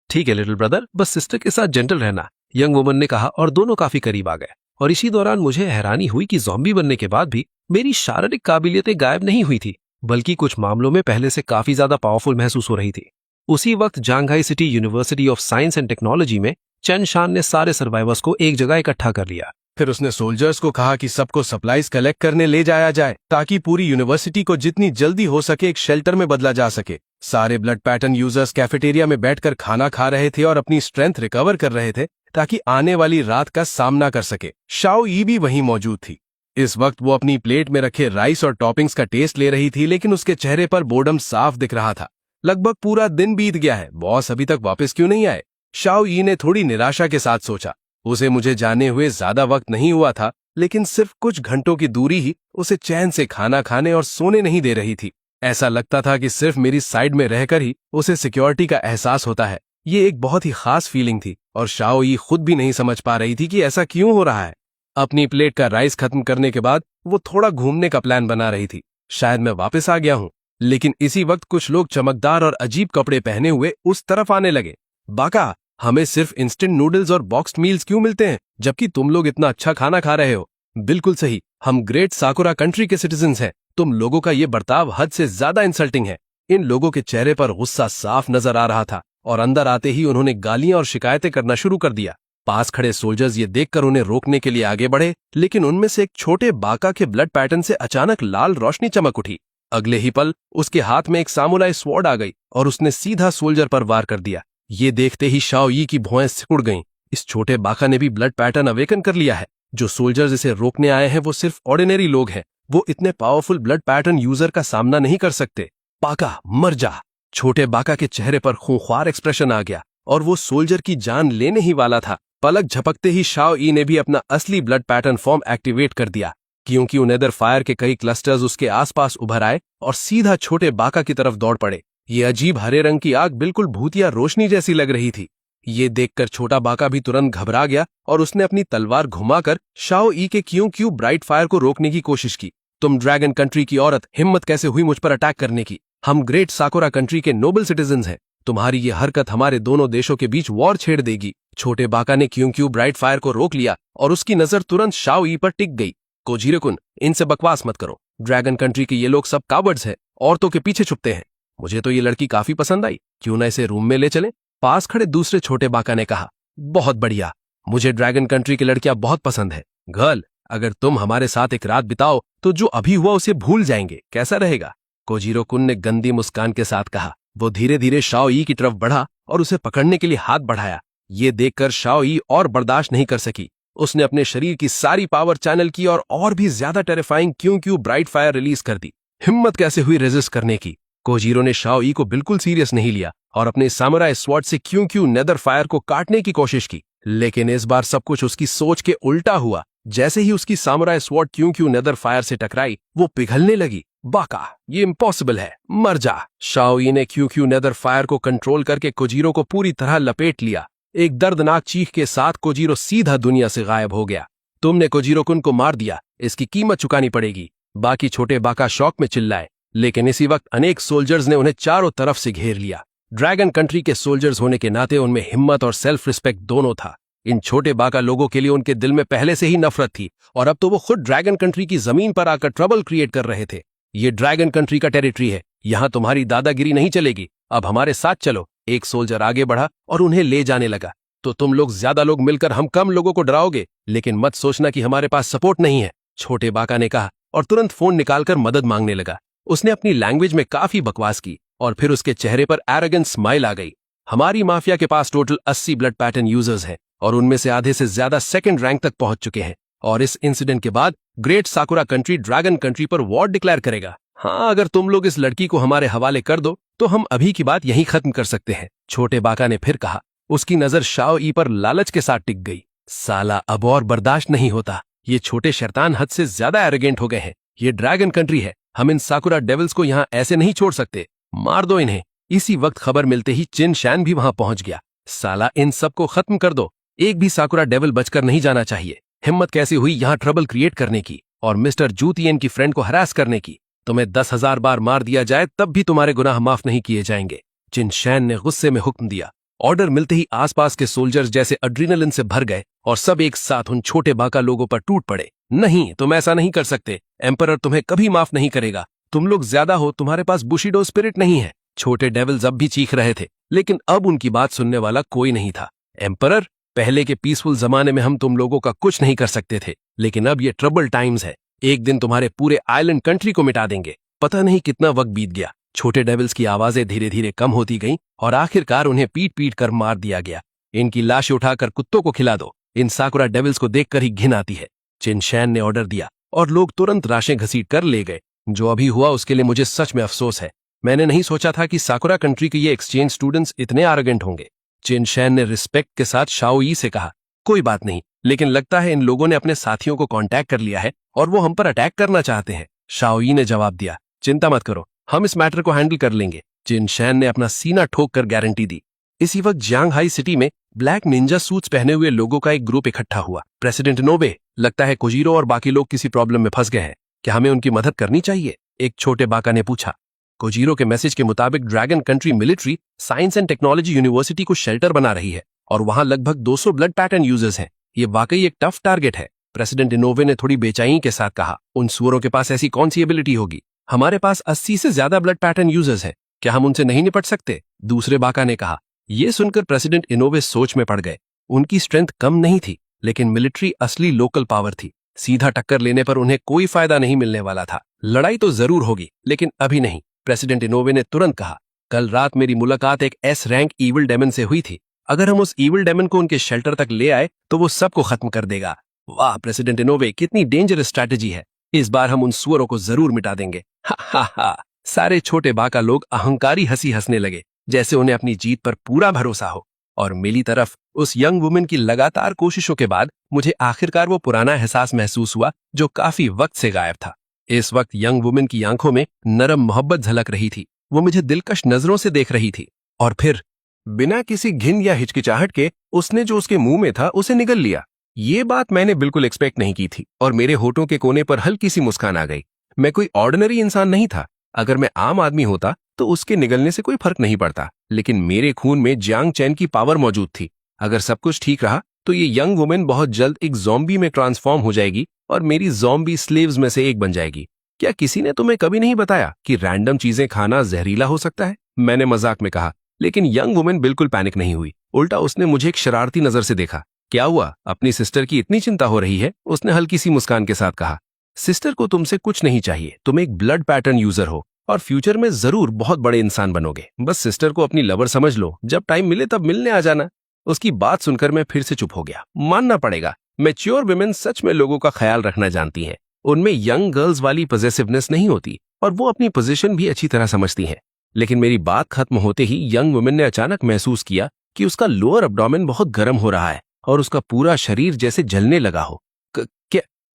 ठीक है लिटिल ब्रदर, बस सिस्टर के साथ जेंटल रहना, यंग वुमन ने कहा, और दोनों काफी करीब आ गए। और इसी दौरान मुझे हैरानी हुई कि ज़ॉम्बी बनने के बाद भी मेरी शारीरिक काबिलियतें गायब नहीं हुई थी, बल्कि कुछ मामलों में पहले से काफी ज्यादा पावरफुल महसूस हो रही थी। उसी वक्त Jianghai city university of science and technology में चेन शान ने सारे सर्वाइवर्स को एक जगह इकट्ठा कर लिया। फिर उसने सोल्जर्स को कहा कि सबको सप्लाईज कलेक्ट करने ले जाया जाए, ताकि पूरी यूनिवर्सिटी को जितनी जल्दी हो सके एक शेल्टर में बदला जा सके। सारे ब्लड पैटर्न यूजर्स कैफेटेरिया में बैठकर खाना खा रहे थे और अपनी स्ट्रेंथ रिकवर कर रहे थे, ताकि आने वाली रात का सामना कर सके। शाओ ई भी वहीं मौजूद थी। इस वक्त वो अपनी प्लेट में रखे राइस और टॉपिंग्स का टेस्ट ले रही थी, लेकिन उसके चेहरे पर बोर्डम साफ दिख रहा था। लगभग पूरा दिन बीत गया है, बॉस अभी तक वापस क्यों नहीं आए? शाओ ई ने थोड़ी निराशा के साथ सोचा। उसे मुझे जाने हुए ज्यादा वक्त नहीं हुआ था, लेकिन सिर्फ कुछ घंटों की दूरी ही उसे चैन से खाना खाने और सोने नहीं दे रही थी। ऐसा लगता था कि सिर्फ मेरी साइड में रहकर ही उसे सिक्योरिटी का एहसास होता है। ये एक बहुत ही खास फीलिंग थी और शाओ यी खुद भी नहीं समझ पा रही थी कि ऐसा क्यों हो रहा है। अपनी प्लेट का राइस खत्म करने के बाद वो थोड़ा घूमने का प्लान बना रही थी। शायद मैं वापस आ गया हूं। लेकिन इसी वक्त कुछ लोग चमकदार और अजीब कपड़े पहने हुए उस तरफ आने लगे। बाका, हमें सिर्फ इंस्टेंट नूडल्स और बॉक्स्ड मील्स क्यों मिलते हैं जबकि तुम लोग इतना अच्छा खाना खा रहे हो? बिल्कुल सही, हम ग्रेट साकुरा कंट्री के सिटीजन्स हैं। तुम लोगों का ये बर्ताव हद से ज्यादा इंसल्टिंग है। इन लोगों के चेहरे पर गुस्सा साफ नजर आ रहा था और अंदर आते ही उन्होंने गालियां और शिकायतें करना शुरू कर दिया। पास खड़े सोल्जर्स ये देखकर उन्हें रोकने के लिए आगे बढ़े, लेकिन उनमें से एक छोटे बाका के ब्लड पैटर्न से अचानक लाल रोशनी चमक उठी। अगले ही पल उसके हाथ में एक सामुराई स्वॉर्ड आ गई और उसने सीधा सोल्जर पर वार कर दिया। ये देखते ही शाओ यी की भौहें सिकुड़ गईं। इस छोटे बाका ने भी ब्लड पैटर्न अवेकन कर लिया है। जो सोल्जर्स इसे रोकने आए हैं वो सिर्फ ऑर्डिनरी लोग हैं। वो इतने पावरफुल ब्लड पैटर्न यूजर का सामना नहीं कर सकते। बाका, मर जा। छोटे बाका के चेहरे पर खूंखार एक्सप्रेशन आ गया और वो सोल्जर की जान लेने ही वाला था। पलक झपकते ही शाओ यी ने भी अपना असली ब्लड पैटर्न फॉर्म एक्टिवेट कर दिया, क्योंकि उनेदर फायर के कई क्लस्टर्स उसके आसपास उभर आए और सीधा छोटे बाका की तरफ दौड़ पड़े। ये अजीब हरे रंग की आग बिल्कुल भूतिया रोशनी जैसी लग रही थी। ये देखकर छोटा बाका भी तुरंत घबरा गया और उसने अपनी तलवार घुमाकर शाओ यी के क्यों ब्राइट फायर को रोकने की कोशिश की। तुम ड्रैगन कंट्री की औरत, हिम्मत कैसे हुई मुझ पर अटैक करने की? हम ग्रेट साकुरा कंट्री के नोबल सिटीजन्स हैं। तुम्हारी ये हरकत हमारे दोनों देशों के बीच वॉर छेड़ देगी। छोटे बाका ने क्यों ब्राइट फायर को रोक लिया और उसकी नजर तुरंत शाओ यी पर टिक गई। कोजीरो-कुन, इनसे बकवास मत करो। ड्रैगन कंट्री के ये लोग सब कावर्ड्स हैं, औरतों के पीछे छुपते हैं। मुझे तो ये लड़की काफी पसंद आई, क्यों ना इसे रूम में ले चले? पास खड़े दूसरे छोटे बाका ने कहा। बहुत बढ़िया, मुझे ड्रैगन कंट्री की लड़कियां बहुत पसंद है। गर्ल, अगर तुम हमारे साथ एक रात बिताओ तो जो अभी हुआ उसे भूल जाएंगे, कैसा रहेगा? कोजीरो-कुन ने गंदी मुस्कान के साथ कहा। वो धीरे धीरे शाओ यी की तरफ बढ़ा और उसे पकड़ने के लिए हाथ बढ़ाया। ये देखकर शाओ यी और बर्दाश्त नहीं कर सकी। उसने अपने शरीर की सारी पावर चैनल की और भी ज्यादा टेरिफाइंग क्यों ब्राइट फायर रिलीज कर दी। हिम्मत कैसे हुई रेजिस्ट करने की? कोजीरो ने शाओ यी को बिल्कुल सीरियस नहीं लिया और अपने सामुराई स्वॉर्ड से क्यों नेदर फायर को काटने की कोशिश की। लेकिन इस बार सब कुछ उसकी सोच के उल्टा हुआ। जैसे ही उसकी सामुराई स्वॉर्ड क्यों नेदर फायर से टकराई, वो पिघलने लगी। बाका, ये इम्पॉसिबल है, मर जा। शाओ यी ने क्यों नेदर फायर को कंट्रोल करके कोजीरो को पूरी तरह लपेट लिया। एक दर्दनाक चीख के साथ कोजीरो सीधा दुनिया से गायब हो गया। तुमने कोजीरो-कुन को मार दिया, इसकी कीमत चुकानी पड़ेगी। बाकी छोटे बाका शौक में चिल्लाए, लेकिन इसी वक्त अनेक सोल्जर्स ने उन्हें चारों तरफ से घेर लिया। ड्रैगन कंट्री के सोल्जर्स होने के नाते उनमें हिम्मत और सेल्फ रिस्पेक्ट दोनों था। इन छोटे बाका लोगों के लिए उनके दिल में पहले से ही नफरत थी और अब तो वो खुद ड्रैगन कंट्री की जमीन पर आकर ट्रबल क्रिएट कर रहे थे। ये ड्रैगन कंट्री का टेरिटरी है, यहाँ तुम्हारी दादागिरी नहीं चलेगी। अब हमारे साथ चलो। एक सोल्जर आगे बढ़ा और उन्हें ले जाने लगा। तो तुम लोग ज्यादा लोग मिलकर हम कम लोगों को डराओगे, लेकिन मत सोचना कि हमारे पास सपोर्ट नहीं है, छोटे बाका ने कहा और तुरंत फोन निकालकर मदद मांगने लगा। उसने अपनी लैंग्वेज में काफी बकवास की और फिर उसके चेहरे पर एरोगेंट स्माइल आ गई। हमारी माफिया के पास टोटल 80 ब्लड पैटर्न यूजर्स हैं और उनमें से आधे से ज्यादा सेकंड रैंक तक पहुंच चुके हैं और इस इंसिडेंट के बाद ग्रेट साकुरा कंट्री ड्रैगन कंट्री पर वॉर डिक्लेयर करेगा। हाँ, अगर तुम लोग इस लड़की को हमारे हवाले कर दो तो हम अभी की बात यहीं खत्म कर सकते हैं, छोटे बाका ने फिर कहा। उसकी नजर शाओ यी पर लालच के साथ टिक गई। साला, अब और बर्दाश्त नहीं होता। ये छोटे शैतान हद से ज्यादा एरोगेंट हो गए हैं। ये ड्रैगन कंट्री है, हम इन साकुरा डेविल्स को यहाँ ऐसे नहीं छोड़ सकते। मार दो इन्हें। इसी वक्त खबर मिलते ही चिन शैन भी वहां पहुंच गया। साला, इन सबको खत्म कर दो। एक भी साकुरा डेविल बचकर नहीं जाना चाहिए। हिम्मत कैसे हुई यहाँ ट्रबल क्रिएट करने की और मिस्टर जूतियन की फ्रेंड को हरास करने की? तुम्हें 10,000 बार मार दिया जाए तब भी तुम्हारे गुनाह माफ नहीं किए जाएंगे, चिन शैन ने गुस्से में हुक्म दिया। ऑर्डर मिलते ही आसपास के सोल्जर्स जैसे एड्रेनलिन से भर गए और सब एक साथ उन छोटे बाका लोगों पर टूट पड़े। नहीं, तुम ऐसा नहीं कर सकते। एम्परर तुम्हें कभी माफ नहीं करेगा। तुम लोग ज्यादा हो, तुम्हारे पास बुशिडो स्पिरिट नहीं है। छोटे डेविल्स अब भी चीख रहे थे, लेकिन अब उनकी बात सुनने वाला कोई नहीं था। एम्परर, पहले के पीसफुल जमाने में हम तुम लोगों का कुछ नहीं कर सकते थे, लेकिन अब ये ट्रबल टाइम्स है। एक दिन तुम्हारे पूरे आइलैंड कंट्री को मिटा देंगे। पता नहीं कितना वक्त बीत गया। छोटे डेविल्स की आवाजें धीरे धीरे कम होती गईं और आखिरकार उन्हें पीट पीट कर मार दिया गया। इनकी लाशें उठाकर कुत्तों को खिला दो। इन साकुरा डेविल्स को देखकर ही घिन आती है, चिन शैन ने ऑर्डर दिया और लोग तुरंत राशें घसीट कर ले गए। जो अभी हुआ उसके लिए मुझे सच में अफसोस है। मैंने नहीं सोचा था कि साकुरा कंट्री के ये एक्सचेंज स्टूडेंट्स इतने आरोगेंट होंगे। चिन शैन ने रिस्पेक्ट के साथ शाओ यी से कहा, कोई बात नहीं, लेकिन लगता है इन लोगों ने अपने साथियों को कांटेक्ट कर लिया है और वो हम पर अटैक करना चाहते हैं। शाओ यी ने जवाब दिया, चिंता मत करो, हम इस मैटर को हैंडल कर लेंगे। जिन शैन ने अपना सीना ठोक कर गारंटी दी। इसी वक्त जियांगहाई सिटी में ब्लैक निंजा सूट्स पहने हुए लोगों का एक ग्रुप इकट्ठा हुआ। प्रेसिडेंट इनोबे, लगता है कोजीरो और बाकी लोग किसी प्रॉब्लम में फंस गए हैं, क्या हमें उनकी मदद करनी चाहिए? एक छोटे बाका ने पूछा। कोजीरो के मैसेज के मुताबिक dragon country military science and technology university को शेल्टर बना रही है और वहां लगभग 200 ब्लड पैटर्न यूजर्स हैं। ये वाकई एक टफ टारगेट है। प्रेसिडेंट इनोवे ने थोड़ी बेचैनी के साथ कहा। उन सुअरों के पास ऐसी कौन सी एबिलिटी होगी? हमारे पास 80 से ज्यादा ब्लड पैटर्न यूजर्स हैं, क्या हम उनसे नहीं निपट सकते? दूसरे बाका ने कहा। यह सुनकर प्रेसिडेंट इनोवे सोच में पड़ गए। उनकी स्ट्रेंथ कम नहीं थी, लेकिन मिलिट्री असली लोकल पावर थी। सीधा टक्कर लेने पर उन्हें कोई फायदा नहीं मिलने वाला था। लड़ाई तो जरूर होगी, लेकिन अभी नहीं। प्रेसिडेंट इनोवे ने तुरंत कहा, कल रात मेरी मुलाकात एक एस रैंक ईविल डेमन से हुई थी। अगर हम उस ईविल डेमन को उनके शेल्टर तक ले आए तो वो सबको खत्म कर देगा। वाह प्रेसिडेंट इनोवे, कितनी डेंजरस स्ट्रैटेजी है। इस बार हम उन सुअरों को जरूर मिटा देंगे। हा हा हा। सारे छोटे बाका लोग अहंकारी हंसी हंसने लगे, जैसे उन्हें अपनी जीत पर पूरा भरोसा हो। और मेरी तरफ उस यंग वुमेन की लगातार कोशिशों के बाद मुझे आखिरकार वो पुराना एहसास महसूस हुआ जो काफी वक्त से गायब था। इस वक्त यंग वुमेन की आंखों में नरम मोहब्बत झलक रही थी। वो मुझे दिलकश नजरों से देख रही थी। और फिर बिना किसी घिन या हिचकिचाहट के उसने जो उसके मुंह में था उसे निगल लिया। ये बात मैंने बिल्कुल एक्सपेक्ट नहीं की थी और मेरे होठों के कोने पर हल्की सी मुस्कान आ गई। मैं कोई ऑर्डिनरी इंसान नहीं था। अगर मैं आम आदमी होता तो उसके निगलने से कोई फर्क नहीं पड़ता, लेकिन मेरे खून में जियांग चैन की पावर मौजूद थी। अगर सब कुछ ठीक रहा तो ये यंग वुमेन बहुत जल्द एक ज़ॉम्बी में ट्रांसफॉर्म हो जाएगी और मेरी ज़ॉम्बी स्लेव्स में से एक बन जाएगी। क्या किसी ने तुम्हें कभी नहीं बताया कि रैंडम चीजें खाना जहरीला हो सकता है? मैंने मजाक में कहा, लेकिन यंग वुमेन बिल्कुल पैनिक नहीं हुई। उल्टा उसने मुझे एक शरारती नजर से देखा। क्या हुआ? अपनी सिस्टर की इतनी चिंता हो रही है? उसने हल्की सी मुस्कान के साथ कहा। सिस्टर को तुमसे कुछ नहीं चाहिए। तुम एक ब्लड पैटर्न यूजर हो और फ्यूचर में जरूर बहुत बड़े इंसान बनोगे। बस सिस्टर को अपनी लवर समझ लो। जब टाइम मिले तब मिलने आ जाना। उसकी बात सुनकर मैं फिर से चुप हो गया। मानना पड़ेगा, मैच्योर वुमेन सच में लोगों का ख्याल रखना जानती हैं। उनमें यंग गर्ल्स वाली पॉजेसिवनेस नहीं होती और वो अपनी पोजीशन भी अच्छी तरह समझती हैं। लेकिन मेरी बात खत्म होते ही यंग वुमेन ने अचानक महसूस किया कि उसका लोअर एब्डोमेन बहुत गर्म हो रहा है और उसका पूरा शरीर जैसे जलने लगा हो।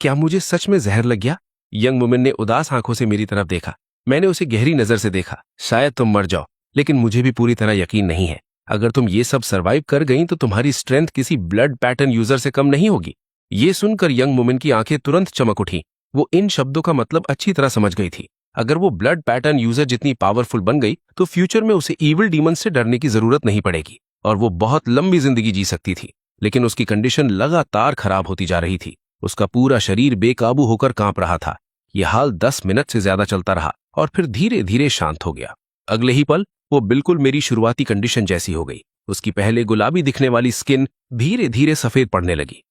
क्या मुझे सच में जहर लग गया? यंग वुमेन ने उदास आंखों से मेरी तरफ देखा। मैंने उसे गहरी नजर से देखा। शायद तुम मर जाओ, लेकिन मुझे भी पूरी तरह यकीन नहीं है। अगर तुम ये सब सर्वाइव कर गई तो तुम्हारी स्ट्रेंथ किसी ब्लड पैटर्न यूजर से कम नहीं होगी। ये सुनकर यंग वुमेन की आंखें तुरंत चमक उठी। वो इन शब्दों का मतलब अच्छी तरह समझ गई थी। अगर वो ब्लड पैटर्न यूजर जितनी पावरफुल बन गई तो फ्यूचर में उसे ईविल डीमन से डरने की जरूरत नहीं पड़ेगी और वो बहुत लंबी जिंदगी जी सकती थी। लेकिन उसकी कंडीशन लगातार खराब होती जा रही थी। उसका पूरा शरीर बेकाबू होकर कांप रहा था। यह हाल 10 मिनट से ज्यादा चलता रहा और फिर धीरे धीरे शांत हो गया। अगले ही पल वो बिल्कुल मेरी शुरुआती कंडीशन जैसी हो गई। उसकी पहले गुलाबी दिखने वाली स्किन धीरे धीरे सफेद पड़ने लगी।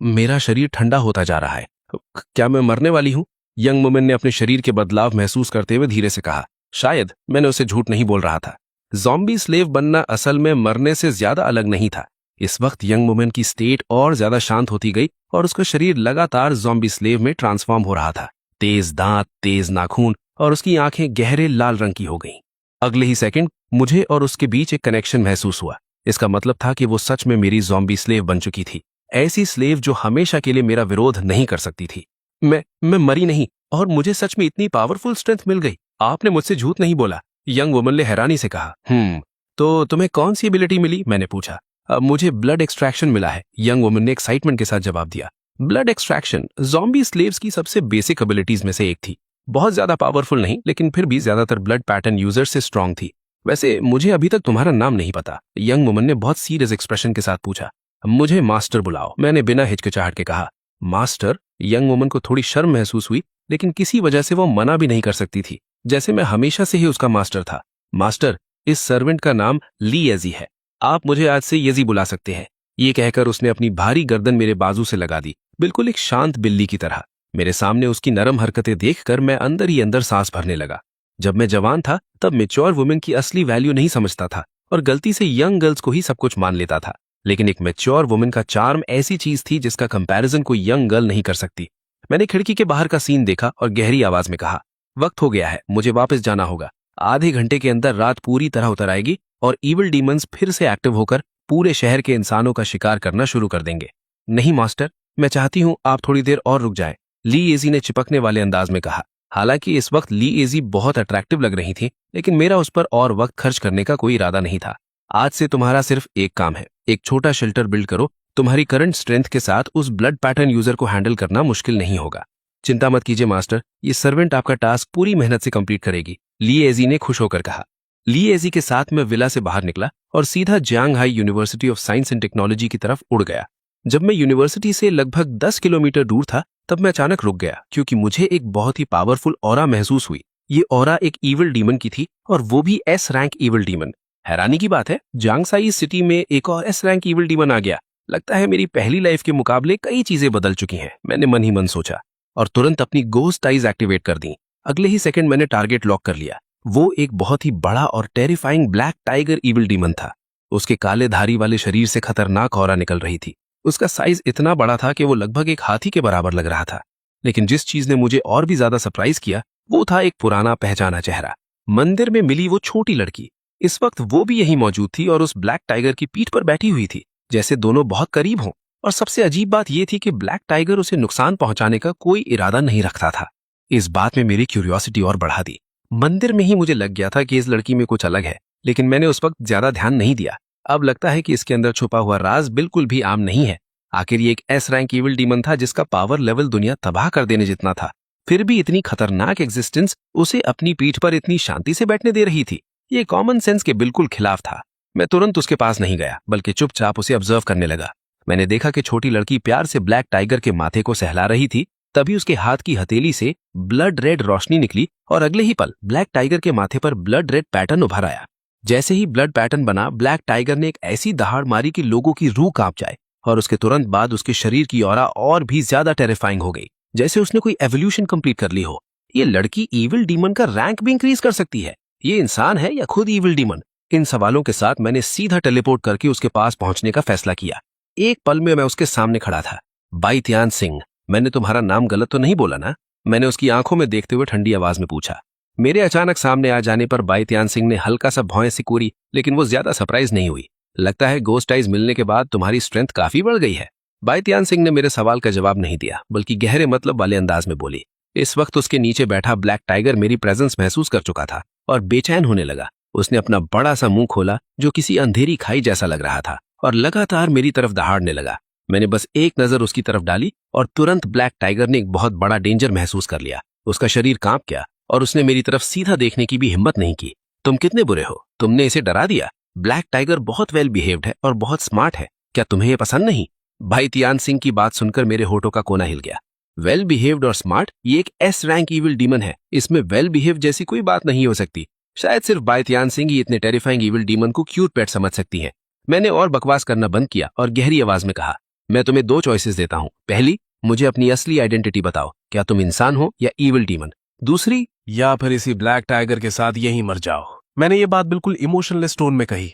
मेरा शरीर ठंडा होता जा रहा है। क्या मैं मरने वाली हूं? यंग वुमेन ने अपने शरीर के बदलाव महसूस करते हुए धीरे से कहा। शायद मैंने उसे झूठ नहीं बोल रहा था। ज़ॉम्बी स्लेव बनना असल में मरने से ज्यादा अलग नहीं था। इस वक्त यंग वुमेन की स्टेट और ज्यादा शांत होती गई और उसका शरीर लगातार ज़ॉम्बी स्लेव में ट्रांसफॉर्म हो रहा था। तेज दांत, तेज नाखून और उसकी आंखें गहरे लाल रंग की हो गईं। अगले ही सेकंड मुझे और उसके बीच एक कनेक्शन महसूस हुआ। इसका मतलब था कि वो सच में मेरी ज़ॉम्बी स्लेव बन चुकी थी। ऐसी स्लेव जो हमेशा के लिए मेरा विरोध नहीं कर सकती थी। मैं मरी नहीं और मुझे सच में इतनी पावरफुल स्ट्रेंथ मिल गई। आपने मुझसे झूठ नहीं बोला। यंग वुमन ने हैरानी से कहा। तो तुम्हें कौन सी एबिलिटी मिली? मैंने पूछा। मुझे ब्लड एक्सट्रैक्शन मिला है, यंग वुमन ने एक्साइटमेंट के साथ जवाब दिया। ब्लड एक्सट्रैक्शन ज़ॉम्बी स्लेव्स की सबसे बेसिक एबिलिटीज में से एक थी। बहुत ज्यादा पावरफुल नहीं, लेकिन फिर भी ज्यादातर ब्लड पैटर्न यूजर से स्ट्रांग थी। वैसे मुझे अभी तक तुम्हारा नाम नहीं पता, यंग वुमन ने बहुत सीरियस एक्सप्रेशन के साथ पूछा। मुझे मास्टर बुलाओ, मैंने बिना हिचकिचाहट के कहा। मास्टर? यंग वुमन को थोड़ी शर्म महसूस हुई, लेकिन किसी वजह से वो मना भी नहीं कर सकती थी, जैसे मैं हमेशा से ही उसका मास्टर था। मास्टर, इस सर्वेंट का नाम ली येजी है। आप मुझे आज से येजी बुला सकते हैं। ये कहकर उसने अपनी भारी गर्दन मेरे बाजू से लगा दी, बिल्कुल एक शांत बिल्ली की तरह। मेरे सामने उसकी नरम हरकतें देखकर मैं अंदर ही अंदर सांस भरने लगा। जब मैं जवान था तब मैच्योर वुमेन की असली वैल्यू नहीं समझता था और गलती से यंग गर्ल्स को ही सब कुछ मान लेता था। लेकिन एक मैच्योर वुमेन का चार्म ऐसी चीज थी जिसका कंपैरिजन कोई यंग गर्ल नहीं कर सकती। मैंने खिड़की के बाहर का सीन देखा और गहरी आवाज में कहा, वक्त हो गया है, मुझे वापस जाना होगा। आधे घंटे के अंदर रात पूरी तरह उतर आएगी और इविल डीमंस फिर से एक्टिव होकर पूरे शहर के इंसानों का शिकार करना शुरू कर देंगे। नहीं मास्टर, मैं चाहती हूं आप थोड़ी देर और रुक जाएं, ली येजी ने चिपकने वाले अंदाज में कहा। हालांकि इस वक्त ली एजी बहुत अट्रैक्टिव लग रही थी, लेकिन मेरा उस पर और वक्त खर्च करने का कोई इरादा नहीं था। आज से तुम्हारा सिर्फ एक काम है, एक छोटा शेल्टर बिल्ड करो। तुम्हारी करंट स्ट्रेंथ के साथ उस ब्लड पैटर्न यूजर को हैंडल करना मुश्किल नहीं होगा। चिंता मत कीजिए मास्टर, ये सर्वेंट आपका टास्क पूरी मेहनत से कंप्लीट करेगी, ली एजी ने खुश होकर कहा। ली एजी के साथ मैं विला से बाहर निकला और सीधा Jianghai university of science and technology की तरफ उड़ गया। जब मैं यूनिवर्सिटी से लगभग 10 किलोमीटर दूर था तब मैं अचानक रुक गया, क्योंकि मुझे एक बहुत ही पावरफुल ऑरा महसूस हुई। ये ऑरा एक ईविल डीमन की थी, और वो भी एस रैंक ईविल डीमन। हैरानी की बात है, जियांगसाई सिटी में एक और एस रैंक ईविल डीमन आ गया। लगता है मेरी पहली लाइफ के मुकाबले कई चीजें बदल चुकी हैं, मैंने मन ही मन सोचा, और तुरंत अपनी गोस्ट आइज एक्टिवेट कर दी। अगले ही सेकंड मैंने टारगेट लॉक कर लिया। वो एक बहुत ही बड़ा और terrifying black tiger evil demon था। उसके काले धारी वाले शरीर से खतरनाक ऑरा निकल रही थी। उसका साइज इतना बड़ा था कि वो लगभग एक हाथी के बराबर लग रहा था। लेकिन जिस चीज ने मुझे और भी ज्यादा सरप्राइज किया वो था एक पुराना पहचाना चेहरा। मंदिर में मिली वो छोटी लड़की, इस वक्त वो भी यहीं मौजूद थी और उस ब्लैक टाइगर की पीठ पर बैठी हुई थी, जैसे दोनों बहुत करीब हों। और सबसे अजीब बात यह थी कि ब्लैक टाइगर उसे नुकसान पहुंचाने का कोई इरादा नहीं रखता था। इस बात में मेरी क्यूरियोसिटी और बढ़ा दी। मंदिर में ही मुझे लग गया था कि इस लड़की में कुछ अलग है, लेकिन मैंने उस वक्त ज्यादा ध्यान नहीं दिया। अब लगता है कि इसके अंदर छुपा हुआ राज बिल्कुल भी आम नहीं है। आखिर ये एक एस रैंक ईविल डीमन था जिसका पावर लेवल दुनिया तबाह कर देने जितना था, फिर भी इतनी खतरनाक एग्जिस्टेंस उसे अपनी पीठ पर इतनी शांति से बैठने दे रही थी। ये कॉमन सेंस के बिल्कुल खिलाफ था। मैं तुरंत उसके पास नहीं गया, बल्कि चुपचाप उसे ऑब्जर्व करने लगा। मैंने देखा कि छोटी लड़की प्यार से ब्लैक टाइगर के माथे को सहला रही थी। तभी उसके हाथ की हथेली से ब्लड रेड रोशनी निकली और अगले ही पल ब्लैक टाइगर के माथे पर ब्लड रेड पैटर्न उभर आया। जैसे ही ब्लड पैटर्न बना, ब्लैक टाइगर ने एक ऐसी दहाड़ मारी कि लोगों की रूह कांप जाए, और उसके तुरंत बाद उसके शरीर की ऑरा और भी ज्यादा टेरिफाइंग हो गई, जैसे उसने कोई एवोल्यूशन कंप्लीट कर ली हो। ये लड़की ईविल डीमन का रैंक भी इंक्रीज कर सकती है। ये इंसान है या खुद ईविल डीमन? इन सवालों के साथ मैंने सीधा टेलीपोर्ट करके उसके पास पहुंचने का फैसला किया। एक पल में मैं उसके सामने खड़ा था। बाईतियान सिंह, मैंने तुम्हारा नाम गलत तो नहीं बोला ना? मैंने उसकी आंखों में देखते हुए ठंडी आवाज में पूछा। मेरे अचानक सामने आ जाने पर बाईतियान सिंह ने हल्का सा भौं सिकोरी, लेकिन वो ज्यादा सरप्राइज नहीं हुई। लगता है गोस्ट आइज मिलने के बाद तुम्हारी स्ट्रेंथ काफी बढ़ गई है। बाईतियान सिंह ने मेरे सवाल का जवाब नहीं दिया, बल्कि गहरे मतलब वाले अंदाज में बोली। इस वक्त उसके नीचे बैठा ब्लैक टाइगर मेरी प्रेजेंस महसूस कर चुका था और बेचैन होने लगा। उसने अपना बड़ा सा मुंह खोला जो किसी अंधेरी खाई जैसा लग रहा था, और लगातार मेरी तरफ दहाड़ने लगा। मैंने बस एक नजर उसकी तरफ डाली और तुरंत ब्लैक टाइगर ने एक बहुत बड़ा डेंजर महसूस कर लिया। उसका शरीर कांप गया और उसने मेरी तरफ सीधा देखने की भी हिम्मत नहीं की। तुम कितने बुरे हो, तुमने इसे डरा दिया। ब्लैक टाइगर बहुत वेल बिहेव्ड है और बहुत स्मार्ट है, क्या तुम्हें ये पसंद नहीं? बाईतियान सिंह की बात सुनकर मेरे होठों का कोना हिल गया। वेल बिहेव्ड और स्मार्ट, ये एक एस रैंक ईविल डीमन है, इसमें वेल बिहेव जैसी कोई बात नहीं हो सकती। शायद सिर्फ बाईतियान सिंह ही इतने टेरिफाइंग ईविल डीमन को क्यूट पेट समझ सकती है। मैंने और बकवास करना बंद किया और गहरी आवाज में कहा, मैं तुम्हें 2 चॉइसेस देता हूं। पहली, मुझे अपनी असली आइडेंटिटी बताओ, क्या तुम इंसान हो या ईविल डीमन? दूसरी, या फिर इसी ब्लैक टाइगर के साथ यहीं मर जाओ। मैंने ये बात बिल्कुल इमोशनलेस टोन में कही।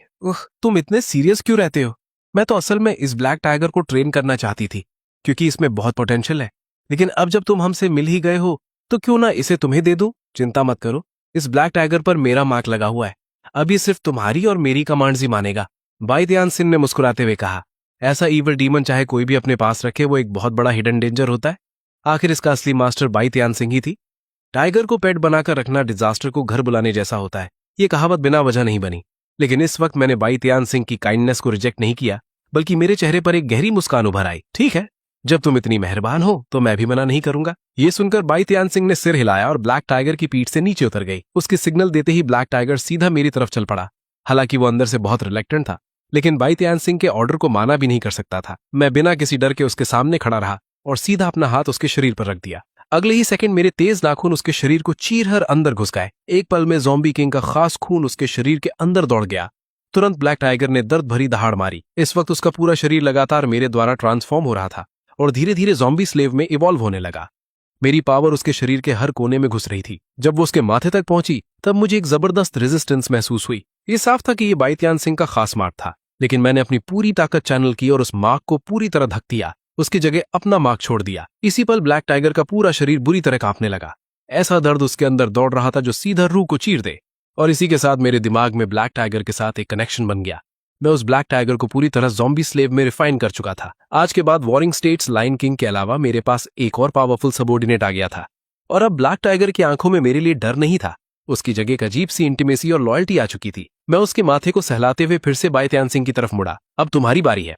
तुम इतने सीरियस क्यों रहते हो? मैं तो असल में इस ब्लैक टाइगर को ट्रेन करना चाहती थी, क्योंकि इसमें बहुत पोटेंशियल है। लेकिन अब जब तुम हमसे मिल ही गए हो तो क्यों ना इसे तुम्हें दे दूं? चिंता मत करो, इस ब्लैक टाइगर पर मेरा मार्क लगा हुआ है। अभी सिर्फ तुम्हारी और मेरी कमांड्स ही मानेगा। बाईतियान सिंह ने मुस्कुराते हुए कहा, ऐसा ईविल डीमन चाहे कोई भी अपने पास रखे, वो एक बहुत बड़ा हिडन डेंजर होता है। आखिर इसका असली मास्टर बाईतियान सिंह ही थी। टाइगर को पेट बनाकर रखना डिजास्टर को घर बुलाने जैसा होता है। ये कहावत बिना वजह नहीं बनी। लेकिन इस वक्त मैंने बाईतियान सिंह की काइंडनेस को रिजेक्ट नहीं किया, बल्कि मेरे चेहरे पर एक गहरी मुस्कान उभर आई। ठीक है, जब तुम इतनी मेहरबान हो तो मैं भी मना नहीं करूंगा। ये सुनकर बाईतियान सिंह ने सिर हिलाया और ब्लैक टाइगर की पीठ से नीचे उतर गई। उसके सिग्नल देते ही ब्लैक टाइगर सीधा मेरी तरफ चल पड़ा। हालांकि वो अंदर से बहुत रिलेक्टेंट था, लेकिन बाईतियान सिंह के ऑर्डर को माना भी नहीं कर सकता था। मैं बिना किसी डर के उसके सामने खड़ा रहा और सीधा अपना हाथ उसके शरीर पर रख दिया। अगले ही सेकंड मेरे तेज नाखून उसके शरीर को चीरहर अंदर घुस गए। एक पल में ज़ॉम्बी किंग का खास खून उसके शरीर के अंदर दौड़ गया। तुरंत ब्लैक टाइगर ने दर्द भरी दहाड़ मारी। इस वक्त उसका पूरा शरीर लगातार मेरे द्वारा ट्रांसफॉर्म हो रहा था और धीरे धीरे ज़ॉम्बी स्लेव में इवॉल्व होने लगा। मेरी पावर उसके शरीर के हर कोने में घुस रही थी। जब वो उसके माथे तक पहुंची तब मुझे एक जबरदस्त रेजिस्टेंस महसूस हुई। ये साफ था कि ये बाईतियान सिंह का खास मार्क था, लेकिन मैंने अपनी पूरी ताकत चैनल की और उस मार्क को पूरी तरह धक दिया। उसकी जगह अपना मार्क छोड़ दिया। इसी पल ब्लैक टाइगर का पूरा शरीर बुरी तरह कांपने लगा। ऐसा दर्द उसके अंदर दौड़ रहा था जो सीधा रूह को चीर दे। और इसी के साथ मेरे दिमाग में ब्लैक टाइगर के साथ एक कनेक्शन बन गया। मैं उस ब्लैक टाइगर को पूरी तरह ज़ॉम्बी स्लेव में रिफाइन कर चुका था। आज के बाद वॉरिंग स्टेट्स लायन किंग के अलावा मेरे पास एक और पावरफुल सबऑर्डिनेट आ गया था। और अब ब्लैक टाइगर की आंखों में मेरे लिए डर नहीं था। उसकी जगह एक अजीब सी इंटीमेसी और लॉयल्टी आ चुकी थी। मैं उसके माथे को सहलाते हुए फिर से बाई त्यान सिंह की तरफ मुड़ा। अब तुम्हारी बारी है।